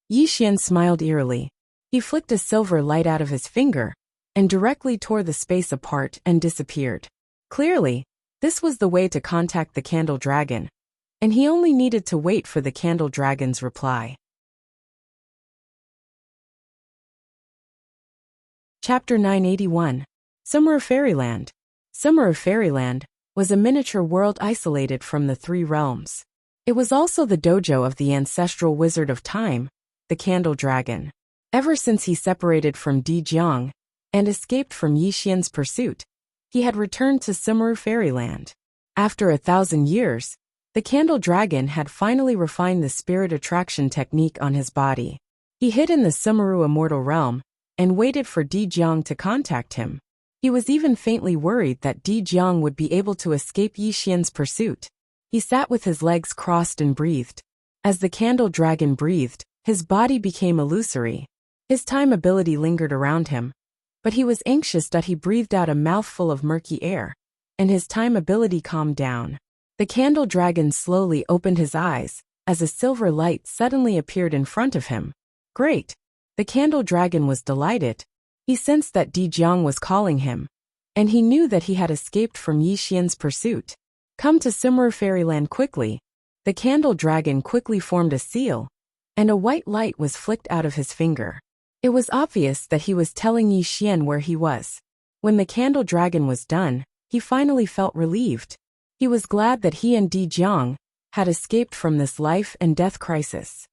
Yi Xian smiled eerily. He flicked a silver light out of his finger, and directly tore the space apart and disappeared. Clearly, this was the way to contact the candle dragon, and he only needed to wait for the candle dragon's reply. Chapter 981. Summer of Fairyland. Summer of Fairyland was a miniature world isolated from the 3 realms. It was also the dojo of the ancestral wizard of time, the candle dragon. Ever since he separated from Dijiang and escaped from Yi Xian's pursuit, he had returned to Summer Fairyland. After 1,000 years, the candle dragon had finally refined the spirit attraction technique on his body. He hid in the Sumeru Immortal realm and waited for Dijiang to contact him. He was even faintly worried that Dijiang would be able to escape Yi Xian's pursuit. He sat with his legs crossed and breathed. As the candle dragon breathed, his body became illusory. His time ability lingered around him, but he was anxious that he breathed out a mouthful of murky air, and his time ability calmed down. The candle dragon slowly opened his eyes, as a silver light suddenly appeared in front of him. Great! The candle dragon was delighted. He sensed that Dijiang was calling him, and he knew that he had escaped from Yi Xian's pursuit. Come to Simmer Fairyland quickly. The candle dragon quickly formed a seal, and a white light was flicked out of his finger. It was obvious that he was telling Yi Xian where he was. When the candle dragon was done, he finally felt relieved. He was glad that he and Di Jiang had escaped from this life and death crisis.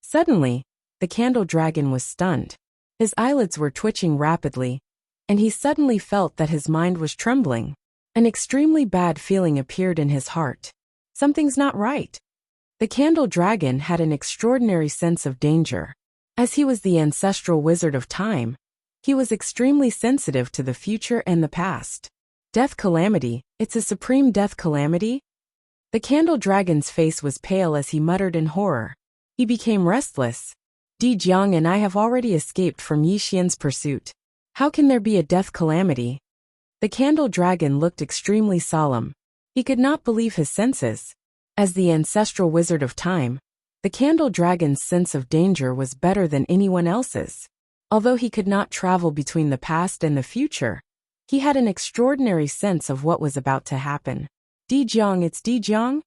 Suddenly, the candle dragon was stunned. His eyelids were twitching rapidly, and he suddenly felt that his mind was trembling. An extremely bad feeling appeared in his heart. Something's not right. The candle dragon had an extraordinary sense of danger. As he was the ancestral wizard of time, he was extremely sensitive to the future and the past. Death calamity, it's a supreme death calamity? The candle dragon's face was pale as he muttered in horror. He became restless. Di Jiang and I have already escaped from Yi Xian's pursuit. How can there be a death calamity? The candle dragon looked extremely solemn. He could not believe his senses. As the ancestral wizard of time, the candle dragon's sense of danger was better than anyone else's. Although he could not travel between the past and the future, he had an extraordinary sense of what was about to happen. Di Jiang, it's Di Jiang?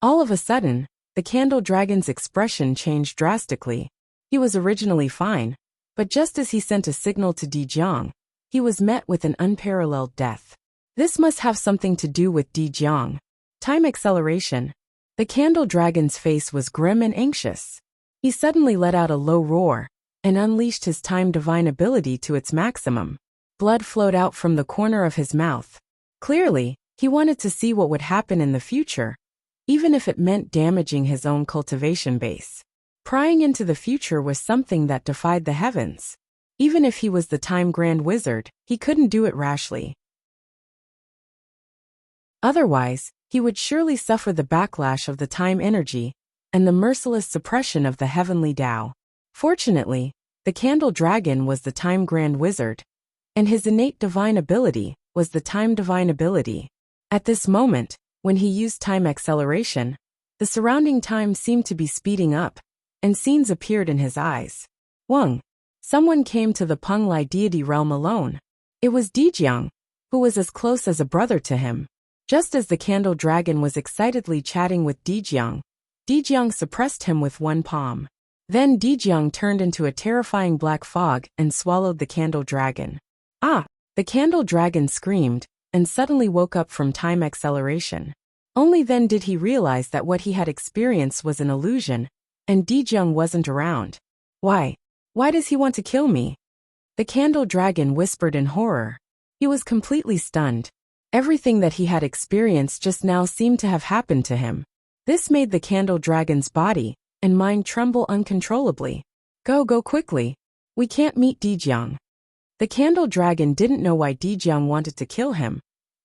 All of a sudden, the candle dragon's expression changed drastically. He was originally fine, but just as he sent a signal to Di Jiang, he was met with an unparalleled death. This must have something to do with Di Jiang. Time acceleration. The candle dragon's face was grim and anxious. He suddenly let out a low roar and unleashed his time divine ability to its maximum. Blood flowed out from the corner of his mouth. Clearly, he wanted to see what would happen in the future, even if it meant damaging his own cultivation base. Prying into the future was something that defied the heavens. Even if he was the Time Grand Wizard, he couldn't do it rashly. Otherwise, he would surely suffer the backlash of the time energy and the merciless suppression of the heavenly Tao. Fortunately, the candle dragon was the Time Grand Wizard, and his innate divine ability was the time divine ability. At this moment, when he used time acceleration, the surrounding time seemed to be speeding up, and scenes appeared in his eyes. Wang. Someone came to the Penglai deity realm alone. It was Di Jiang, who was as close as a brother to him. Just as the candle dragon was excitedly chatting with Di Jiang suppressed him with one palm. Then Di Jiang turned into a terrifying black fog and swallowed the candle dragon. Ah! The candle dragon screamed, and suddenly woke up from time acceleration. Only then did he realize that what he had experienced was an illusion, and Di Jiang wasn't around. Why? Why does he want to kill me? The candle dragon whispered in horror. He was completely stunned. Everything that he had experienced just now seemed to have happened to him. This made the candle dragon's body and mind tremble uncontrollably. Go quickly. We can't meet Di Jiang. The candle dragon didn't know why Di Jiang wanted to kill him,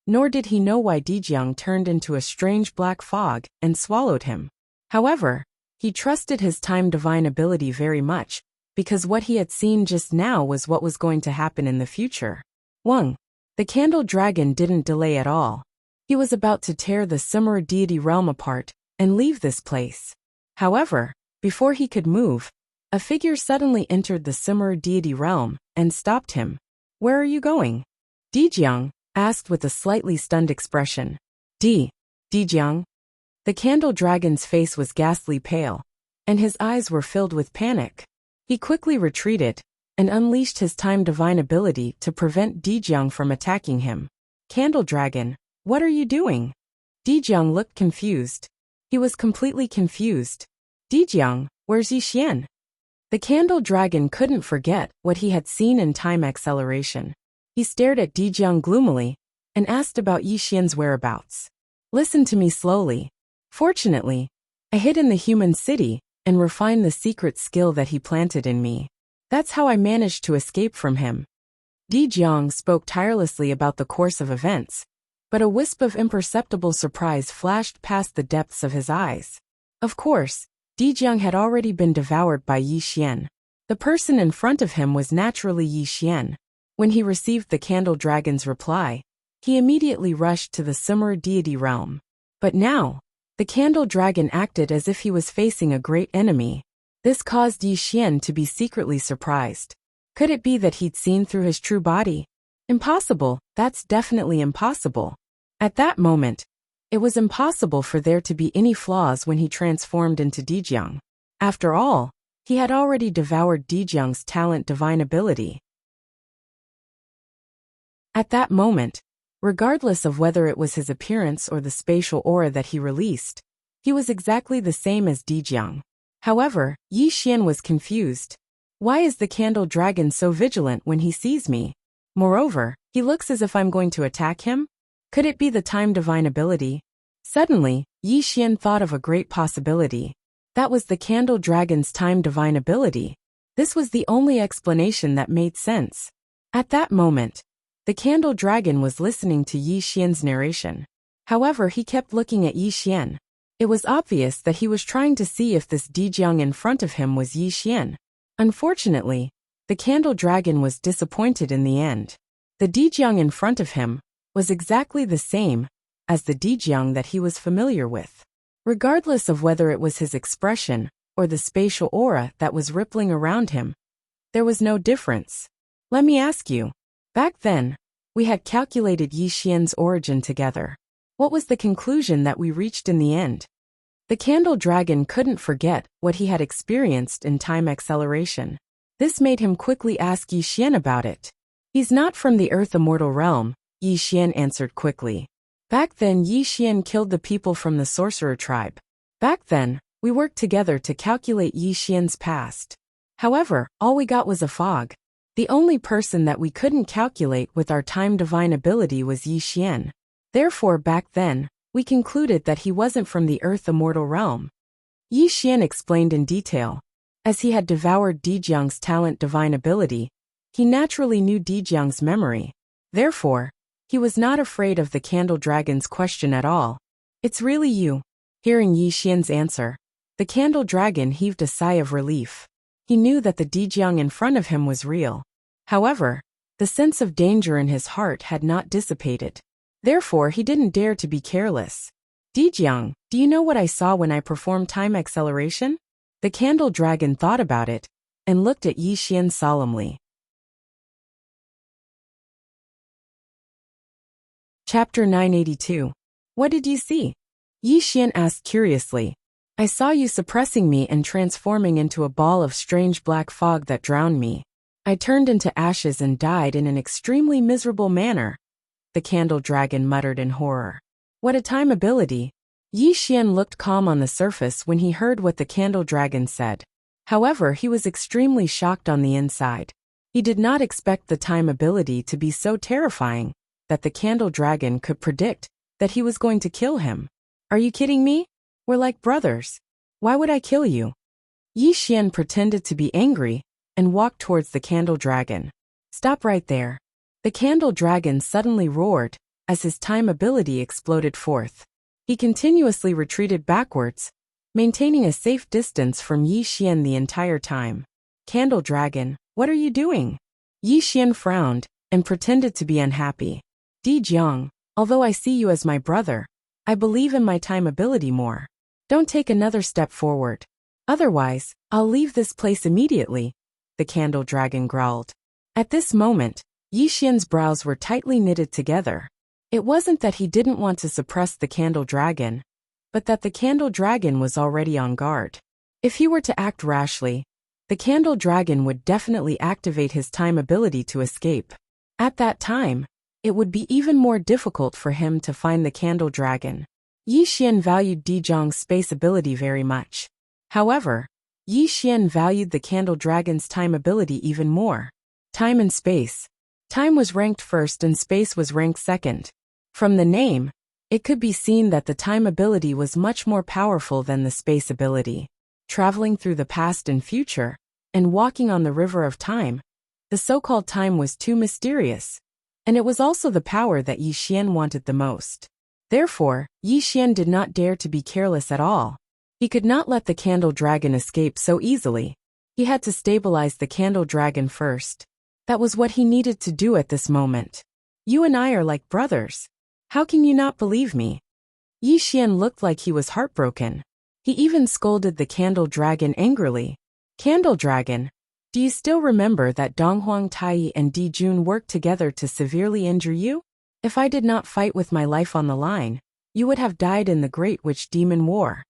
nor did he know why Di Jiang turned into a strange black fog and swallowed him. However, he trusted his time divine ability very much, because what he had seen just now was what was going to happen in the future. Wang. The candle dragon didn't delay at all. He was about to tear the Simmer deity realm apart and leave this place. However, before he could move, a figure suddenly entered the Simmer deity realm and stopped him. Where are you going? Di Jiang asked with a slightly stunned expression. Di Jiang? The candle dragon's face was ghastly pale, and his eyes were filled with panic. He quickly retreated and unleashed his time divine ability to prevent Di Jiang from attacking him. Candle dragon, what are you doing? Di Jiang looked confused. He was completely confused. Di Jiang, where's Yi Xian? The candle dragon couldn't forget what he had seen in time acceleration. He stared at Di Jiang gloomily and asked about Yi Xian's whereabouts. Listen to me slowly. Fortunately, I hid in the human city and refined the secret skill that he planted in me. That's how I managed to escape from him. Di Jiang spoke tirelessly about the course of events, but a wisp of imperceptible surprise flashed past the depths of his eyes. Of course, Di Jiang had already been devoured by Yi Xian. The person in front of him was naturally Yi Xian. When he received the candle dragon's reply, he immediately rushed to the Simmer deity realm. But now, the candle dragon acted as if he was facing a great enemy. This caused Yi Xian to be secretly surprised. Could it be that he'd seen through his true body? Impossible, that's definitely impossible. At that moment, It was impossible for there to be any flaws when he transformed into Dijiang. After all, he had already devoured Dijiang's talent divine ability. At that moment, regardless of whether it was his appearance or the spatial aura that he released, he was exactly the same as Dijiang. However, Yi Xian was confused. Why is the candle dragon so vigilant when he sees me? Moreover, he looks as if I'm going to attack him? Could it be the time divine ability? Suddenly, Yi Xian thought of a great possibility. That was the candle dragon's time divine ability. This was the only explanation that made sense. At that moment, the candle dragon was listening to Yi Xian's narration. However, he kept looking at Yi Xian. It was obvious that he was trying to see if this Dijiang in front of him was Yi Xian. Unfortunately, the candle dragon was disappointed in the end. The Dijiang in front of him was exactly the same as the Dijiang that he was familiar with. Regardless of whether it was his expression or the spatial aura that was rippling around him, there was no difference. Let me ask you, back then, we had calculated Yi Xian's origin together. What was the conclusion that we reached in the end? The candle dragon couldn't forget what he had experienced in time acceleration. This made him quickly ask Yi Xian about it. He's not from the Earth Immortal realm, Yi Xian answered quickly. Back then Yi Xian killed the people from the sorcerer tribe. Back then, we worked together to calculate Yi Xian's past. However, all we got was a fog. The only person that we couldn't calculate with our time divine ability was Yi Xian. Therefore back then, we concluded that he wasn't from the Earth Immortal realm. Yi Xian explained in detail. As he had devoured Dijiang's talent divine ability, he naturally knew Dijiang's memory. Therefore, he was not afraid of the candle dragon's question at all. It's really you. Hearing Yi Xian's answer, the candle dragon heaved a sigh of relief. He knew that the Dijiang in front of him was real. However, the sense of danger in his heart had not dissipated. Therefore, he didn't dare to be careless. Dijiang, do you know what I saw when I performed time acceleration? The candle dragon thought about it and looked at Yi Xian solemnly. Chapter 982. What did you see? Yi Xian asked curiously. I saw you suppressing me and transforming into a ball of strange black fog that drowned me. I turned into ashes and died in an extremely miserable manner. The candle dragon muttered in horror. What a time ability! Yi Xian looked calm on the surface when he heard what the candle dragon said. However, he was extremely shocked on the inside. He did not expect the time ability to be so terrifying that the candle dragon could predict that he was going to kill him. Are you kidding me? We're like brothers. Why would I kill you? Yi Xian pretended to be angry and walked towards the candle dragon. Stop right there. The candle dragon suddenly roared as his time ability exploded forth. He continuously retreated backwards, maintaining a safe distance from Yi Xian the entire time. Candle dragon, what are you doing? Yi Xian frowned and pretended to be unhappy. Dijiang, although I see you as my brother, I believe in my time ability more. Don't take another step forward. Otherwise, I'll leave this place immediately, the candle dragon growled. At this moment, Yi Xian's brows were tightly knitted together. It wasn't that he didn't want to suppress the candle dragon, but that the candle dragon was already on guard. If he were to act rashly, the candle dragon would definitely activate his time ability to escape. At that time, it would be even more difficult for him to find the candle dragon. Yi Xian valued Dijiang's space ability very much. However, Yi Xian valued the candle dragon's time ability even more. Time and space. Time was ranked first and space was ranked second. From the name, it could be seen that the time ability was much more powerful than the space ability. Traveling through the past and future, and walking on the river of time, the so-called time was too mysterious. And it was also the power that Yi Xian wanted the most. Therefore, Yi Xian did not dare to be careless at all. He could not let the candle dragon escape so easily. He had to stabilize the candle dragon first. That was what he needed to do at this moment. You and I are like brothers. How can you not believe me? Yi Xian looked like he was heartbroken. He even scolded the candle dragon angrily. Candle dragon, do you still remember that Donghuang Tai and Di Jun worked together to severely injure you? If I did not fight with my life on the line, you would have died in the Great Witch Demon War.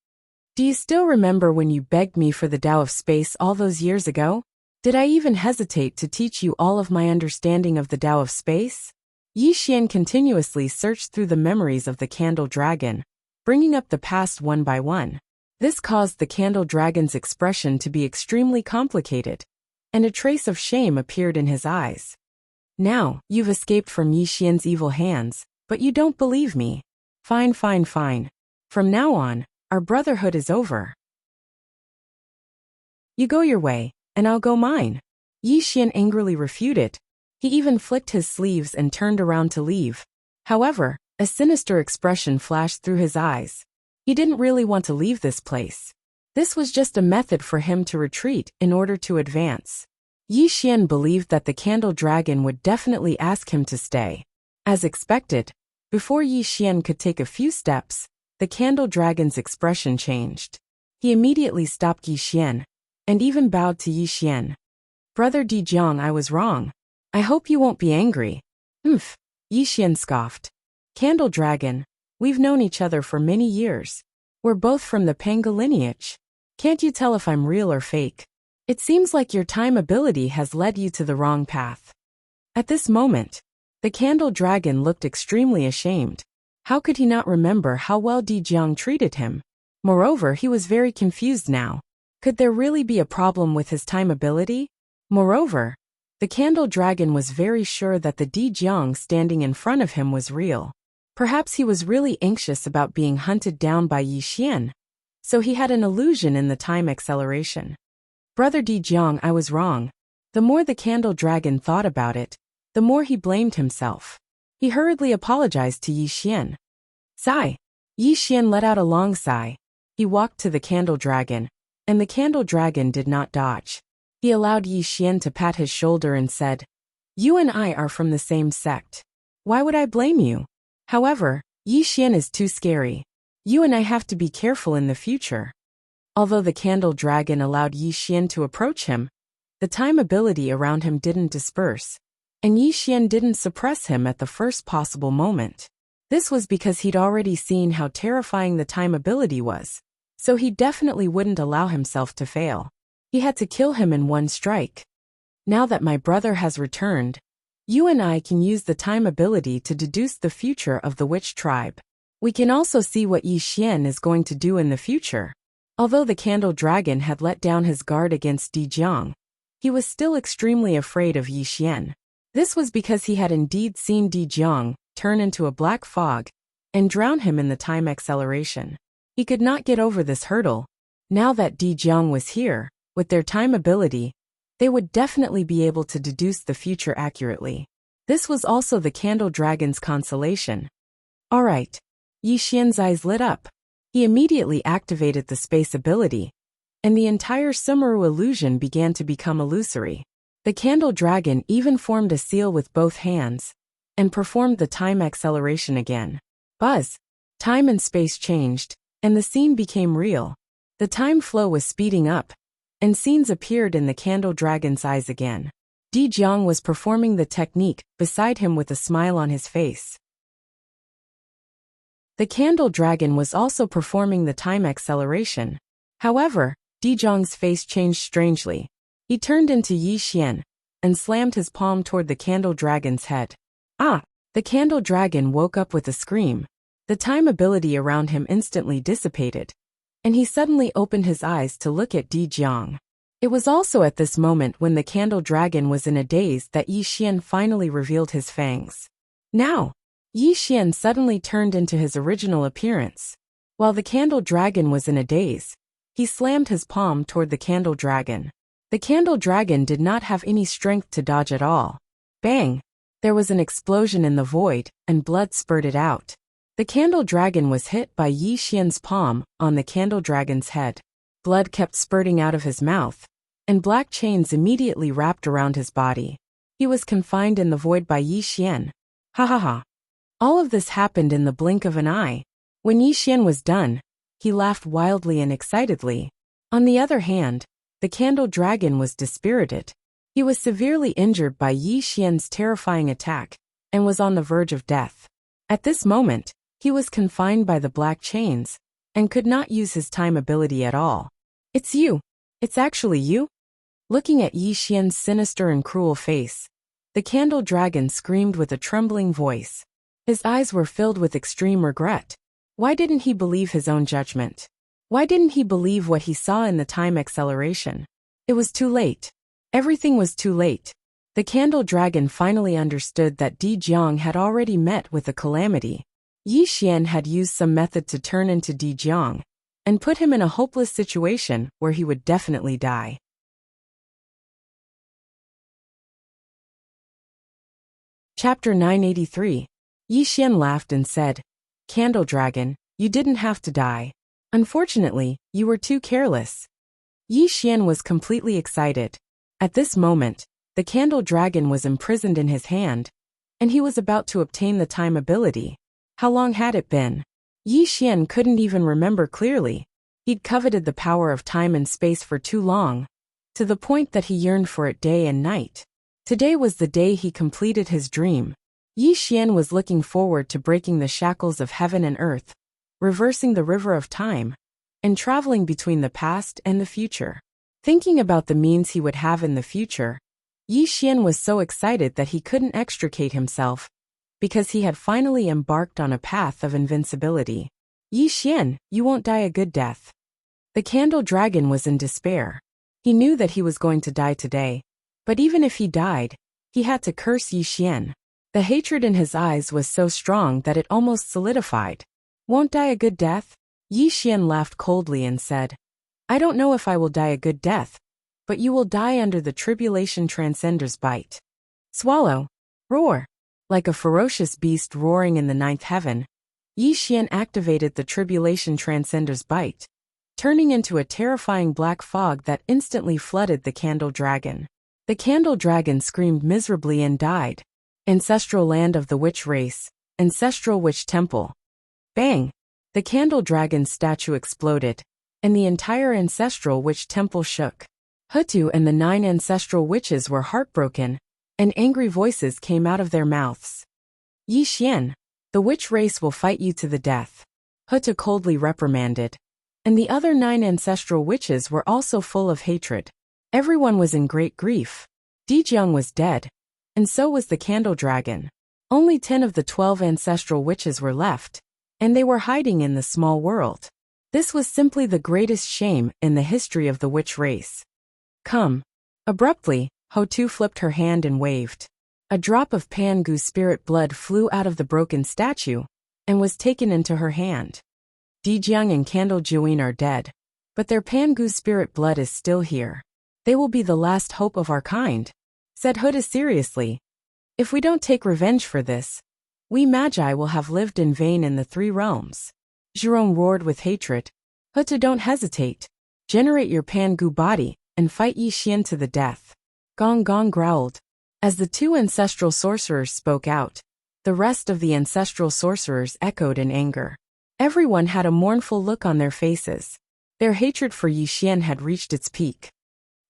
Do you still remember when you begged me for the Tao of Space all those years ago? Did I even hesitate to teach you all of my understanding of the Tao of Space? Yi Xian continuously searched through the memories of the Candle Dragon, bringing up the past one by one. This caused the Candle Dragon's expression to be extremely complicated, and a trace of shame appeared in his eyes. Now, you've escaped from Yi Xian's evil hands, but you don't believe me. Fine. From now on, our brotherhood is over. You go your way, and I'll go mine. Yi Xian angrily refuted. He even flicked his sleeves and turned around to leave. However, a sinister expression flashed through his eyes. He didn't really want to leave this place. This was just a method for him to retreat in order to advance. Yi Xian believed that the Candle Dragon would definitely ask him to stay. As expected, before Yi Xian could take a few steps, the Candle Dragon's expression changed. He immediately stopped Yi Xian, and even bowed to Yi Xian. Brother Dijiang, I was wrong. I hope you won't be angry. Yi Xian scoffed. Candle Dragon, we've known each other for many years. We're both from the Panga lineage. Can't you tell if I'm real or fake? It seems like your time ability has led you to the wrong path. At this moment, the Candle Dragon looked extremely ashamed. How could he not remember how well Dijiang treated him? Moreover, he was very confused now. Could there really be a problem with his time ability? Moreover, the Candle Dragon was very sure that the Dijiang standing in front of him was real. Perhaps he was really anxious about being hunted down by Yi Xian, so he had an illusion in the time acceleration. Brother Dijiang, I was wrong. The more the Candle Dragon thought about it, the more he blamed himself. He hurriedly apologized to Yi Xian. Sigh. Yi Xian let out a long sigh. He walked to the Candle Dragon, and the Candle Dragon did not dodge. He allowed Yi Xian to pat his shoulder and said, You and I are from the same sect. Why would I blame you? However, Yi Xian is too scary. You and I have to be careful in the future. Although the Candle Dragon allowed Yi Xian to approach him, the time ability around him didn't disperse, and Yi Xian didn't suppress him at the first possible moment. This was because he'd already seen how terrifying the time ability was, so he definitely wouldn't allow himself to fail. He had to kill him in one strike. Now that my brother has returned, you and I can use the time ability to deduce the future of the witch tribe. We can also see what Yi Xian is going to do in the future. Although the Candle Dragon had let down his guard against Dijiang, he was still extremely afraid of Yi Xian. This was because he had indeed seen Dijiang turn into a black fog and drown him in the time acceleration. He could not get over this hurdle. Now that Dijiang was here, with their time ability, they would definitely be able to deduce the future accurately. This was also the Candle Dragon's consolation. Alright. Yi Xian's eyes lit up. He immediately activated the space ability, and the entire Sumeru illusion began to become illusory. The Candle Dragon even formed a seal with both hands, and performed the time acceleration again. Buzz! Time and space changed, and the scene became real. The time flow was speeding up, and scenes appeared in the Candle Dragon's eyes again. Dijiang was performing the technique beside him with a smile on his face. The Candle Dragon was also performing the time acceleration. However, Dijiang's face changed strangely. He turned into Yi Xian, and slammed his palm toward the Candle Dragon's head. Ah! The Candle Dragon woke up with a scream. The time ability around him instantly dissipated, and he suddenly opened his eyes to look at Dijiang. It was also at this moment when the Candle Dragon was in a daze that Yi Xian finally revealed his fangs. Now, Yi Xian suddenly turned into his original appearance. While the Candle Dragon was in a daze, he slammed his palm toward the Candle Dragon. The Candle Dragon did not have any strength to dodge at all. Bang! There was an explosion in the void, and blood spurted out. The Candle Dragon was hit by Yi Xian's palm on the Candle Dragon's head. Blood kept spurting out of his mouth, and black chains immediately wrapped around his body. He was confined in the void by Yi Xian. Ha ha ha. All of this happened in the blink of an eye. When Yi Xian was done, he laughed wildly and excitedly. On the other hand, the Candle Dragon was dispirited. He was severely injured by Yi Xian's terrifying attack, and was on the verge of death. At this moment, He was confined by the black chains and could not use his time ability at all. It's you. It's actually you? Looking at Yi Xian's sinister and cruel face, the candle dragon screamed with a trembling voice. His eyes were filled with extreme regret. Why didn't he believe his own judgment? Why didn't he believe what he saw in the time acceleration? It was too late. Everything was too late. The candle dragon finally understood that Di Jiang had already met with a calamity. Yi Xian had used some method to turn into Di Jiang and put him in a hopeless situation where he would definitely die. Chapter 983. Yi Xian laughed and said, "Candle dragon, you didn't have to die. Unfortunately, you were too careless." Yi Xian was completely excited. At this moment, the candle dragon was imprisoned in his hand, and he was about to obtain the time ability. How long had it been? Yi Xian couldn't even remember clearly. He'd coveted the power of time and space for too long, to the point that he yearned for it day and night. Today was the day he completed his dream. Yi Xian was looking forward to breaking the shackles of heaven and earth, reversing the river of time, and traveling between the past and the future. Thinking about the means he would have in the future, Yi Xian was so excited that he couldn't extricate himself, because he had finally embarked on a path of invincibility. Yi Xian, you won't die a good death. The candle dragon was in despair. He knew that he was going to die today, but even if he died, he had to curse Yi Xian. The hatred in his eyes was so strong that it almost solidified. Won't die a good death? Yi Xian laughed coldly and said, I don't know if I will die a good death, but you will die under the tribulation transcender's bite. Swallow. Roar. Like a ferocious beast roaring in the ninth heaven, Yi Xian activated the tribulation transcender's bite, turning into a terrifying black fog that instantly flooded the candle dragon. The candle dragon screamed miserably and died. Ancestral land of the witch race, ancestral witch temple. Bang! The candle dragon's statue exploded, and the entire ancestral witch temple shook. Hutu and the 9 ancestral witches were heartbroken, and angry voices came out of their mouths. Yi Xian, the witch race will fight you to the death. Hutu coldly reprimanded, and the other 9 ancestral witches were also full of hatred. Everyone was in great grief. Di Jiang was dead, and so was the candle dragon. Only 10 of the 12 ancestral witches were left, and they were hiding in the small world. This was simply the greatest shame in the history of the witch race. Come. Abruptly, Hotu flipped her hand and waved. A drop of Pangu spirit blood flew out of the broken statue and was taken into her hand. Di Jiang and Candle Juin are dead, but their Pangu spirit blood is still here. They will be the last hope of our kind, said Huda seriously. If we don't take revenge for this, we magi will have lived in vain in the 3 realms. Jerome roared with hatred. Huda, don't hesitate. Generate your Pangu body and fight Yi Xian to the death. Gong Gong growled. As the 2 ancestral sorcerers spoke out, the rest of the ancestral sorcerers echoed in anger. Everyone had a mournful look on their faces. Their hatred for Yi Xian had reached its peak.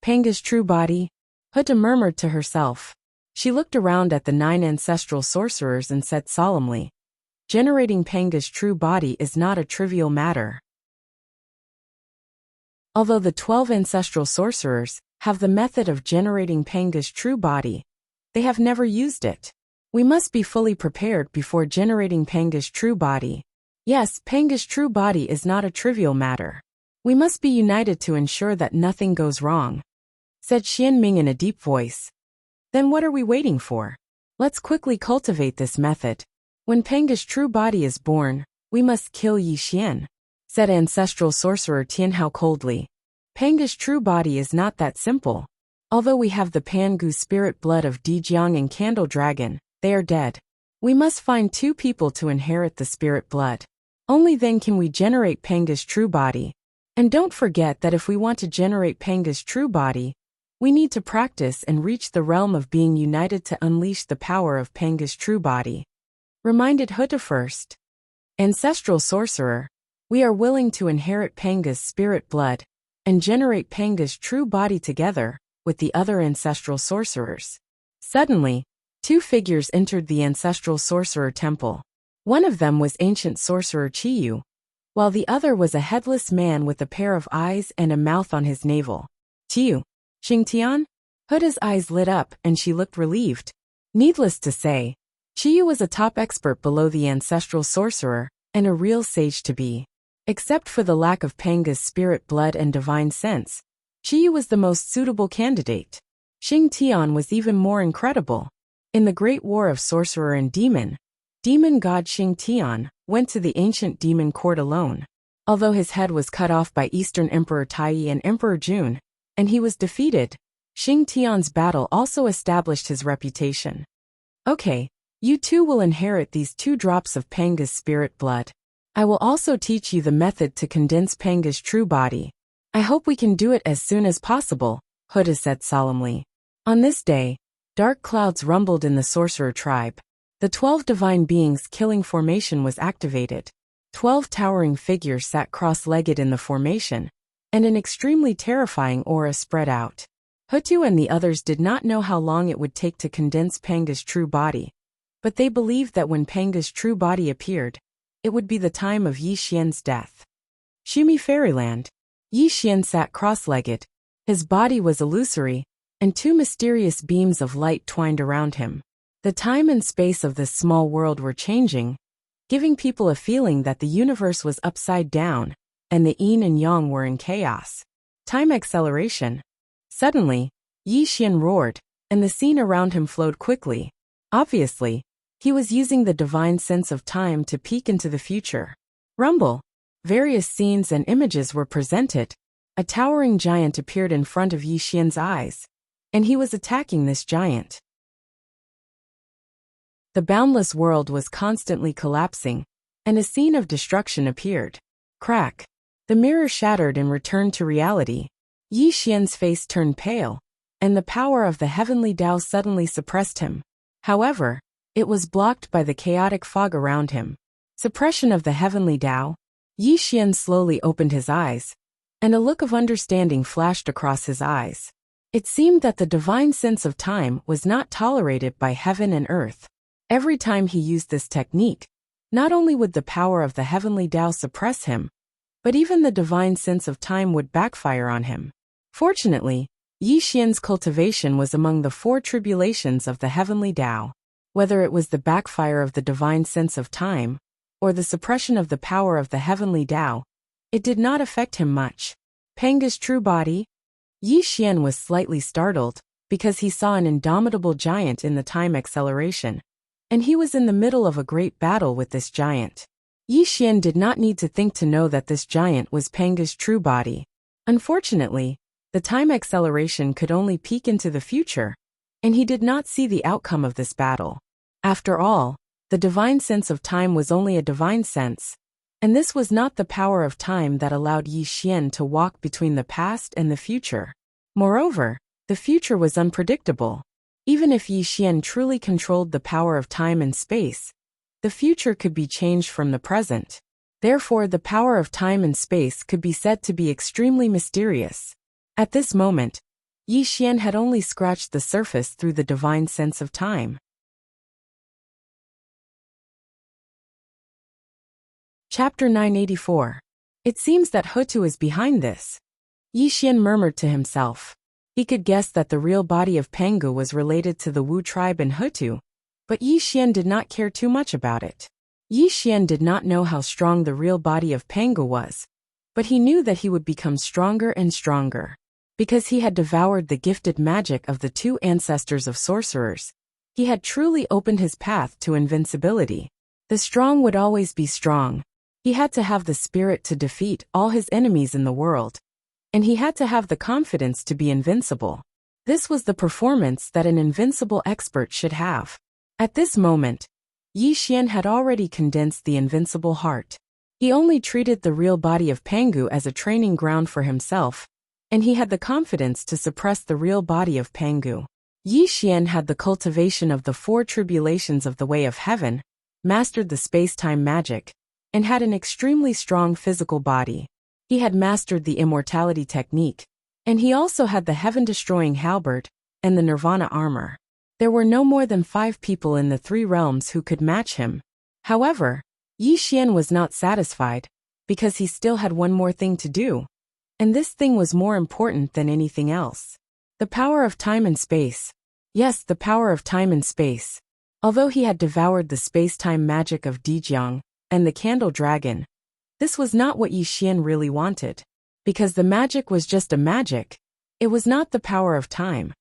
Panga's true body? Huda murmured to herself. She looked around at the 9 ancestral sorcerers and said solemnly, generating Panga's true body is not a trivial matter. Although the 12 ancestral sorcerers have the method of generating Panga's true body, they have never used it. We must be fully prepared before generating Panga's true body. Yes, Panga's true body is not a trivial matter. We must be united to ensure that nothing goes wrong, said Xianming in a deep voice. Then what are we waiting for? Let's quickly cultivate this method. When Panga's true body is born, we must kill Yi Xian, said ancestral sorcerer Tianhao coldly. Panga's true body is not that simple. Although we have the Pangu spirit blood of Di Jiang and Candle Dragon, they are dead. We must find 2 people to inherit the spirit blood. Only then can we generate Panga's true body. And don't forget that if we want to generate Panga's true body, we need to practice and reach the realm of being united to unleash the power of Panga's true body. Reminded Huda first. Ancestral sorcerer, we are willing to inherit Panga's spirit blood and generate Panga's true body together with the other ancestral sorcerers. Suddenly, 2 figures entered the ancestral sorcerer temple. One of them was ancient sorcerer Chiyu, while the other was a headless man with a pair of eyes and a mouth on his navel. Chiyu, Xingtian? Huda's eyes lit up and she looked relieved. Needless to say, Chiyu was a top expert below the ancestral sorcerer, and a real sage to be. Except for the lack of Panga's spirit blood and divine sense, Chiyu was the most suitable candidate. Xingtian was even more incredible. In the Great War of Sorcerer and Demon god Xingtian went to the ancient demon court alone. Although his head was cut off by Eastern Emperor Taiyi and Emperor Jun, and he was defeated, Xingtian's battle also established his reputation. Okay, you too will inherit these 2 drops of Panga's spirit blood. I will also teach you the method to condense Panga's true body. I hope we can do it as soon as possible, Huda said solemnly. On this day, dark clouds rumbled in the sorcerer tribe. The 12 divine beings killing formation was activated. 12 towering figures sat cross-legged in the formation, and an extremely terrifying aura spread out. Hutu and the others did not know how long it would take to condense Panga's true body, but they believed that when Panga's true body appeared, it would be the time of Yi Xian's death. Shimi Fairyland. Yi Xian sat cross-legged. His body was illusory, and 2 mysterious beams of light twined around him. The time and space of this small world were changing, giving people a feeling that the universe was upside down, and the yin and yang were in chaos. Time acceleration. Suddenly, Yi Xian roared, and the scene around him flowed quickly. Obviously, he was using the divine sense of time to peek into the future. Rumble. Various scenes and images were presented. A towering giant appeared in front of Yi Xian's eyes, and he was attacking this giant. The boundless world was constantly collapsing, and a scene of destruction appeared. Crack. The mirror shattered and returned to reality. Yi Xian's face turned pale, and the power of the heavenly Tao suddenly suppressed him. However, it was blocked by the chaotic fog around him. Suppression of the heavenly Tao. Yi Xian slowly opened his eyes, and a look of understanding flashed across his eyes. It seemed that the divine sense of time was not tolerated by heaven and earth. Every time he used this technique, not only would the power of the heavenly Tao suppress him, but even the divine sense of time would backfire on him. Fortunately, Yi Xian's cultivation was among the 4 tribulations of the heavenly Tao. Whether it was the backfire of the divine sense of time, or the suppression of the power of the heavenly Tao, it did not affect him much. Panga's true body? Yi Xian was slightly startled, because he saw an indomitable giant in the time acceleration, and he was in the middle of a great battle with this giant. Yi Xian did not need to think to know that this giant was Panga's true body. Unfortunately, the time acceleration could only peek into the future, and he did not see the outcome of this battle. After all, the divine sense of time was only a divine sense, and this was not the power of time that allowed Yi Xian to walk between the past and the future. Moreover, the future was unpredictable. Even if Yi Xian truly controlled the power of time and space, the future could be changed from the present. Therefore, the power of time and space could be said to be extremely mysterious. At this moment, Yi Xian had only scratched the surface through the divine sense of time. Chapter 984. It seems that Hutu is behind this. Yi Xian murmured to himself. He could guess that the real body of Pangu was related to the Wu tribe and Hutu, but Yi Xian did not care too much about it. Yi Xian did not know how strong the real body of Pangu was, but he knew that he would become stronger and stronger. Because he had devoured the gifted magic of the 2 ancestors of sorcerers, he had truly opened his path to invincibility. The strong would always be strong. He had to have the spirit to defeat all his enemies in the world, and he had to have the confidence to be invincible. This was the performance that an invincible expert should have. At this moment, Yi Xian had already condensed the invincible heart. He only treated the real body of Pangu as a training ground for himself, and he had the confidence to suppress the real body of Pangu. Yi Xian had the cultivation of the 4 tribulations of the way of heaven, mastered the space-time magic, and had an extremely strong physical body. He had mastered the immortality technique, and he also had the heaven-destroying halberd and the nirvana armor. There were no more than 5 people in the 3 realms who could match him, However, Yi Xian was not satisfied, because he still had one more thing to do. And this thing was more important than anything else. The power of time and space. Yes, the power of time and space. Although he had devoured the space-time magic of Dijiang and the candle dragon, this was not what Yi Xian really wanted. Because the magic was just a magic, it was not the power of time.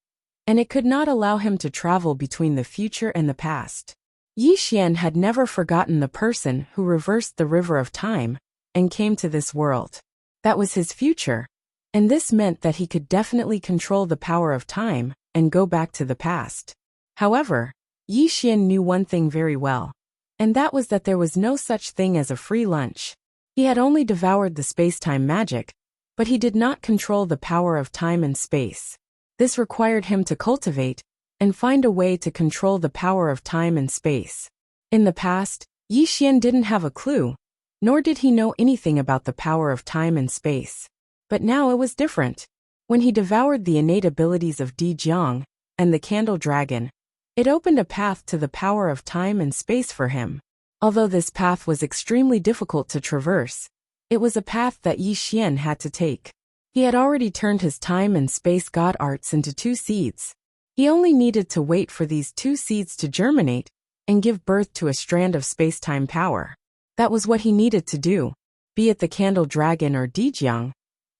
And it could not allow him to travel between the future and the past. Yi Xian had never forgotten the person who reversed the river of time and came to this world. That was his future, and this meant that he could definitely control the power of time and go back to the past. However, Yi Xian knew one thing very well, and that was that there was no such thing as a free lunch. He had only devoured the space-time magic, but he did not control the power of time and space. This required him to cultivate and find a way to control the power of time and space. In the past, Yi Xian didn't have a clue, nor did he know anything about the power of time and space. But now it was different. When he devoured the innate abilities of Dijiang and the candle dragon, it opened a path to the power of time and space for him. Although this path was extremely difficult to traverse, it was a path that Yi Xian had to take. He had already turned his time and space god arts into 2 seeds. He only needed to wait for these 2 seeds to germinate and give birth to a strand of space-time power. That was what he needed to do. Be it the candle dragon or Dijiang,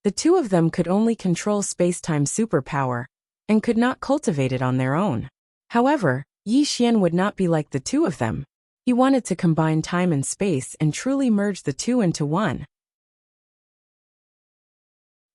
the 2 of them could only control space-time superpower and could not cultivate it on their own. However, Yi Xian would not be like the 2 of them. He wanted to combine time and space and truly merge the 2 into one.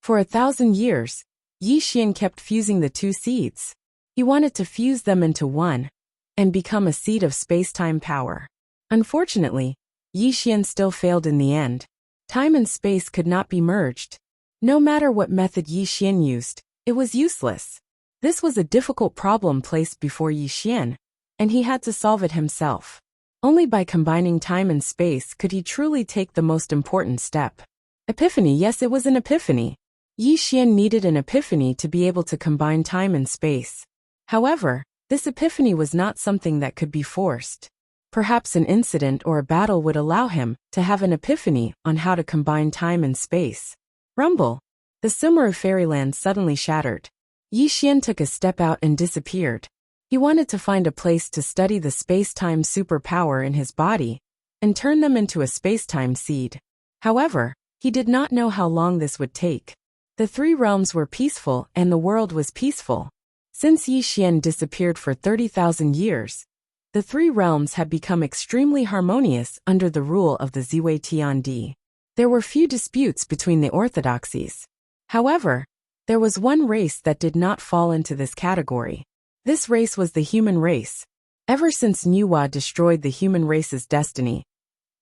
For 1,000 years, Yi Xian kept fusing the 2 seeds. He wanted to fuse them into one and become a seed of space-time power. Unfortunately, Yi Xian still failed in the end. Time and space could not be merged. No matter what method Yi Xian used, it was useless. This was a difficult problem placed before Yi Xian, and he had to solve it himself. Only by combining time and space could he truly take the most important step. Epiphany. Yes, it was an epiphany. Yi Xian needed an epiphany to be able to combine time and space. However, this epiphany was not something that could be forced. Perhaps an incident or a battle would allow him to have an epiphany on how to combine time and space. Rumble. The simmer of fairyland suddenly shattered. Yi Xian took a step out and disappeared. He wanted to find a place to study the space-time superpower in his body and turn them into a space-time seed. However, he did not know how long this would take. The 3 realms were peaceful and the world was peaceful. Since Yi Xian disappeared for 30,000 years, the 3 realms had become extremely harmonious under the rule of the Ziwei Tiandi. There were few disputes between the orthodoxies. However, there was one race that did not fall into this category. This race was the human race. Ever since Nuwa destroyed the human race's destiny,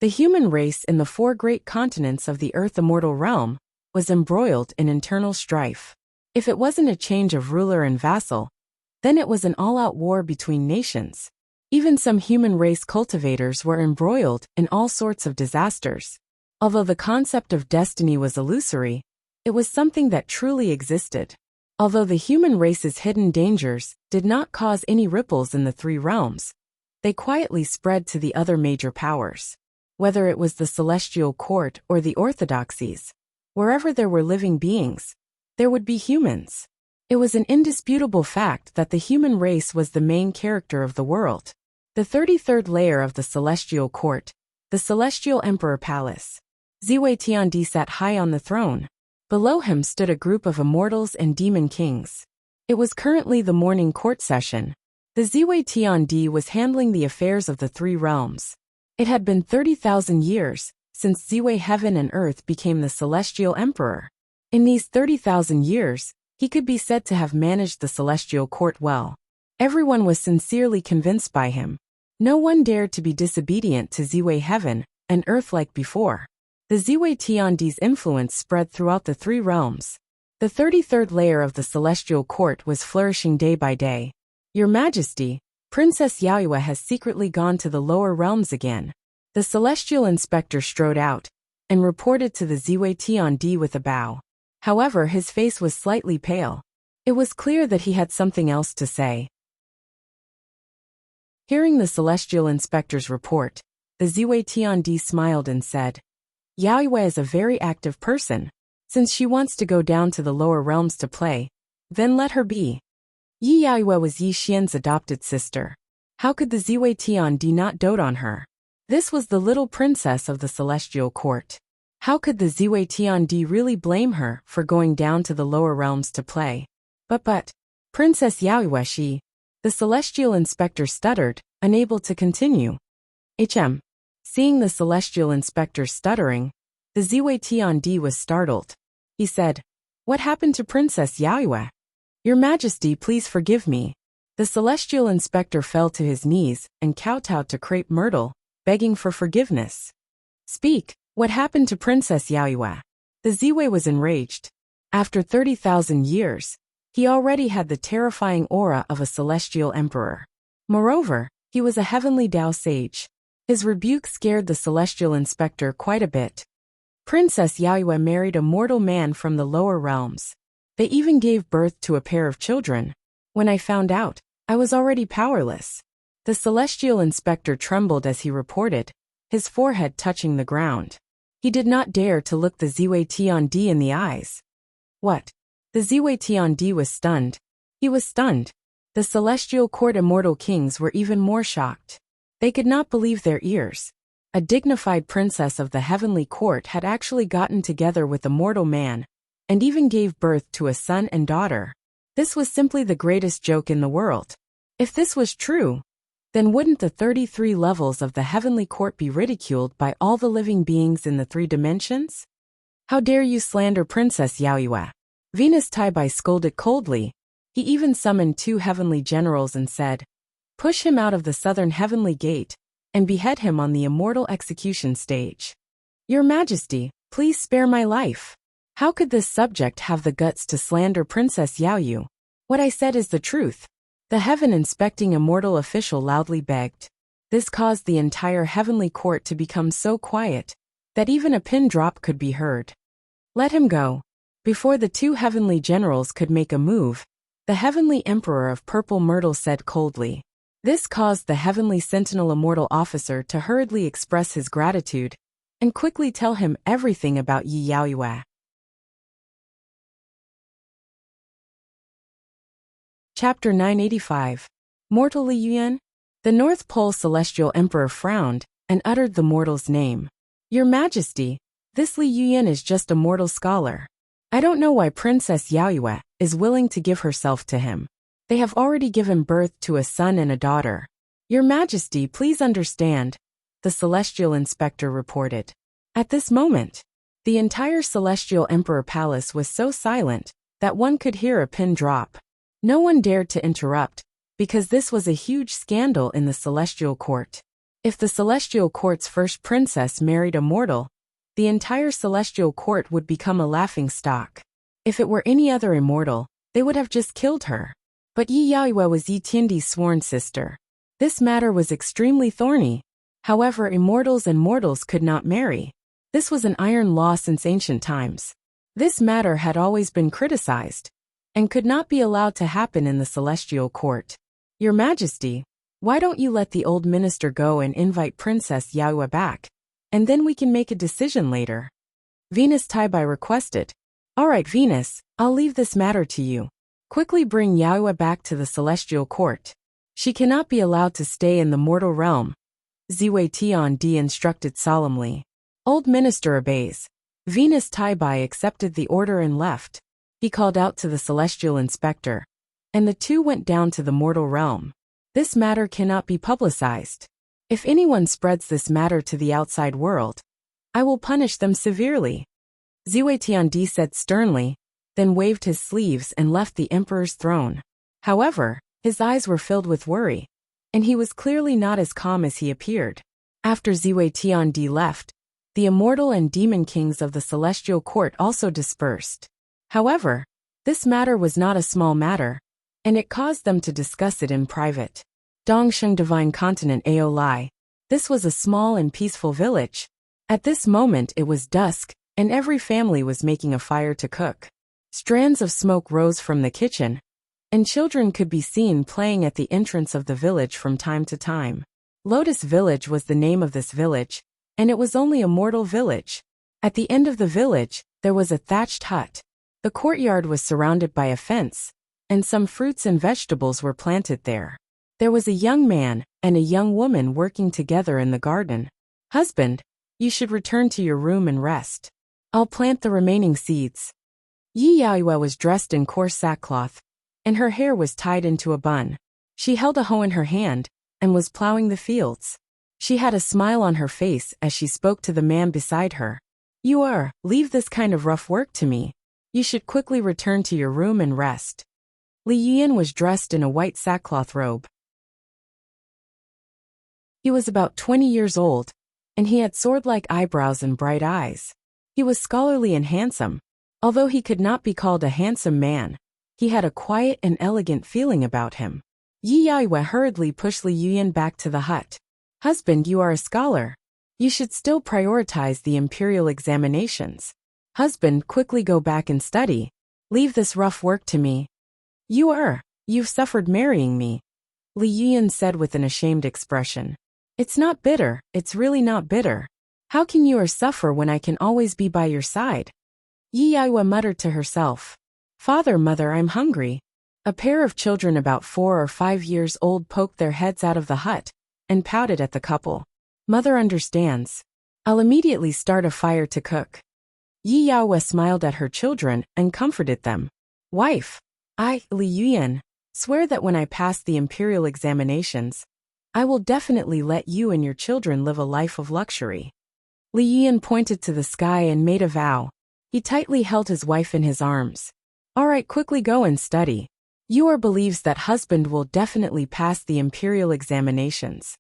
the human race in the 4 great continents of the Earth Immortal realm was embroiled in internal strife. If it wasn't a change of ruler and vassal, then it was an all-out war between nations. Even some human race cultivators were embroiled in all sorts of disasters. Although the concept of destiny was illusory, it was something that truly existed. Although the human race's hidden dangers did not cause any ripples in the 3 realms, they quietly spread to the other major powers. Whether it was the celestial court or the orthodoxies, wherever there were living beings, there would be humans. It was an indisputable fact that the human race was the main character of the world. The 33rd layer of the celestial court, the celestial emperor palace. Ziwei Tiandi sat high on the throne. Below him stood a group of immortals and demon kings. It was currently the morning court session. The Ziwei Tiandi was handling the affairs of the 3 realms. It had been 30,000 years since Ziwei Heaven and Earth became the celestial emperor. In these 30,000 years, he could be said to have managed the celestial court well. Everyone was sincerely convinced by him. No one dared to be disobedient to Ziwei Heaven and Earth like before. The Ziwei Tiandi's influence spread throughout the 3 realms. The 33rd layer of the celestial court was flourishing day by day. Your Majesty, Princess Yaoyue has secretly gone to the lower realms again. The celestial inspector strode out and reported to the Ziwei Tiandi with a bow. However, his face was slightly pale. It was clear that he had something else to say. Hearing the celestial inspector's report, The Ziwei Tiandi smiled and said, Yao Yue is a very active person. Since she wants to go down to the lower realms to play, then let her be. Yi Yao Yue was Yi Xian's adopted sister. How could the Ziwei Tiandi not dote on her? This was the little princess of the celestial court. How could the Ziwei Tiandi really blame her for going down to the lower realms to play? But, Princess Yao Yue, the celestial inspector stuttered, unable to continue. Seeing the celestial inspector stuttering, the Ziwei Tiandi was startled. He said, What happened to Princess Yao Yue? Your Majesty, please forgive me. The celestial inspector fell to his knees and kowtowed to Crepe Myrtle, begging for forgiveness. Speak, what happened to Princess Yao Yue? The Ziwei was enraged. After 30,000 years, he already had the terrifying aura of a celestial emperor. Moreover, he was a heavenly Dao sage. His rebuke scared the celestial inspector quite a bit. Princess Yao Yue married a mortal man from the lower realms. They even gave birth to a pair of children. When I found out, I was already powerless. The celestial inspector trembled as he reported, his forehead touching the ground. He did not dare to look the Ziwei Tiandi in the eyes. What? The Ziwei Tiandi was stunned. He was stunned. The celestial court immortal kings were even more shocked. They could not believe their ears. A dignified princess of the heavenly court had actually gotten together with a mortal man, and even gave birth to a son and daughter. This was simply the greatest joke in the world. If this was true, then wouldn't the 33 levels of the heavenly court be ridiculed by all the living beings in the 3 dimensions? How dare you slander Princess Yao Yue? Venus Taibai scolded coldly. He even summoned 2 heavenly generals and said, Push him out of the southern heavenly gate, and behead him on the immortal execution stage. Your Majesty, please spare my life. How could this subject have the guts to slander Princess Yao Yue? What I said is the truth. The heaven-inspecting immortal official loudly begged. This caused the entire heavenly court to become so quiet that even a pin drop could be heard. Let him go. Before the 2 heavenly generals could make a move, the heavenly emperor of Purple Myrtle said coldly. This caused the heavenly sentinel immortal officer to hurriedly express his gratitude and quickly tell him everything about Yi Yao Yue. Chapter 985. Mortal Li Yuan? The North Pole Celestial Emperor frowned and uttered the mortal's name. Your Majesty, this Li Yuan is just a mortal scholar. I don't know why Princess Yao Yue is willing to give herself to him. They have already given birth to a son and a daughter. Your Majesty, please understand, the Celestial Inspector reported. At this moment, the entire Celestial Emperor Palace was so silent that one could hear a pin drop. No one dared to interrupt, because this was a huge scandal in the Celestial Court. If the Celestial Court's first princess married a mortal, the entire Celestial Court would become a laughingstock. If it were any other immortal, they would have just killed her. But Yi Yao Yue was Yi Tiandi's sworn sister. This matter was extremely thorny. However, immortals and mortals could not marry. This was an iron law since ancient times. This matter had always been criticized, and could not be allowed to happen in the Celestial Court. Your Majesty, why don't you let the old minister go and invite Princess Yao Yue back, and then we can make a decision later. Venus Taibai requested. All right, Venus, I'll leave this matter to you. Quickly bring Yao Yue back to the Celestial Court. She cannot be allowed to stay in the mortal realm. Ziwei Tiandi instructed solemnly. Old minister obeys. Venus Taibai accepted the order and left. He called out to the Celestial Inspector, and the 2 went down to the mortal realm. This matter cannot be publicized. If anyone spreads this matter to the outside world, I will punish them severely. Ziwei Tiandi said sternly, then waved his sleeves and left the emperor's throne. However, his eyes were filled with worry, and he was clearly not as calm as he appeared. After Ziwei Tiandi left, the immortal and demon kings of the Celestial Court also dispersed. However, this matter was not a small matter, and it caused them to discuss it in private. Dongsheng Divine Continent Aolai. This was a small and peaceful village. At this moment it was dusk, and every family was making a fire to cook. Strands of smoke rose from the kitchen, and children could be seen playing at the entrance of the village from time to time. Lotus Village was the name of this village, and it was only a mortal village. At the end of the village, there was a thatched hut. The courtyard was surrounded by a fence, and some fruits and vegetables were planted there. There was a young man and a young woman working together in the garden. "Husband, you should return to your room and rest. I'll plant the remaining seeds." Yi Yaoyue was dressed in coarse sackcloth, and her hair was tied into a bun. She held a hoe in her hand and was plowing the fields. She had a smile on her face as she spoke to the man beside her. Leave this kind of rough work to me. You should quickly return to your room and rest." Li Yuan was dressed in a white sackcloth robe. He was about 20 years old, and he had sword-like eyebrows and bright eyes. He was scholarly and handsome. Although he could not be called a handsome man, he had a quiet and elegant feeling about him. Yi Yaoyue hurriedly pushed Li Yuan back to the hut. "Husband, you are a scholar. You should still prioritize the imperial examinations. Husband, quickly go back and study. Leave this rough work to me." You've suffered marrying me," Li Yuan said with an ashamed expression. "It's not bitter, it's really not bitter. How can you suffer when I can always be by your side?" Yi Yaoyue muttered to herself. "Father, mother, I'm hungry." A pair of children about 4 or 5 years old poked their heads out of the hut and pouted at the couple. "Mother understands. I'll immediately start a fire to cook." Yi Yaoyue smiled at her children and comforted them. "Wife, Li Yuan, swear that when I pass the imperial examinations, I will definitely let you and your children live a life of luxury." Li Yuan pointed to the sky and made a vow. He tightly held his wife in his arms. "All right, quickly go and study. Yuer believes that husband will definitely pass the imperial examinations."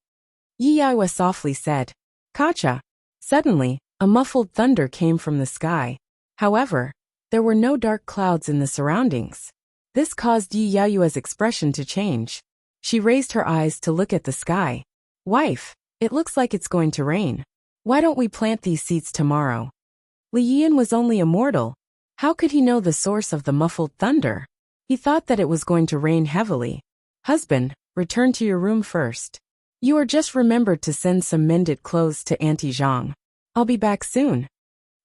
Yi Yaoyue softly said, "Kacha." Suddenly, a muffled thunder came from the sky. However, there were no dark clouds in the surroundings. This caused Yi Yaoyue's expression to change. She raised her eyes to look at the sky. "Wife, it looks like it's going to rain. Why don't we plant these seeds tomorrow?" Li Yuan was only a mortal. How could he know the source of the muffled thunder? He thought that it was going to rain heavily. "Husband, return to your room first. You are just remembered to send some mended clothes to Auntie Zhang. I'll be back soon."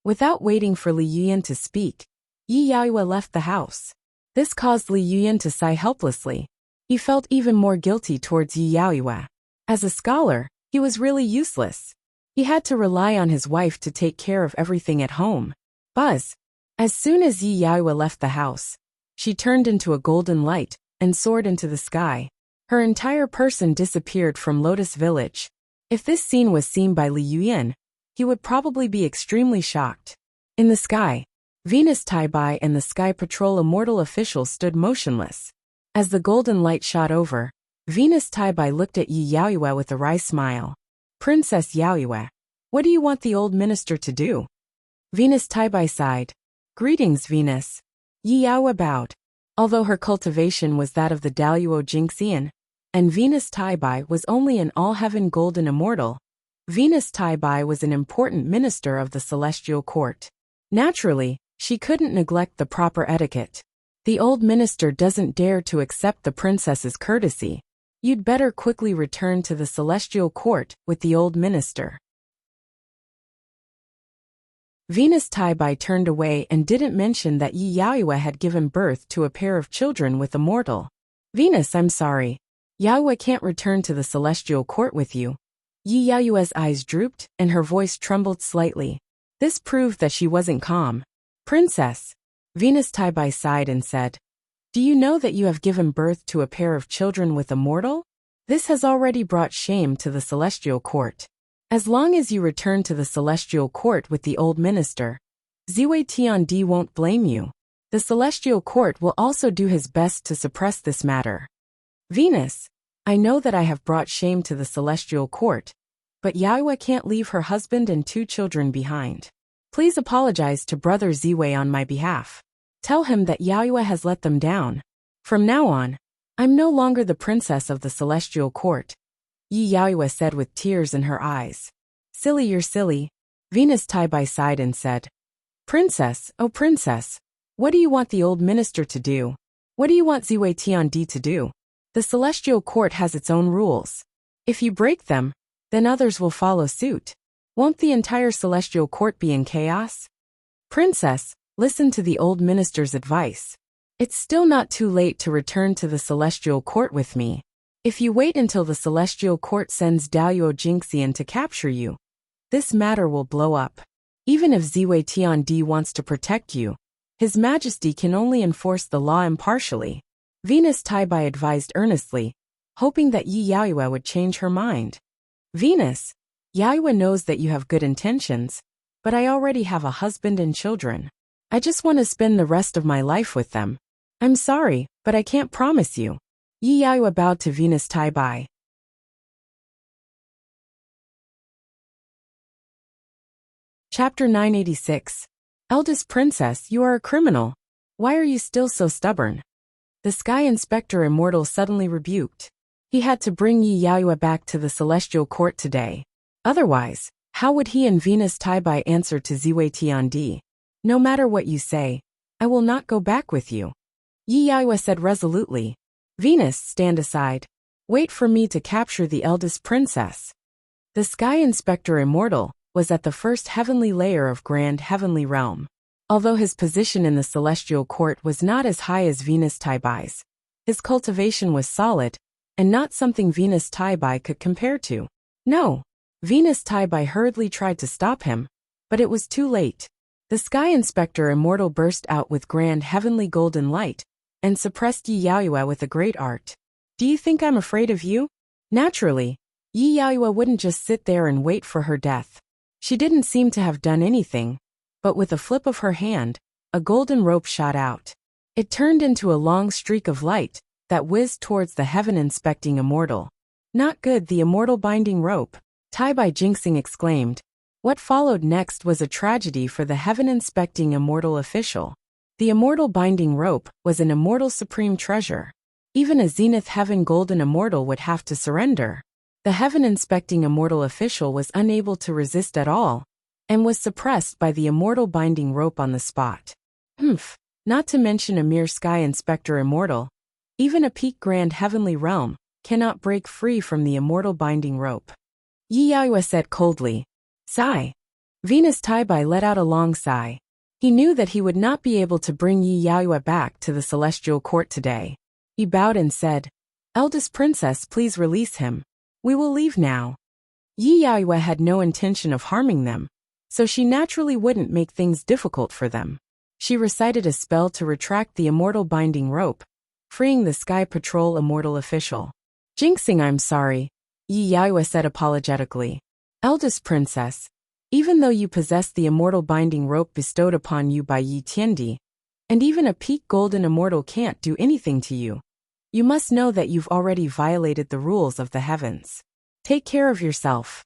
Without waiting for Li Yuan to speak, Yi Yaoyue left the house. This caused Li Yuan to sigh helplessly. He felt even more guilty towards Yi Yaoyue. As a scholar, he was really useless. He had to rely on his wife to take care of everything at home. Buzz! As soon as Yi Yaoyue left the house, she turned into a golden light and soared into the sky. Her entire person disappeared from Lotus Village. If this scene was seen by Li Yuan, he would probably be extremely shocked. In the sky, Venus Taibai and the Sky Patrol Immortal official stood motionless. As the golden light shot over, Venus Taibai looked at Yi Yaoyue with a wry smile. "Princess Yaoyue, what do you want the old minister to do?" Venus Taibai sighed. "Greetings, Venus." Yi Yaoyue bowed. Although her cultivation was that of the Daluo Jingxian, and Venus Taibai was only an all-heaven golden immortal, Venus Taibai was an important minister of the celestial court. Naturally, she couldn't neglect the proper etiquette. The old minister doesn't dare to accept the princess's courtesy. You'd better quickly return to the celestial court with the old minister. Venus Taibai turned away and didn't mention that Yi Yaoyue had given birth to a pair of children with Immortal. "Venus, I'm sorry. Yaoyue can't return to the celestial court with you." Yi Yaoyue's eyes drooped and her voice trembled slightly. This proved that she wasn't calm. "Princess," Venus Taibai sighed and said, "do you know that you have given birth to a pair of children with Immortal? This has already brought shame to the celestial court. As long as you return to the celestial court with the old minister, Ziwei Tiandi won't blame you. The celestial court will also do his best to suppress this matter." "Venus, I know that I have brought shame to the celestial court, but Yaoyue can't leave her husband and 2 children behind. Please apologize to Brother Ziwei on my behalf. Tell him that Yaoyue has let them down. From now on, I'm no longer the princess of the celestial court," Yi Yaoyue said with tears in her eyes. "Silly, you're silly," Venus Taibai sighed and said. "Princess, oh princess, what do you want the old minister to do? What do you want Ziwei Tiandi to do? The celestial court has its own rules. If you break them, then others will follow suit. Won't the entire celestial court be in chaos? Princess, listen to the old minister's advice. It's still not too late to return to the celestial court with me. If you wait until the celestial court sends Daluo Jingxian to capture you, this matter will blow up. Even if Ziwei Tiandi wants to protect you, His Majesty can only enforce the law impartially. Venus Taibai advised earnestly, hoping that Yi Yaoyue would change her mind. Venus, Yaoyue knows that you have good intentions, but I already have a husband and children. I just want to spend the rest of my life with them. I'm sorry, but I can't promise you. Yi Yaoyue bowed to Venus Taibai. Chapter 986. Eldest Princess, you are a criminal. Why are you still so stubborn? The Sky Inspector Immortal suddenly rebuked. He had to bring Yi Yaoyue back to the Celestial Court today. Otherwise, how would he and Venus Taibai answer to Ziwei Tiandi? No matter what you say, I will not go back with you. Yi Yaoyue said resolutely. Venus, stand aside. Wait for me to capture the eldest princess. The Sky Inspector Immortal was at the first heavenly layer of Grand Heavenly Realm. Although his position in the Celestial Court was not as high as Venus Taibai's, his cultivation was solid, and not something Venus Taibai could compare to. No. Venus Taibai hurriedly tried to stop him, but it was too late. The Sky Inspector Immortal burst out with grand heavenly golden light, and suppressed Yi Yaoyue with a great art. Do you think I'm afraid of you? Naturally, Yi Yaoyue wouldn't just sit there and wait for her death. She didn't seem to have done anything, but with a flip of her hand, a golden rope shot out. It turned into a long streak of light that whizzed towards the heaven-inspecting Immortal. Not good, the Immortal binding rope, Taibai Jinxing exclaimed. What followed next was a tragedy for the heaven-inspecting Immortal official. The Immortal binding rope was an Immortal supreme treasure. Even a Zenith Heaven Golden Immortal would have to surrender. The heaven-inspecting Immortal official was unable to resist at all, and was suppressed by the Immortal binding rope on the spot. Not to mention a mere Sky Inspector Immortal, even a peak Grand Heavenly Realm cannot break free from the Immortal binding rope. Yi Yaoyue said coldly. Sigh. Venus Taibai let out a long sigh. He knew that he would not be able to bring Yi Yaoyue back to the Celestial Court today. He bowed and said, Eldest Princess, please release him. We will leave now. Yi Yaoyue had no intention of harming them, so she naturally wouldn't make things difficult for them. She recited a spell to retract the Immortal binding rope, freeing the Sky Patrol Immortal official. Jinxing, I'm sorry, Yi Yaoyue said apologetically. Eldest Princess, even though you possess the Immortal binding rope bestowed upon you by Yi Tiandi, and even a peak golden Immortal can't do anything to you, you must know that you've already violated the rules of the heavens. Take care of yourself.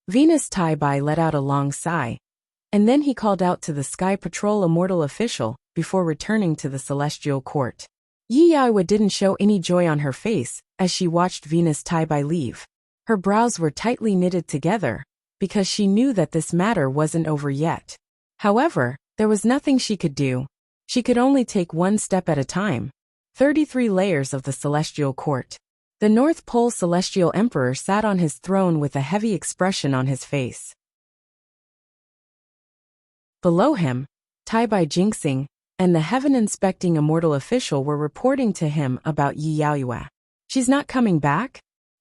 Venus Taibai let out a long sigh, and then he called out to the Sky Patrol Immortal official before returning to the Celestial Court. Yi Yaoyue didn't show any joy on her face as she watched Venus Taibai leave. Her brows were tightly knitted together, because she knew that this matter wasn't over yet. However, there was nothing she could do. She could only take one step at a time. 33 layers of the Celestial Court. The North Pole Celestial Emperor sat on his throne with a heavy expression on his face. Below him, Taibai Jinxing and the heaven-inspecting Immortal official were reporting to him about Yi Yaoyue. She's not coming back?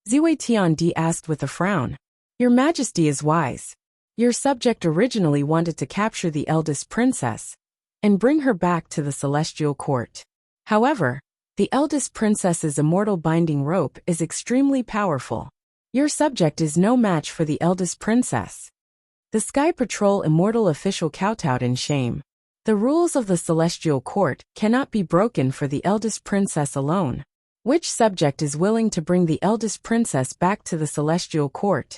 Ziwei Tiandi asked with a frown. Your Majesty is wise. Your subject originally wanted to capture the eldest princess and bring her back to the Celestial Court. However, the eldest princess's Immortal binding rope is extremely powerful. Your subject is no match for the eldest princess. The Sky Patrol Immortal official kowtowed in shame. The rules of the Celestial Court cannot be broken for the eldest princess alone. Which subject is willing to bring the eldest princess back to the Celestial Court?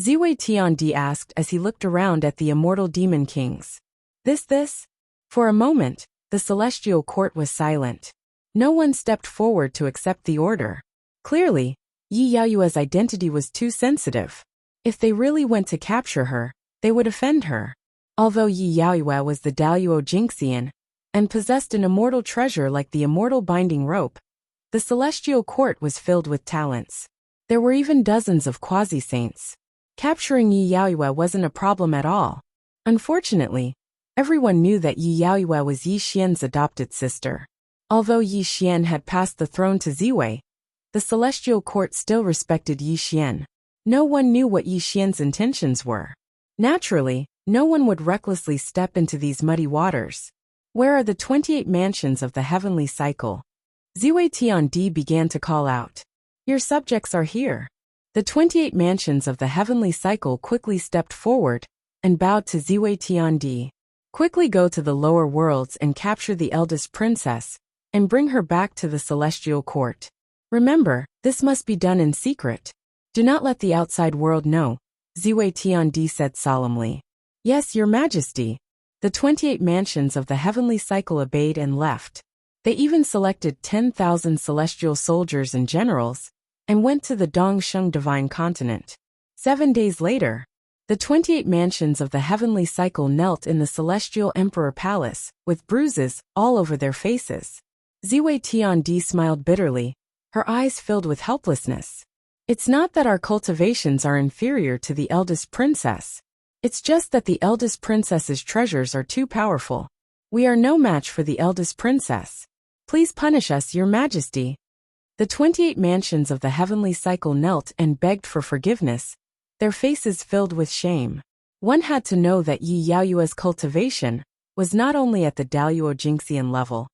Ziwei Tiandi asked as he looked around at the Immortal Demon Kings. This? For a moment, the Celestial Court was silent. No one stepped forward to accept the order. Clearly, Yi Yaoyue's identity was too sensitive. If they really went to capture her, they would offend her. Although Yi Yaoyue was the Daluo Jingxian and possessed an immortal treasure like the Immortal binding rope, the Celestial Court was filled with talents. There were even dozens of quasi-saints. Capturing Yi Yaoyue wasn't a problem at all. Unfortunately, everyone knew that Yi Yaoyue was Yi Xian's adopted sister. Although Yi Xian had passed the throne to Ziwei, the celestial court still respected Yi Xian. No one knew what Yi Xian's intentions were. Naturally, no one would recklessly step into these muddy waters. Where are the 28 mansions of the heavenly cycle? Ziwei Tiandi began to call out. Your subjects are here. The 28 mansions of the heavenly cycle quickly stepped forward and bowed to Ziwei Tiandi. Quickly go to the lower worlds and capture the eldest princess and bring her back to the celestial court. Remember, this must be done in secret. Do not let the outside world know, Ziwei Tiandi said solemnly. Yes, your majesty. The 28 mansions of the heavenly cycle obeyed and left. They even selected 10,000 celestial soldiers and generals and went to the Dongsheng divine continent. 7 days later, the 28 mansions of the heavenly cycle knelt in the celestial emperor palace, with bruises all over their faces. Ziwei Tiandi smiled bitterly, her eyes filled with helplessness. It's not that our cultivations are inferior to the eldest princess. It's just that the eldest princess's treasures are too powerful. We are no match for the eldest princess. Please punish us, your majesty. The 28 mansions of the heavenly cycle knelt and begged for forgiveness, their faces filled with shame. One had to know that Yi Yaoyue's cultivation was not only at the Daluo Jingxian level,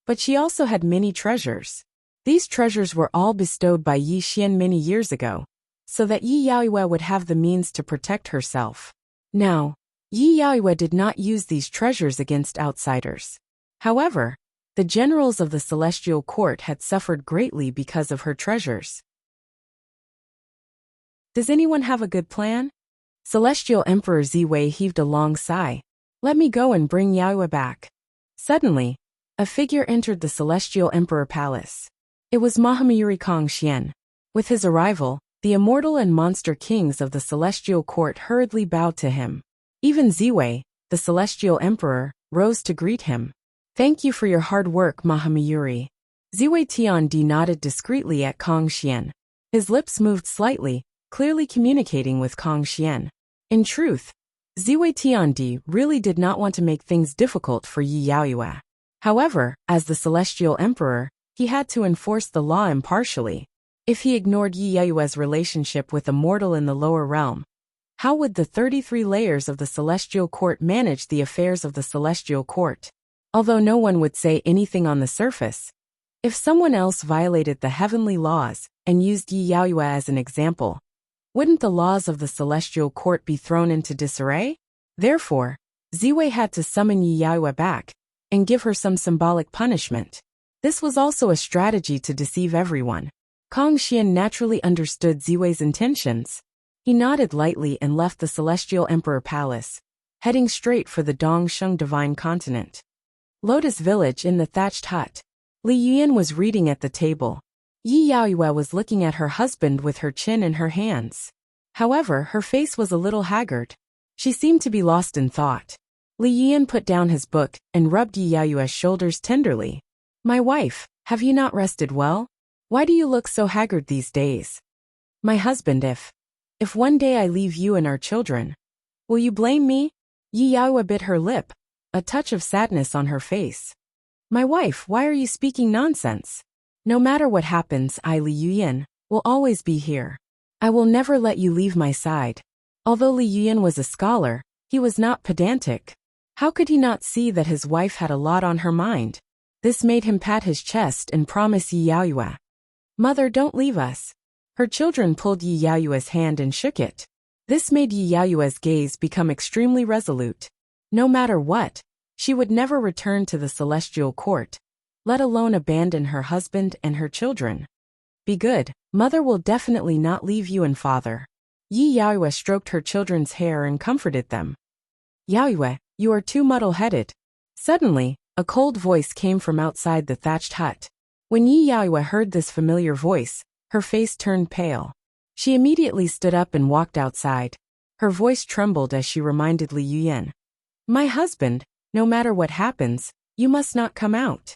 but she also had many treasures. These treasures were all bestowed by Yi Xian many years ago, so that Yi Yaoyue would have the means to protect herself. Now, Yi Yaoyue did not use these treasures against outsiders. However, the generals of the celestial court had suffered greatly because of her treasures. Does anyone have a good plan? Celestial Emperor Ziwei heaved a long sigh. Let me go and bring Yaoyue back. Suddenly, a figure entered the Celestial Emperor Palace. It was Mahamayuri Kongxian. With his arrival, the immortal and monster kings of the Celestial Court hurriedly bowed to him. Even Ziwei, the Celestial Emperor, rose to greet him. Thank you for your hard work, Mahamayuri. Ziwei Tiandi nodded discreetly at Kongxian. His lips moved slightly, clearly communicating with Kongxian. In truth, Ziwei Tiandi really did not want to make things difficult for Yi Yaoyue. However, as the Celestial Emperor, he had to enforce the law impartially. If he ignored Yi Yaoyue's relationship with a mortal in the lower realm, how would the 33 layers of the Celestial Court manage the affairs of the Celestial Court? Although no one would say anything on the surface, if someone else violated the heavenly laws and used Yi Yaoyue as an example, wouldn't the laws of the Celestial Court be thrown into disarray? Therefore, Ziwei had to summon Yi Yaoyue back and give her some symbolic punishment. This was also a strategy to deceive everyone. Kongxian naturally understood Ziwei's intentions. He nodded lightly and left the Celestial Emperor Palace, heading straight for the Dongsheng Divine Continent. Lotus Village in the thatched hut. Li Yuan was reading at the table. Yi Yaoyue was looking at her husband with her chin in her hands. However, her face was a little haggard. She seemed to be lost in thought. Li Yuan put down his book and rubbed Yi Yaoyue's shoulders tenderly. My wife, have you not rested well? Why do you look so haggard these days? My husband, if one day I leave you and our children, will you blame me? Yi Yaoyue bit her lip, a touch of sadness on her face. My wife, why are you speaking nonsense? No matter what happens, I, Li Yuan, will always be here. I will never let you leave my side. Although Li Yuan was a scholar, he was not pedantic. How could he not see that his wife had a lot on her mind? This made him pat his chest and promise Yi Yaoyue. Mother, don't leave us. Her children pulled Yi Yaoyue's hand and shook it. This made Yi Yaoyue's gaze become extremely resolute. No matter what, she would never return to the Celestial Court, let alone abandon her husband and her children. Be good, Mother will definitely not leave you and Father. Yi Yaoyue stroked her children's hair and comforted them. Yaoyue, you are too muddle-headed. Suddenly, a cold voice came from outside the thatched hut. When Yi Yaoyue heard this familiar voice, her face turned pale. She immediately stood up and walked outside. Her voice trembled as she reminded Li Yuan. My husband, no matter what happens, you must not come out.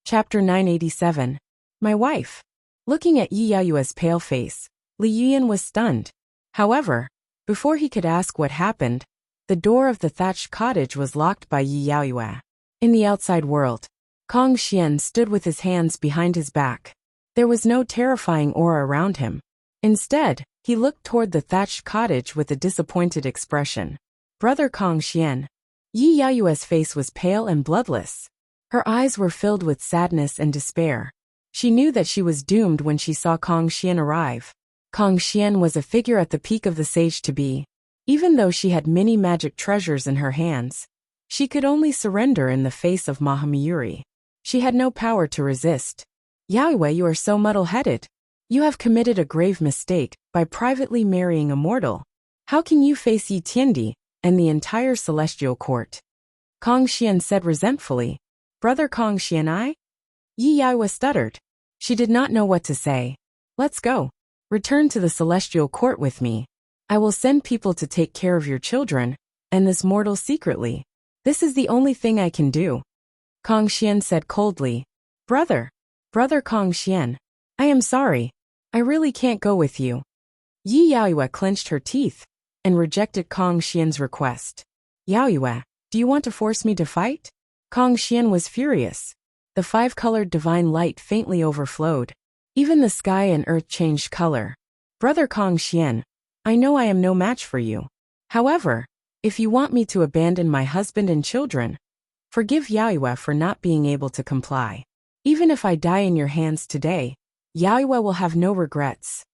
Chapter 987. My wife. Looking at Yi Yaoyue's pale face, Li Yuyan was stunned. However, before he could ask what happened, the door of the thatched cottage was locked by Yi Yaoyue. In the outside world, Kong Xian stood with his hands behind his back. There was no terrifying aura around him. Instead, he looked toward the thatched cottage with a disappointed expression. Brother Kong Xian. Yi Yaoyue's face was pale and bloodless. Her eyes were filled with sadness and despair. She knew that she was doomed when she saw Kong Xian arrive. Kong Xian was a figure at the peak of the sage-to-be. Even though she had many magic treasures in her hands, she could only surrender in the face of Mahamyuri. She had no power to resist. Yaoyue, you are so muddle-headed. You have committed a grave mistake by privately marrying a mortal. How can you face Yi Tiandi and the entire celestial court? Kong Xian said resentfully. Brother Kong Xian, Yi Yaoyue stuttered. She did not know what to say. Let's go. Return to the celestial court with me. I will send people to take care of your children and this mortal secretly. This is the only thing I can do. Kong Xian said coldly. Brother Kong Xian, I am sorry. I really can't go with you. Yi Yaoyue clenched her teeth and rejected Kong Xian's request. Yaoyue, do you want to force me to fight? Kong Xian was furious. The five-colored divine light faintly overflowed. Even the sky and earth changed color. Brother Kong Xian, I know I am no match for you. However, if you want me to abandon my husband and children, forgive Yaoyue for not being able to comply. Even if I die in your hands today, Yaoyue will have no regrets.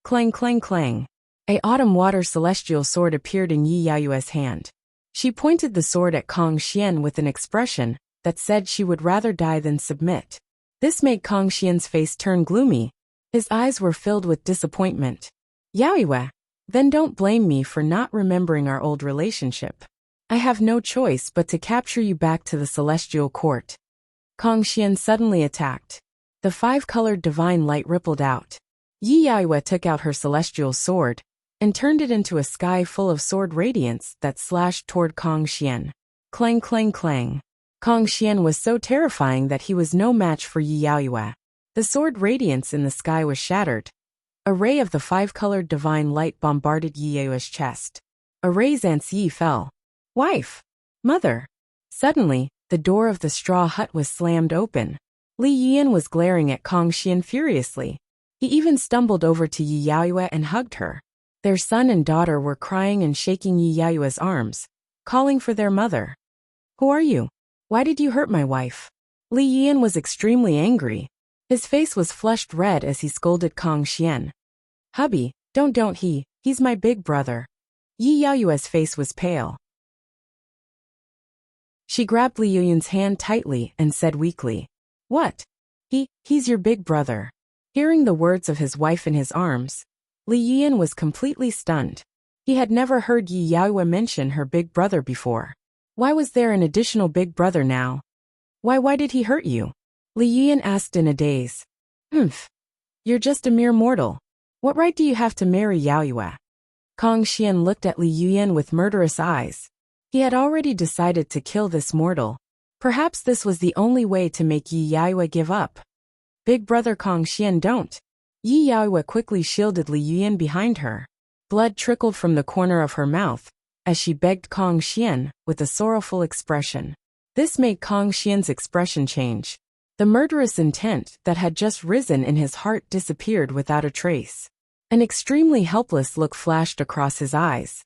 Clang clang clang. A autumn water celestial sword appeared in Yi Yaoyue's hand. She pointed the sword at Kong Xian with an expression that said she would rather die than submit. This made Kong Xian's face turn gloomy. His eyes were filled with disappointment. Yaoyue, then don't blame me for not remembering our old relationship. I have no choice but to capture you back to the celestial court. Kong Xian suddenly attacked. The five-colored divine light rippled out. Yi Yaoyue took out her celestial sword and turned it into a sky full of sword radiance that slashed toward Kong Xian. Clang clang clang. Kong Xian was so terrifying that he was no match for Yi Yaoyue. The sword radiance in the sky was shattered. A ray of the five-colored divine light bombarded Yi Yaoyue's chest. A ray's Yi fell. Wife! Mother! Suddenly, the door of the straw hut was slammed open. Li Yuyan was glaring at Kong Xian furiously. He even stumbled over to Yi Yaoyue and hugged her. Their son and daughter were crying and shaking Yi Yaoyue's arms, calling for their mother. Who are you? Why did you hurt my wife? Li Yuyan was extremely angry. His face was flushed red as he scolded Kong Xian. Hubby, don't he's my big brother. Yi Yaoyue's face was pale. She grabbed Li Yuyan's hand tightly and said weakly, What? He's your big brother. Hearing the words of his wife in his arms, Li Yuyan was completely stunned. He had never heard Yi Yaoyue mention her big brother before. Why was there an additional big brother now? Why did he hurt you? Li Yuyan asked in a daze. You're just a mere mortal. What right do you have to marry Yaoyue? Kong Xian looked at Li Yuyan with murderous eyes. He had already decided to kill this mortal. Perhaps this was the only way to make Yi Yaoyue give up. Big brother Kong Xian, don't. Yi Yaoyue quickly shielded Li Yuyan behind her. Blood trickled from the corner of her mouth as she begged Kong Xian with a sorrowful expression. This made Kong Xian's expression change. The murderous intent that had just risen in his heart disappeared without a trace. An extremely helpless look flashed across his eyes.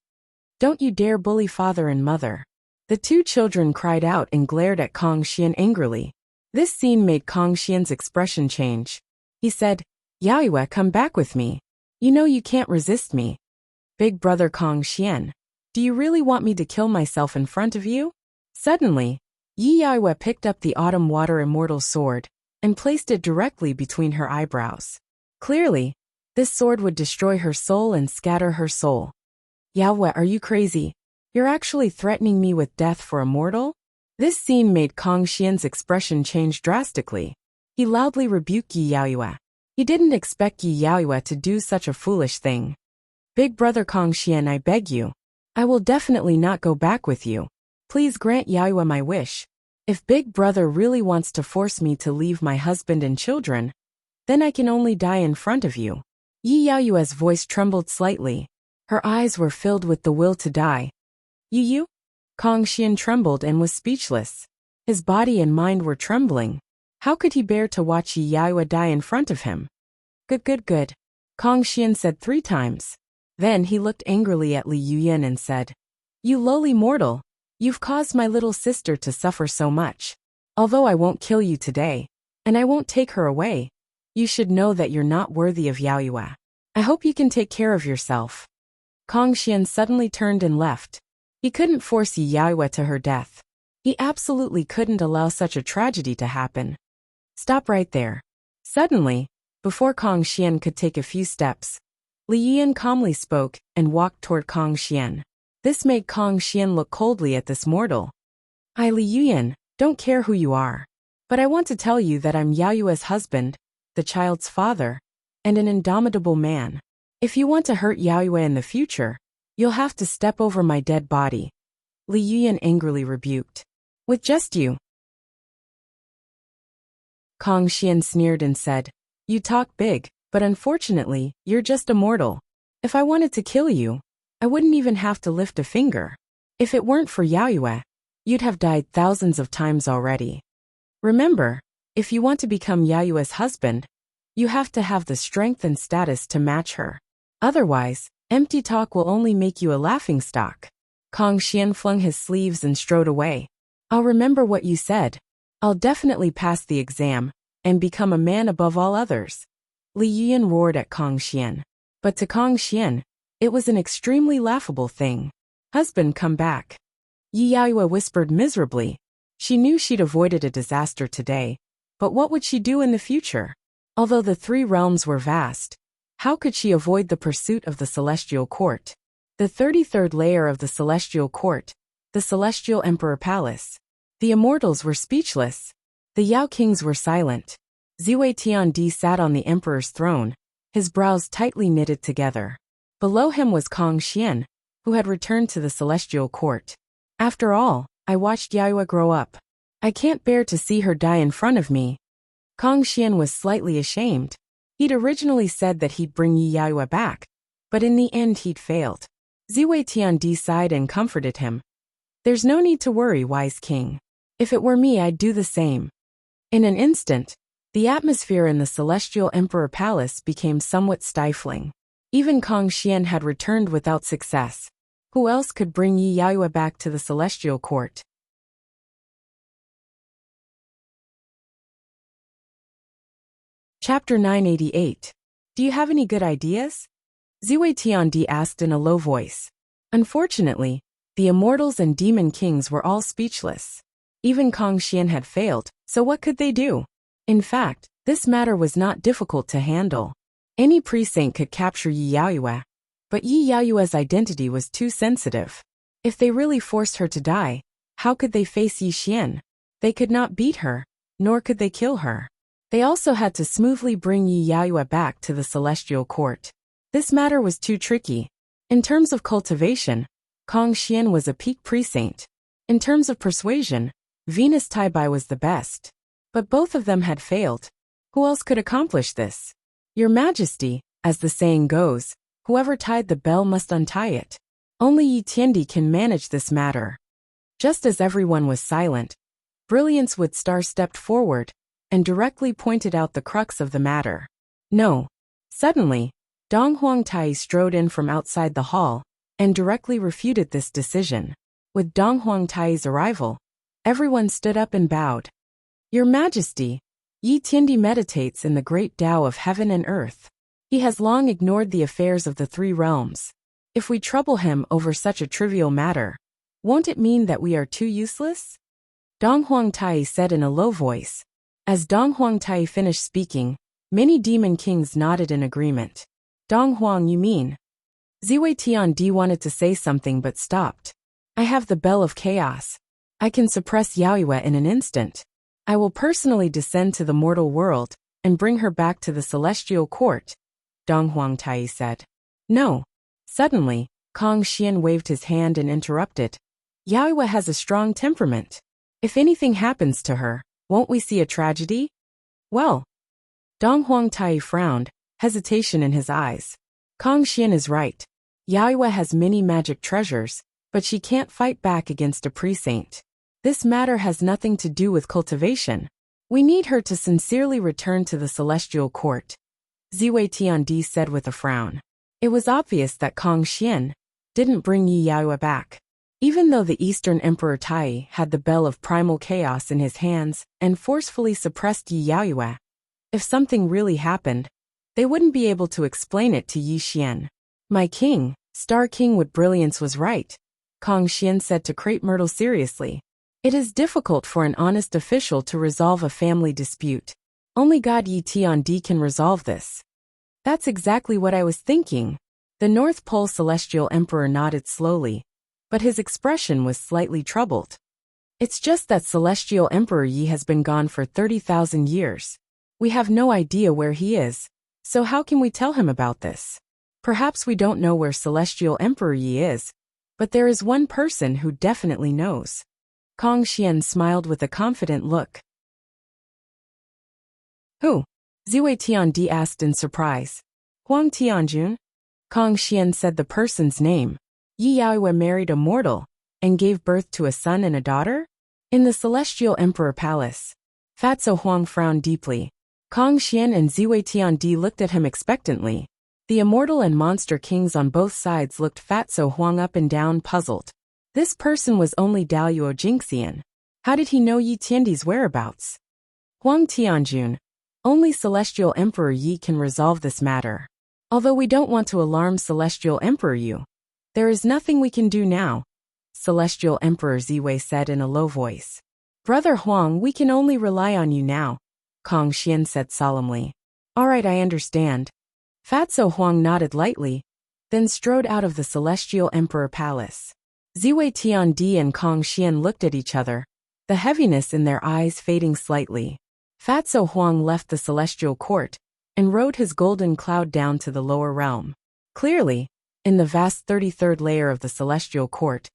Don't you dare bully father and mother. The two children cried out and glared at Kong Xian angrily. This scene made Kong Xian's expression change. He said, Yaoyue, come back with me. You know you can't resist me. Big brother Kong Xian, do you really want me to kill myself in front of you? Suddenly, Yi Yaoyue picked up the autumn water immortal sword and placed it directly between her eyebrows. Clearly, this sword would destroy her soul and scatter her soul. Yaoyue, are you crazy? You're actually threatening me with death for a mortal? This scene made Kong Xian's expression change drastically. He loudly rebuked Yi Yaoyue. He didn't expect Yi Yaoyue to do such a foolish thing. Big brother Kong Xian, I beg you. I will definitely not go back with you. Please grant Yaoyue my wish. If Big Brother really wants to force me to leave my husband and children, then I can only die in front of you. Yi Yaoyue's voice trembled slightly. Her eyes were filled with the will to die. You? Kang Xian trembled and was speechless. His body and mind were trembling. How could he bear to watch Yi Yaoyue die in front of him? Good. Kang Xian said 3 times. Then he looked angrily at Li Yuyan and said, You lowly mortal, you've caused my little sister to suffer so much. Although I won't kill you today, and I won't take her away, you should know that you're not worthy of Yaoyue. I hope you can take care of yourself. Kang Xian suddenly turned and left. He couldn't force Yi Yaoyue to her death. He absolutely couldn't allow such a tragedy to happen. Stop right there. Suddenly, before Kang Xian could take a few steps, Li Yiyan calmly spoke and walked toward Kang Xian. This made Kang Xian look coldly at this mortal. I, Li Yiyan, don't care who you are, but I want to tell you that I'm Yaoyue's husband, the child's father, and an indomitable man. If you want to hurt Yaoyue in the future, you'll have to step over my dead body. Li Yiyan angrily rebuked. With just you. Kang Xian sneered and said, You talk big, but unfortunately, you're just a mortal. If I wanted to kill you, I wouldn't even have to lift a finger. If it weren't for Yaoyue, you'd have died thousands of times already. Remember, if you want to become Yaoyue's husband, you have to have the strength and status to match her. Otherwise, empty talk will only make you a laughingstock. Kang Xian flung his sleeves and strode away. I'll remember what you said. I'll definitely pass the exam and become a man above all others. Li Yiyan roared at Kang Xian. But to Kang Xian, it was an extremely laughable thing. Husband, come back. Yi Yaoyue whispered miserably. She knew she'd avoided a disaster today, but what would she do in the future? Although the 3 realms were vast, how could she avoid the pursuit of the Celestial Court? The 33rd layer of the Celestial Court, the Celestial Emperor Palace. The Immortals were speechless. The Yao Kings were silent. Zhui Tiandi sat on the Emperor's throne, his brows tightly knitted together. Below him was Kang Xian, who had returned to the Celestial Court. After all, I watched Yaoyue grow up. I can't bear to see her die in front of me. Kang Xian was slightly ashamed. He'd originally said that he'd bring Yi Yaoyue back, but in the end he'd failed. Zhui Tiandi sighed and comforted him. There's no need to worry, wise king. If it were me, I'd do the same. In an instant, the atmosphere in the Celestial Emperor Palace became somewhat stifling. Even Kang Xian had returned without success. Who else could bring Yi Yaoyue back to the Celestial Court? Chapter 988. Do you have any good ideas? Zhui Tiandi asked in a low voice. Unfortunately, the Immortals and Demon Kings were all speechless. Even Kang Xian had failed, so what could they do? In fact, this matter was not difficult to handle. Any precinct could capture Yi Yaoyue, but Yi Yaoyue's identity was too sensitive. If they really forced her to die, how could they face Yi Xian? They could not beat her, nor could they kill her. They also had to smoothly bring Yi Yaoyue back to the Celestial Court. This matter was too tricky. In terms of cultivation, Kang Xian was a peak precinct. In terms of persuasion, Venus Taibai was the best. But both of them had failed. Who else could accomplish this? Your Majesty, as the saying goes, whoever tied the bell must untie it. Only Yi Tiandi can manage this matter. Just as everyone was silent, Brilliance Wood Star stepped forward and directly pointed out the crux of the matter. No. Suddenly, Dong Huangtai strode in from outside the hall and directly refuted this decision. With Dong Huangtai's arrival, everyone stood up and bowed. Your Majesty, Yi Tiandi meditates in the great Tao of heaven and earth. He has long ignored the affairs of the 3 realms. If we trouble him over such a trivial matter, won't it mean that we are too useless? Dong Huangtai said in a low voice. As Dong Huangtai finished speaking, many demon kings nodded in agreement. Dong Huang, you mean? Zhui Tiandi wanted to say something but stopped. I have the Bell of Chaos. I can suppress Yaoyue in an instant. I will personally descend to the mortal world and bring her back to the Celestial Court, Dong Huangtai said. No. Suddenly, Kang Xian waved his hand and interrupted. Yaoyue has a strong temperament. If anything happens to her, won't we see a tragedy? Well, Dong Huangtai frowned, hesitation in his eyes. Kong Xian is right. Yaoyue has many magic treasures, but she can't fight back against a pre-saint. This matter has nothing to do with cultivation. We need her to sincerely return to the celestial court, Ziwei Tiandi said with a frown. It was obvious that Kong Xian didn't bring Yi Yaoyue back. Even though the Eastern Emperor Tai had the bell of primal chaos in his hands and forcefully suppressed Yi Yaoyue, if something really happened, they wouldn't be able to explain it to Yi Xian. My king, Star King with brilliance was right, Kong Xian said to Crepe Myrtle seriously. It is difficult for an honest official to resolve a family dispute. Only God Yi Tiandi can resolve this. That's exactly what I was thinking. The North Pole Celestial Emperor nodded slowly, but his expression was slightly troubled. It's just that Celestial Emperor Yi has been gone for 30,000 years. We have no idea where he is, so how can we tell him about this? Perhaps we don't know where Celestial Emperor Yi is, but there is one person who definitely knows. Kong Xian smiled with a confident look. Who? Ziwei Tiandi asked in surprise. Huang Tianjun? Kong Xian said the person's name. Yi Yaoyue married Immortal and gave birth to a son and a daughter? In the Celestial Emperor Palace. Fatso Huang frowned deeply. Kong Xian and Ziwei Tiandi looked at him expectantly. The Immortal and Monster Kings on both sides looked Fatso Huang up and down, puzzled. This person was only Daluo Jingxian. How did he know Yi Tiandi's whereabouts? Huang Tianjun. Only Celestial Emperor Yi can resolve this matter. Although we don't want to alarm Celestial Emperor Yu, there is nothing we can do now, Celestial Emperor Ziwei said in a low voice. Brother Huang, we can only rely on you now, Kong Xian said solemnly. All right, I understand. Fatso Huang nodded lightly, then strode out of the Celestial Emperor Palace. Ziwei Tiandi and Kong Xian looked at each other, the heaviness in their eyes fading slightly. Fatso Huang left the celestial court and rode his golden cloud down to the lower realm. Clearly, in the vast 33rd layer of the celestial court,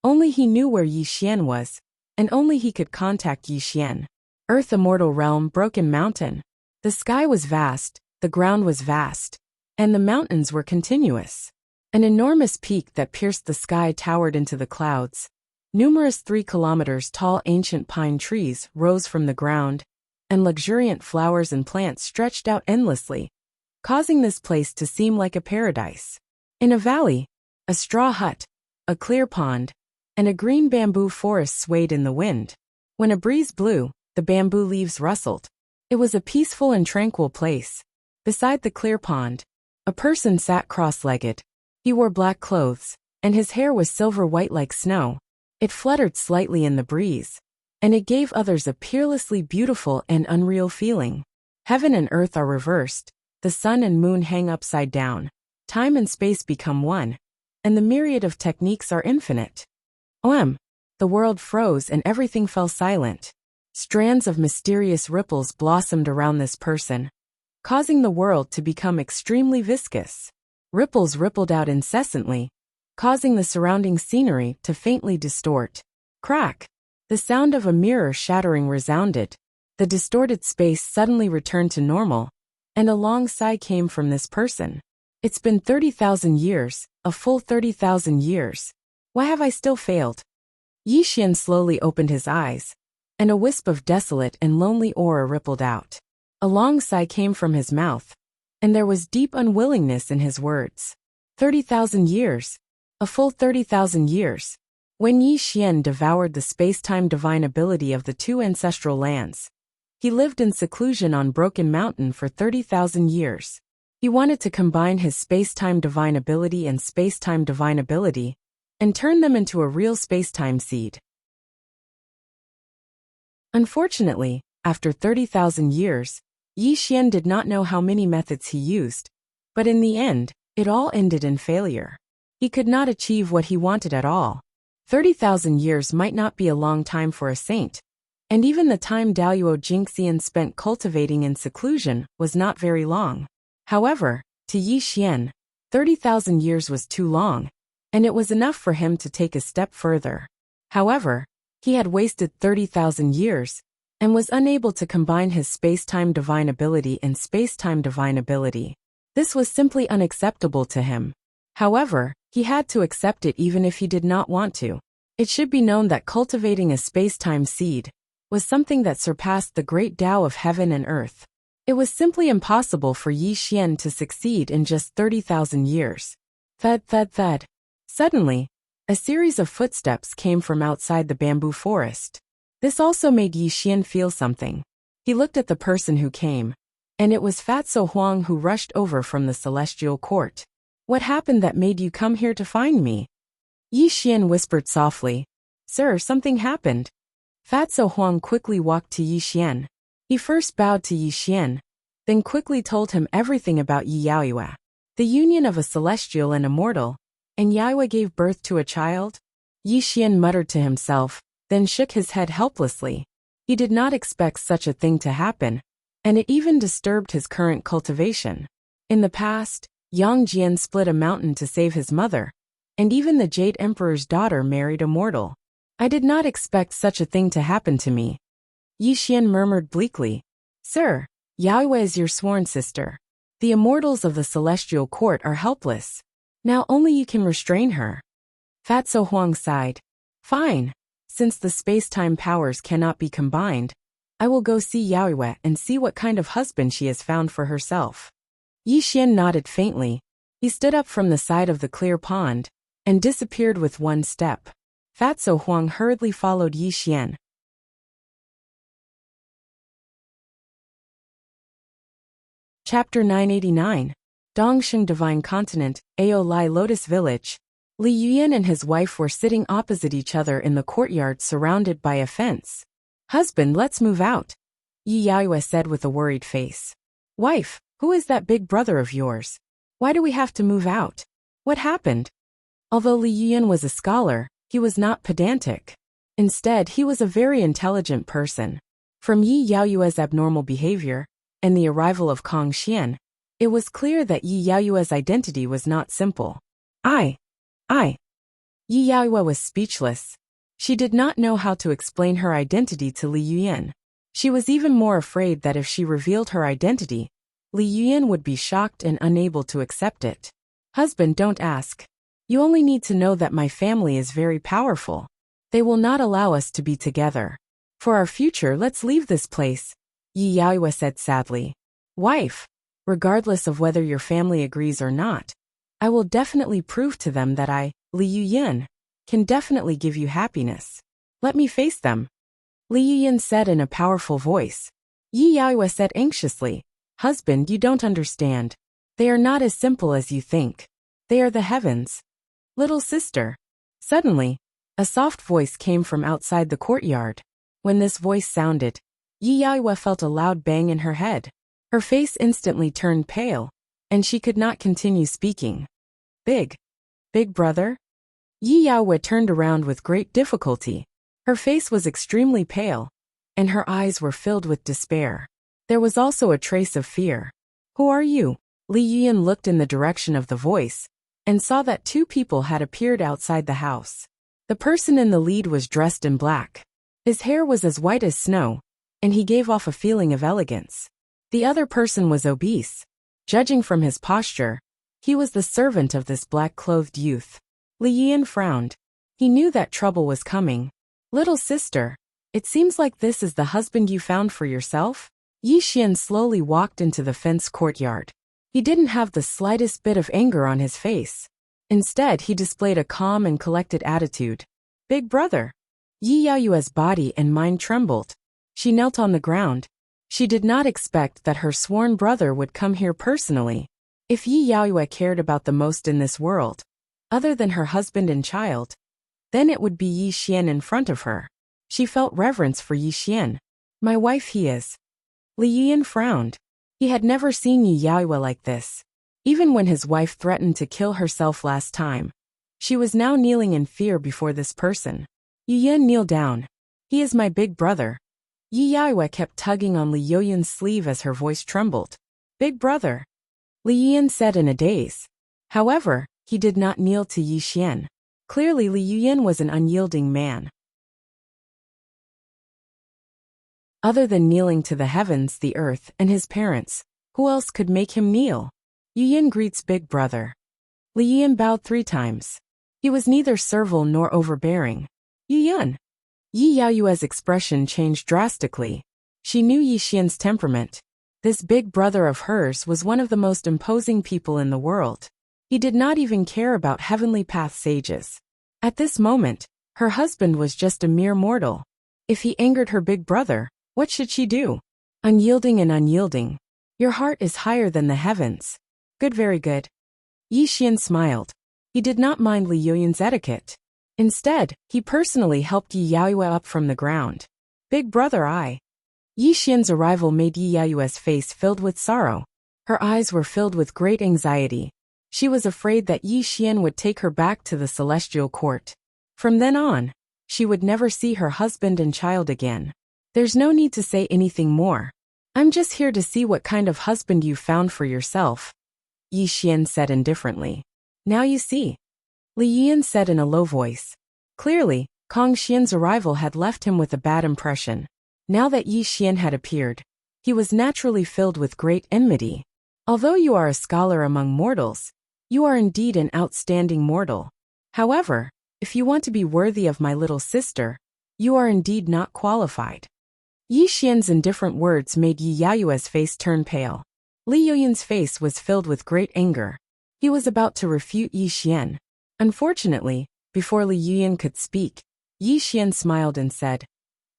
only he knew where Yi Xian was, and only he could contact Yi Xian. Earth, Immortal Realm, Broken Mountain. The sky was vast, the ground was vast, and the mountains were continuous. An enormous peak that pierced the sky towered into the clouds. Numerous 3 kilometers tall ancient pine trees rose from the ground, and luxuriant flowers and plants stretched out endlessly, causing this place to seem like a paradise. In a valley, a straw hut, a clear pond, and a green bamboo forest swayed in the wind. When a breeze blew, the bamboo leaves rustled. It was a peaceful and tranquil place. Beside the clear pond, a person sat cross-legged. He wore black clothes, and his hair was silver-white like snow. It fluttered slightly in the breeze, and it gave others a peerlessly beautiful and unreal feeling. Heaven and earth are reversed, the sun and moon hang upside down, time and space become one, and the myriad of techniques are infinite. The world froze and everything fell silent. Strands of mysterious ripples blossomed around this person, causing the world to become extremely viscous. Ripples rippled out incessantly, causing the surrounding scenery to faintly distort. Crack! The sound of a mirror shattering resounded. The distorted space suddenly returned to normal, and a long sigh came from this person. It's been 30,000 years, a full 30,000 years. Why have I still failed? Yi Xian slowly opened his eyes, and a wisp of desolate and lonely aura rippled out. A long sigh came from his mouth, and there was deep unwillingness in his words. 30,000 years. A full 30,000 years. When Yi Xian devoured the space-time divine ability of the 2 ancestral lands, he lived in seclusion on Broken Mountain for 30,000 years. He wanted to combine his space-time divine ability and space-time divine ability, and turn them into a real space-time seed. Unfortunately, after 30,000 years, Yi Xian did not know how many methods he used, but in the end, it all ended in failure. He could not achieve what he wanted at all. 30,000 years might not be a long time for a saint, and even the time Daluo Jingxian spent cultivating in seclusion was not very long. However, to Yi Xian, 30,000 years was too long, and it was enough for him to take a step further. However, He had wasted 30,000 years and was unable to combine his space-time divine ability and space-time divine ability. This was simply unacceptable to him. However, he had to accept it even if he did not want to. It should be known that cultivating a space-time seed was something that surpassed the great Tao of heaven and earth. It was simply impossible for Yi Xian to succeed in just 30,000 years. Thud. Suddenly, a series of footsteps came from outside the bamboo forest. This also made Yi Xian feel something. He looked at the person who came, and it was Fatso Huang who rushed over from the celestial court. What happened that made you come here to find me? Yi Xian whispered softly. Sir, something happened. Fatso Huang quickly walked to Yi Xian. He first bowed to Yi Xian, then quickly told him everything about Yi Yaoyue, the union of a celestial and immortal, and Yaoyue gave birth to a child? Yi Xian muttered to himself, then shook his head helplessly. He did not expect such a thing to happen, and it even disturbed his current cultivation. In the past, Yang Jian split a mountain to save his mother, and even the Jade Emperor's daughter married Immortal. I did not expect such a thing to happen to me. Yi Xian murmured bleakly. Sir, Yaoyue is your sworn sister. The immortals of the celestial court are helpless. Now only you can restrain her. Fatso Huang sighed. Fine. Since the space-time powers cannot be combined, I will go see Yaoyue and see what kind of husband she has found for herself. Yi Xian nodded faintly. He stood up from the side of the clear pond and disappeared with one step. Fatso Huang hurriedly followed Yi Xian. Chapter 989. Dongsheng Divine Continent, Ao Lai Lotus Village. Li Yuyan and his wife were sitting opposite each other in the courtyard surrounded by a fence. Husband, let's move out, Yi Yaoyue said with a worried face. Wife, who is that big brother of yours? Why do we have to move out? What happened? Although Li Yuyan was a scholar, he was not pedantic. Instead, he was a very intelligent person. From Yi Yaoyue's abnormal behavior and the arrival of Kong Xian, it was clear that Yi Yaoyue's identity was not simple. I. Yi Yaoyue was speechless. She did not know how to explain her identity to Li Yuyan. She was even more afraid that if she revealed her identity, Li Yuyan would be shocked and unable to accept it. Husband, don't ask. You only need to know that my family is very powerful. They will not allow us to be together. For our future, let's leave this place, Yi Yaoyue said sadly. Wife, regardless of whether your family agrees or not, I will definitely prove to them that I, Li Yuyan, can definitely give you happiness. Let me face them. Li Yuyan said in a powerful voice. Yi Yaoyue said anxiously, Husband, you don't understand. They are not as simple as you think. They are the heavens. Little sister. Suddenly, a soft voice came from outside the courtyard. When this voice sounded, Yi Yaoyue felt a loud bang in her head. Her face instantly turned pale, and she could not continue speaking. Big brother? Yi Yaoyue turned around with great difficulty. Her face was extremely pale, and her eyes were filled with despair. There was also a trace of fear. Who are you? Li Yuyan looked in the direction of the voice, and saw that two people had appeared outside the house. The person in the lead was dressed in black. His hair was as white as snow, and he gave off a feeling of elegance. The other person was obese. Judging from his posture, he was the servant of this black-clothed youth. Li Yuyan frowned. He knew that trouble was coming. Little sister, it seems like this is the husband you found for yourself? Yi Xian slowly walked into the fenced courtyard. He didn't have the slightest bit of anger on his face. Instead, he displayed a calm and collected attitude. Big brother. Yi Yaoyue's body and mind trembled. She knelt on the ground. She did not expect that her sworn brother would come here personally. If Yi Yaoyue cared about the most in this world, other than her husband and child, then it would be Yi Xian in front of her. She felt reverence for Yi Xian. My wife he is. Li Yuyan frowned. He had never seen Yi Yaoyue like this. Even when his wife threatened to kill herself last time, she was now kneeling in fear before this person. Yi Yuyan, kneel down. He is my big brother. Yi Yaoyue kept tugging on Li Yuyan's sleeve as her voice trembled. Big brother. Li Yuyan said in a daze. However, he did not kneel to Yi Xian. Clearly Li Yuyan was an unyielding man. Other than kneeling to the heavens, the earth, and his parents, who else could make him kneel? Yu Yin greets big brother. Li Yin bowed 3 times. He was neither servile nor overbearing. Yu Yin. Yi Yaoyue's expression changed drastically. She knew Yi Xian's temperament. This big brother of hers was one of the most imposing people in the world. He did not even care about heavenly path sages. At this moment, her husband was just a mere mortal. If he angered her big brother, what should she do? Unyielding and unyielding. Your heart is higher than the heavens. Good, very good. Yi Xian smiled. He did not mind Li Yuyan's etiquette. Instead, he personally helped Yi Yaoyue up from the ground. Big brother Yi Xian's arrival made Yi Yaoyue's face filled with sorrow. Her eyes were filled with great anxiety. She was afraid that Yi Xian would take her back to the celestial court. From then on, she would never see her husband and child again. There's no need to say anything more. I'm just here to see what kind of husband you found for yourself, Yi Xian said indifferently. Now you see, Li Yan said in a low voice. Clearly, Kong Xian's arrival had left him with a bad impression. Now that Yi Xian had appeared, he was naturally filled with great enmity. Although you are a scholar among mortals, you are indeed an outstanding mortal. However, if you want to be worthy of my little sister, you are indeed not qualified. Yi Xian's indifferent words made Yi Yaoyue's face turn pale. Li Yuyan's face was filled with great anger. He was about to refute Yi Xian. Unfortunately, before Li Yuyan could speak, Yi Xian smiled and said,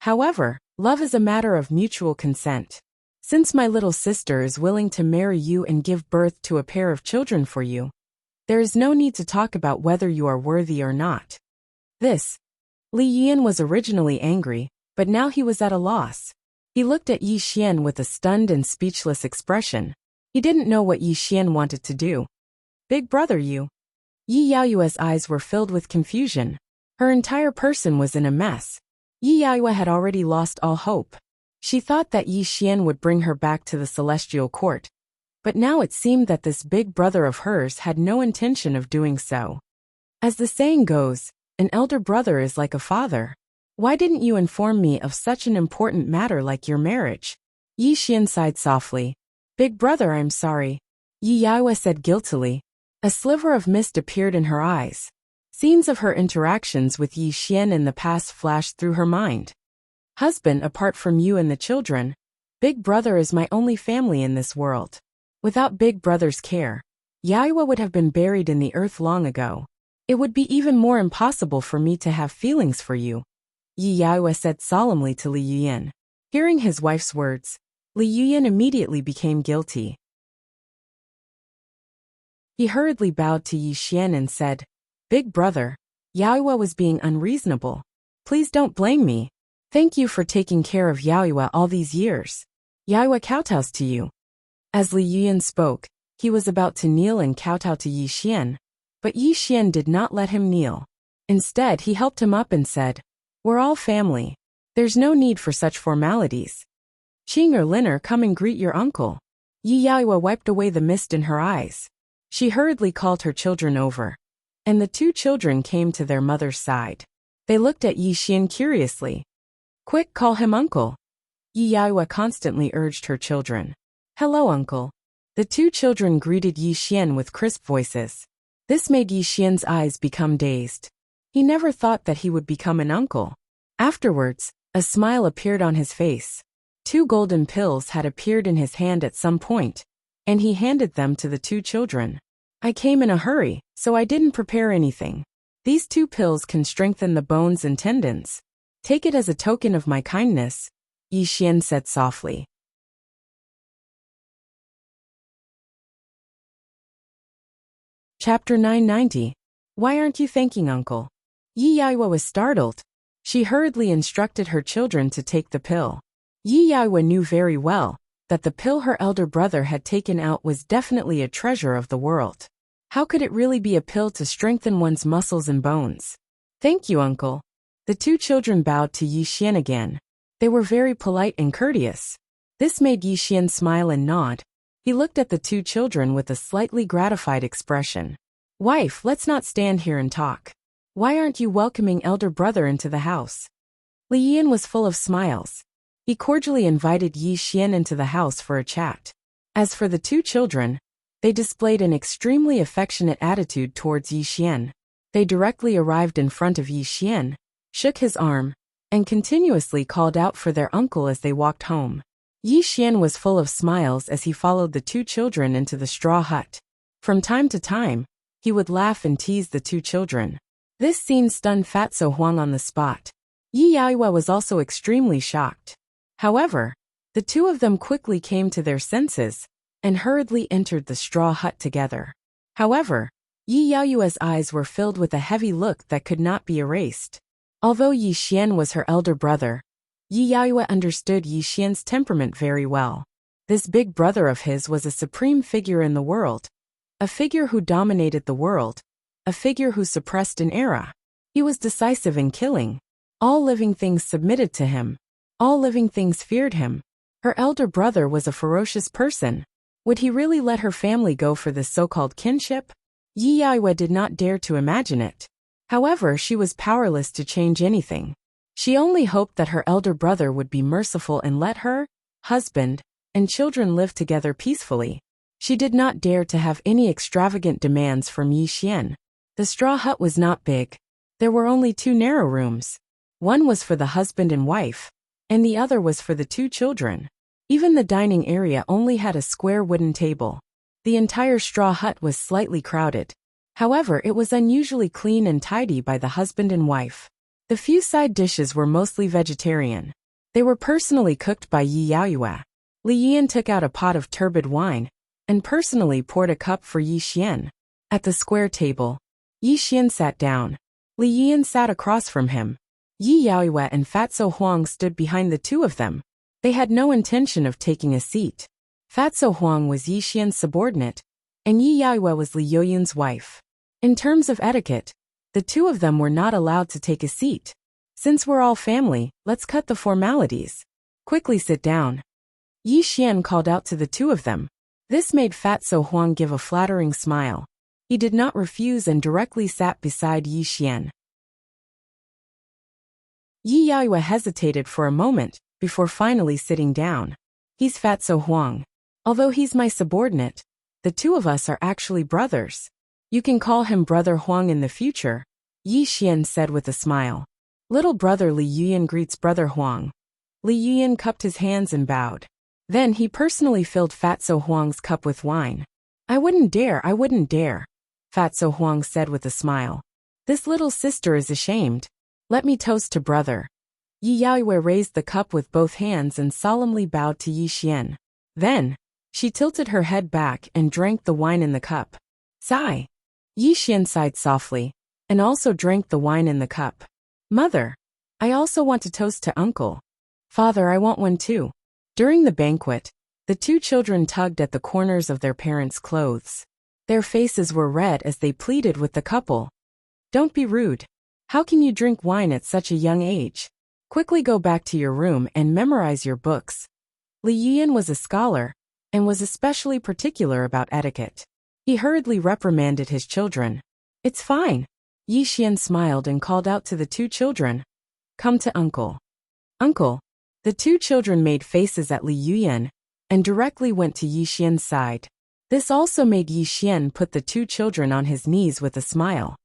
"However, love is a matter of mutual consent. Since my little sister is willing to marry you and give birth to a pair of children for you, there is no need to talk about whether you are worthy or not." Li Yuyan was originally angry, but now he was at a loss. He looked at Yi Xian with a stunned and speechless expression. He didn't know what Yi Xian wanted to do. Big brother Yi Yaoyue's eyes were filled with confusion. Her entire person was in a mess. Yi Yaoyue had already lost all hope. She thought that Yi Xian would bring her back to the celestial court. But now it seemed that this big brother of hers had no intention of doing so. As the saying goes, an elder brother is like a father. Why didn't you inform me of such an important matter like your marriage? Yi Xian sighed softly. Big brother, I'm sorry, Yi Yaoyue said guiltily. A sliver of mist appeared in her eyes. Scenes of her interactions with Yi Xian in the past flashed through her mind. Husband, apart from you and the children, big brother is my only family in this world. Without big brother's care, Yaoyue would have been buried in the earth long ago. It would be even more impossible for me to have feelings for you, Yi Yaoyue said solemnly to Li Yuyan. Hearing his wife's words, Li Yuyan immediately became guilty. He hurriedly bowed to Yi Xian and said, Big brother, Yaoyue was being unreasonable. Please don't blame me. Thank you for taking care of Yaoyue all these years. Yaoyue kowtows to you. As Li Yuyan spoke, he was about to kneel and kowtow to Yi Xian, but Yi Xian did not let him kneel. Instead, he helped him up and said, We're all family. There's no need for such formalities. Qing or Liner, come and greet your uncle. Yi Yaoyue wiped away the mist in her eyes. She hurriedly called her children over, and the 2 children came to their mother's side. They looked at Yi Xian curiously. Quick, call him uncle. Yi Yaoyue constantly urged her children. Hello, uncle. The 2 children greeted Yi Xian with crisp voices. This made Yi Xian's eyes become dazed. He never thought that he would become an uncle. Afterwards, a smile appeared on his face. 2 golden pills had appeared in his hand at some point, and he handed them to the 2 children. I came in a hurry, so I didn't prepare anything. These 2 pills can strengthen the bones and tendons. Take it as a token of my kindness, Yi Xian said softly. Chapter 990. Why aren't you thanking uncle? Yi Yaoyue was startled. She hurriedly instructed her children to take the pill. Yi Yaoyue knew very well that the pill her elder brother had taken out was definitely a treasure of the world. How could it really be a pill to strengthen one's muscles and bones? Thank you, uncle. The 2 children bowed to Yi Xian again. They were very polite and courteous. This made Yi Xian smile and nod. He looked at the 2 children with a slightly gratified expression. Wife, let's not stand here and talk. Why aren't you welcoming elder brother into the house? Li Yan was full of smiles. He cordially invited Yi Xian into the house for a chat. As for the two children, they displayed an extremely affectionate attitude towards Yi Xian. They directly arrived in front of Yi Xian, shook his arm, and continuously called out for their uncle as they walked home. Yi Xian was full of smiles as he followed the two children into the straw hut. From time to time, he would laugh and tease the two children. This scene stunned Fatso Huang on the spot. Yi Yaoyue was also extremely shocked. However, the two of them quickly came to their senses and hurriedly entered the straw hut together. However, Yi Yaoyue's eyes were filled with a heavy look that could not be erased. Although Yi Xian was her elder brother, Yi Yaoyue understood Yi Xian's temperament very well. This big brother of his was a supreme figure in the world, a figure who dominated the world, a figure who suppressed an era. He was decisive in killing. All living things submitted to him. All living things feared him. Her elder brother was a ferocious person. Would he really let her family go for this so-called kinship? Yi Yaoyue did not dare to imagine it. However, she was powerless to change anything. She only hoped that her elder brother would be merciful and let her, husband, and children live together peacefully. She did not dare to have any extravagant demands from Yi Xian. The straw hut was not big. There were only 2 narrow rooms. One was for the husband and wife, and the other was for the 2 children. Even the dining area only had a square wooden table. The entire straw hut was slightly crowded. However, it was unusually clean and tidy by the husband and wife. The few side dishes were mostly vegetarian. They were personally cooked by Yi Yaoyue. Li Yian took out a pot of turbid wine and personally poured a cup for Yi Xian. At the square table, Yi Xian sat down. Li Yian sat across from him. Yi Yaoyue and Fatso Huang stood behind the two of them. They had no intention of taking a seat. Fatso Huang was Yi Xian's subordinate, and Yi Yaoyue was Li Yoyun's wife. In terms of etiquette, the two of them were not allowed to take a seat. Since we're all family, let's cut the formalities. Quickly sit down. Yi Xian called out to the two of them. This made Fatso Huang give a flattering smile. He did not refuse and directly sat beside Yi Xian. Yi Yaoyue hesitated for a moment before finally sitting down. He's Fatso Huang. Although he's my subordinate, the two of us are actually brothers. You can call him Brother Huang in the future, Yi Xian said with a smile. Little brother Li Yuyan greets Brother Huang. Li Yuyan cupped his hands and bowed. Then he personally filled Fatso Huang's cup with wine. I wouldn't dare, Fatso Huang said with a smile. This little sister is ashamed. Let me toast to brother. Yi Yaoyue raised the cup with both hands and solemnly bowed to Yi Xian. Then, she tilted her head back and drank the wine in the cup. Sigh. Yi Xian sighed softly, and also drank the wine in the cup. Mother, I also want to toast to uncle. Father, I want one too. During the banquet, the two children tugged at the corners of their parents' clothes. Their faces were red as they pleaded with the couple. Don't be rude. How can you drink wine at such a young age? Quickly go back to your room and memorize your books. Li Yuyan was a scholar, and was especially particular about etiquette. He hurriedly reprimanded his children. It's fine. Yi Xian smiled and called out to the two children. Come to uncle. Uncle. The two children made faces at Li Yuyan, and directly went to Yi Xian's side. This also made Yi Xian put the two children on his knees with a smile.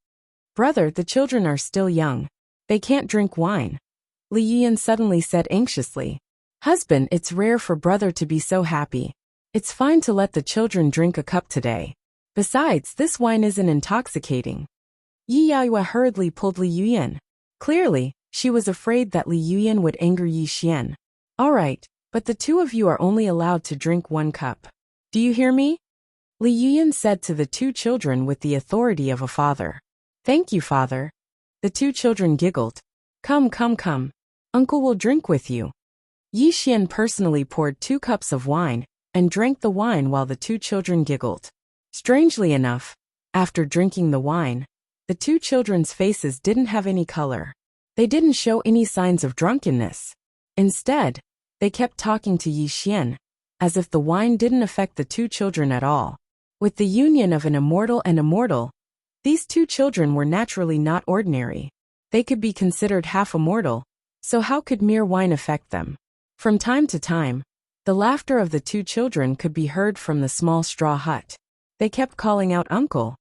Brother, the children are still young. They can't drink wine. Li Yuyan suddenly said anxiously. Husband, it's rare for brother to be so happy. It's fine to let the children drink a cup today. Besides, this wine isn't intoxicating. Yi Yaoyue hurriedly pulled Li Yuyan. Clearly, she was afraid that Li Yuyan would anger Yi Xian. All right, but the two of you are only allowed to drink 1 cup. Do you hear me? Li Yuyan said to the two children with the authority of a father. Thank you, father. The two children giggled. Come. Uncle will drink with you. Yi Xian personally poured 2 cups of wine and drank the wine while the two children giggled. Strangely enough, after drinking the wine, the two children's faces didn't have any color. They didn't show any signs of drunkenness. Instead, they kept talking to Yi Xian, as if the wine didn't affect the two children at all. With the union of an immortal and immortal, these two children were naturally not ordinary. They could be considered half immortal, so how could mere wine affect them? From time to time, the laughter of the two children could be heard from the small straw hut. They kept calling out uncle.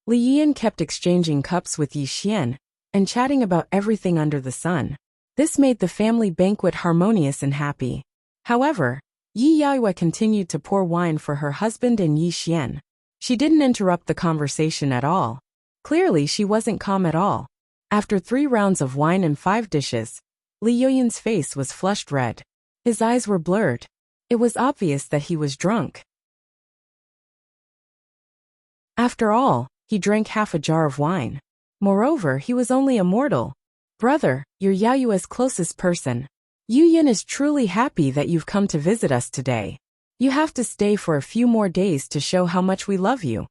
Li Yian kept exchanging cups with Yi Xian and chatting about everything under the sun. This made the family banquet harmonious and happy. However, Yi Yaoyue continued to pour wine for her husband and Yi Xian. She didn't interrupt the conversation at all. Clearly, she wasn't calm at all. After 3 rounds of wine and 5 dishes, Li Yuyan's face was flushed red. His eyes were blurred. It was obvious that he was drunk. After all, he drank half a jar of wine. Moreover, he was only a mortal. Brother, you're Yaoyue's closest person. Yuyan is truly happy that you've come to visit us today. You have to stay for a few more days to show how much we love you.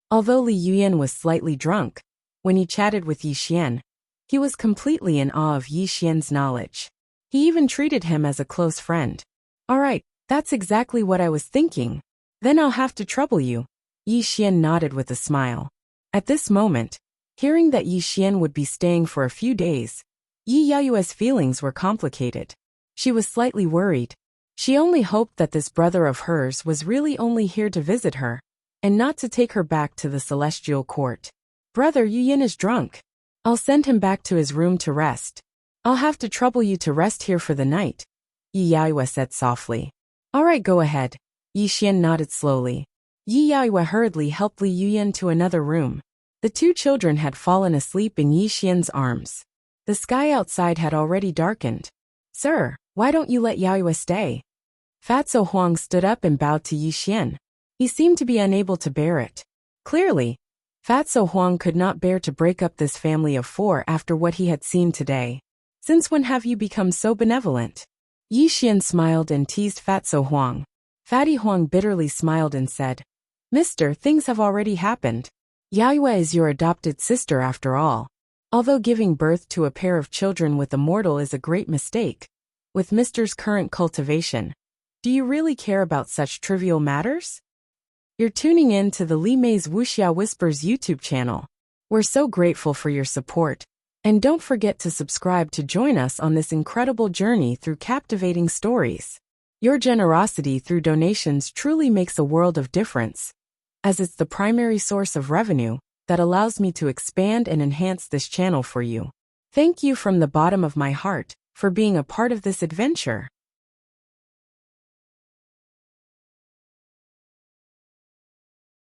Although Li Yuyan was slightly drunk, when he chatted with Yi Xian, he was completely in awe of Yi Xian's knowledge. He even treated him as a close friend. All right, that's exactly what I was thinking. Then I'll have to trouble you. Yi Xian nodded with a smile. At this moment, hearing that Yi Xian would be staying for a few days, Yi Yaoyue's feelings were complicated. She was slightly worried. She only hoped that this brother of hers was really only here to visit her, and not to take her back to the celestial court. Brother Yuyan is drunk. I'll send him back to his room to rest. I'll have to trouble you to rest here for the night, Yi Yaoyue said softly. All right, go ahead. Yi Xian nodded slowly. Yi Yaoyue hurriedly helped Li Yuyan to another room. The two children had fallen asleep in Yi Xian's arms. The sky outside had already darkened. Sir, why don't you let Yaoyue stay? Fatso Huang stood up and bowed to Yi Xian. He seemed to be unable to bear it. Clearly, Fatso Huang could not bear to break up this family of 4 after what he had seen today. Since when have you become so benevolent? Yi Xian smiled and teased Fatso Huang. Fatty Huang bitterly smiled and said, Mister, things have already happened. Yaoyue is your adopted sister after all. Although giving birth to a pair of children with a mortal is a great mistake, with Mister's current cultivation, do you really care about such trivial matters? You're tuning in to the Li Mei's Wuxia Whispers YouTube channel. We're so grateful for your support, and don't forget to subscribe to join us on this incredible journey through captivating stories. Your generosity through donations truly makes a world of difference, as it's the primary source of revenue that allows me to expand and enhance this channel for you. Thank you from the bottom of my heart for being a part of this adventure.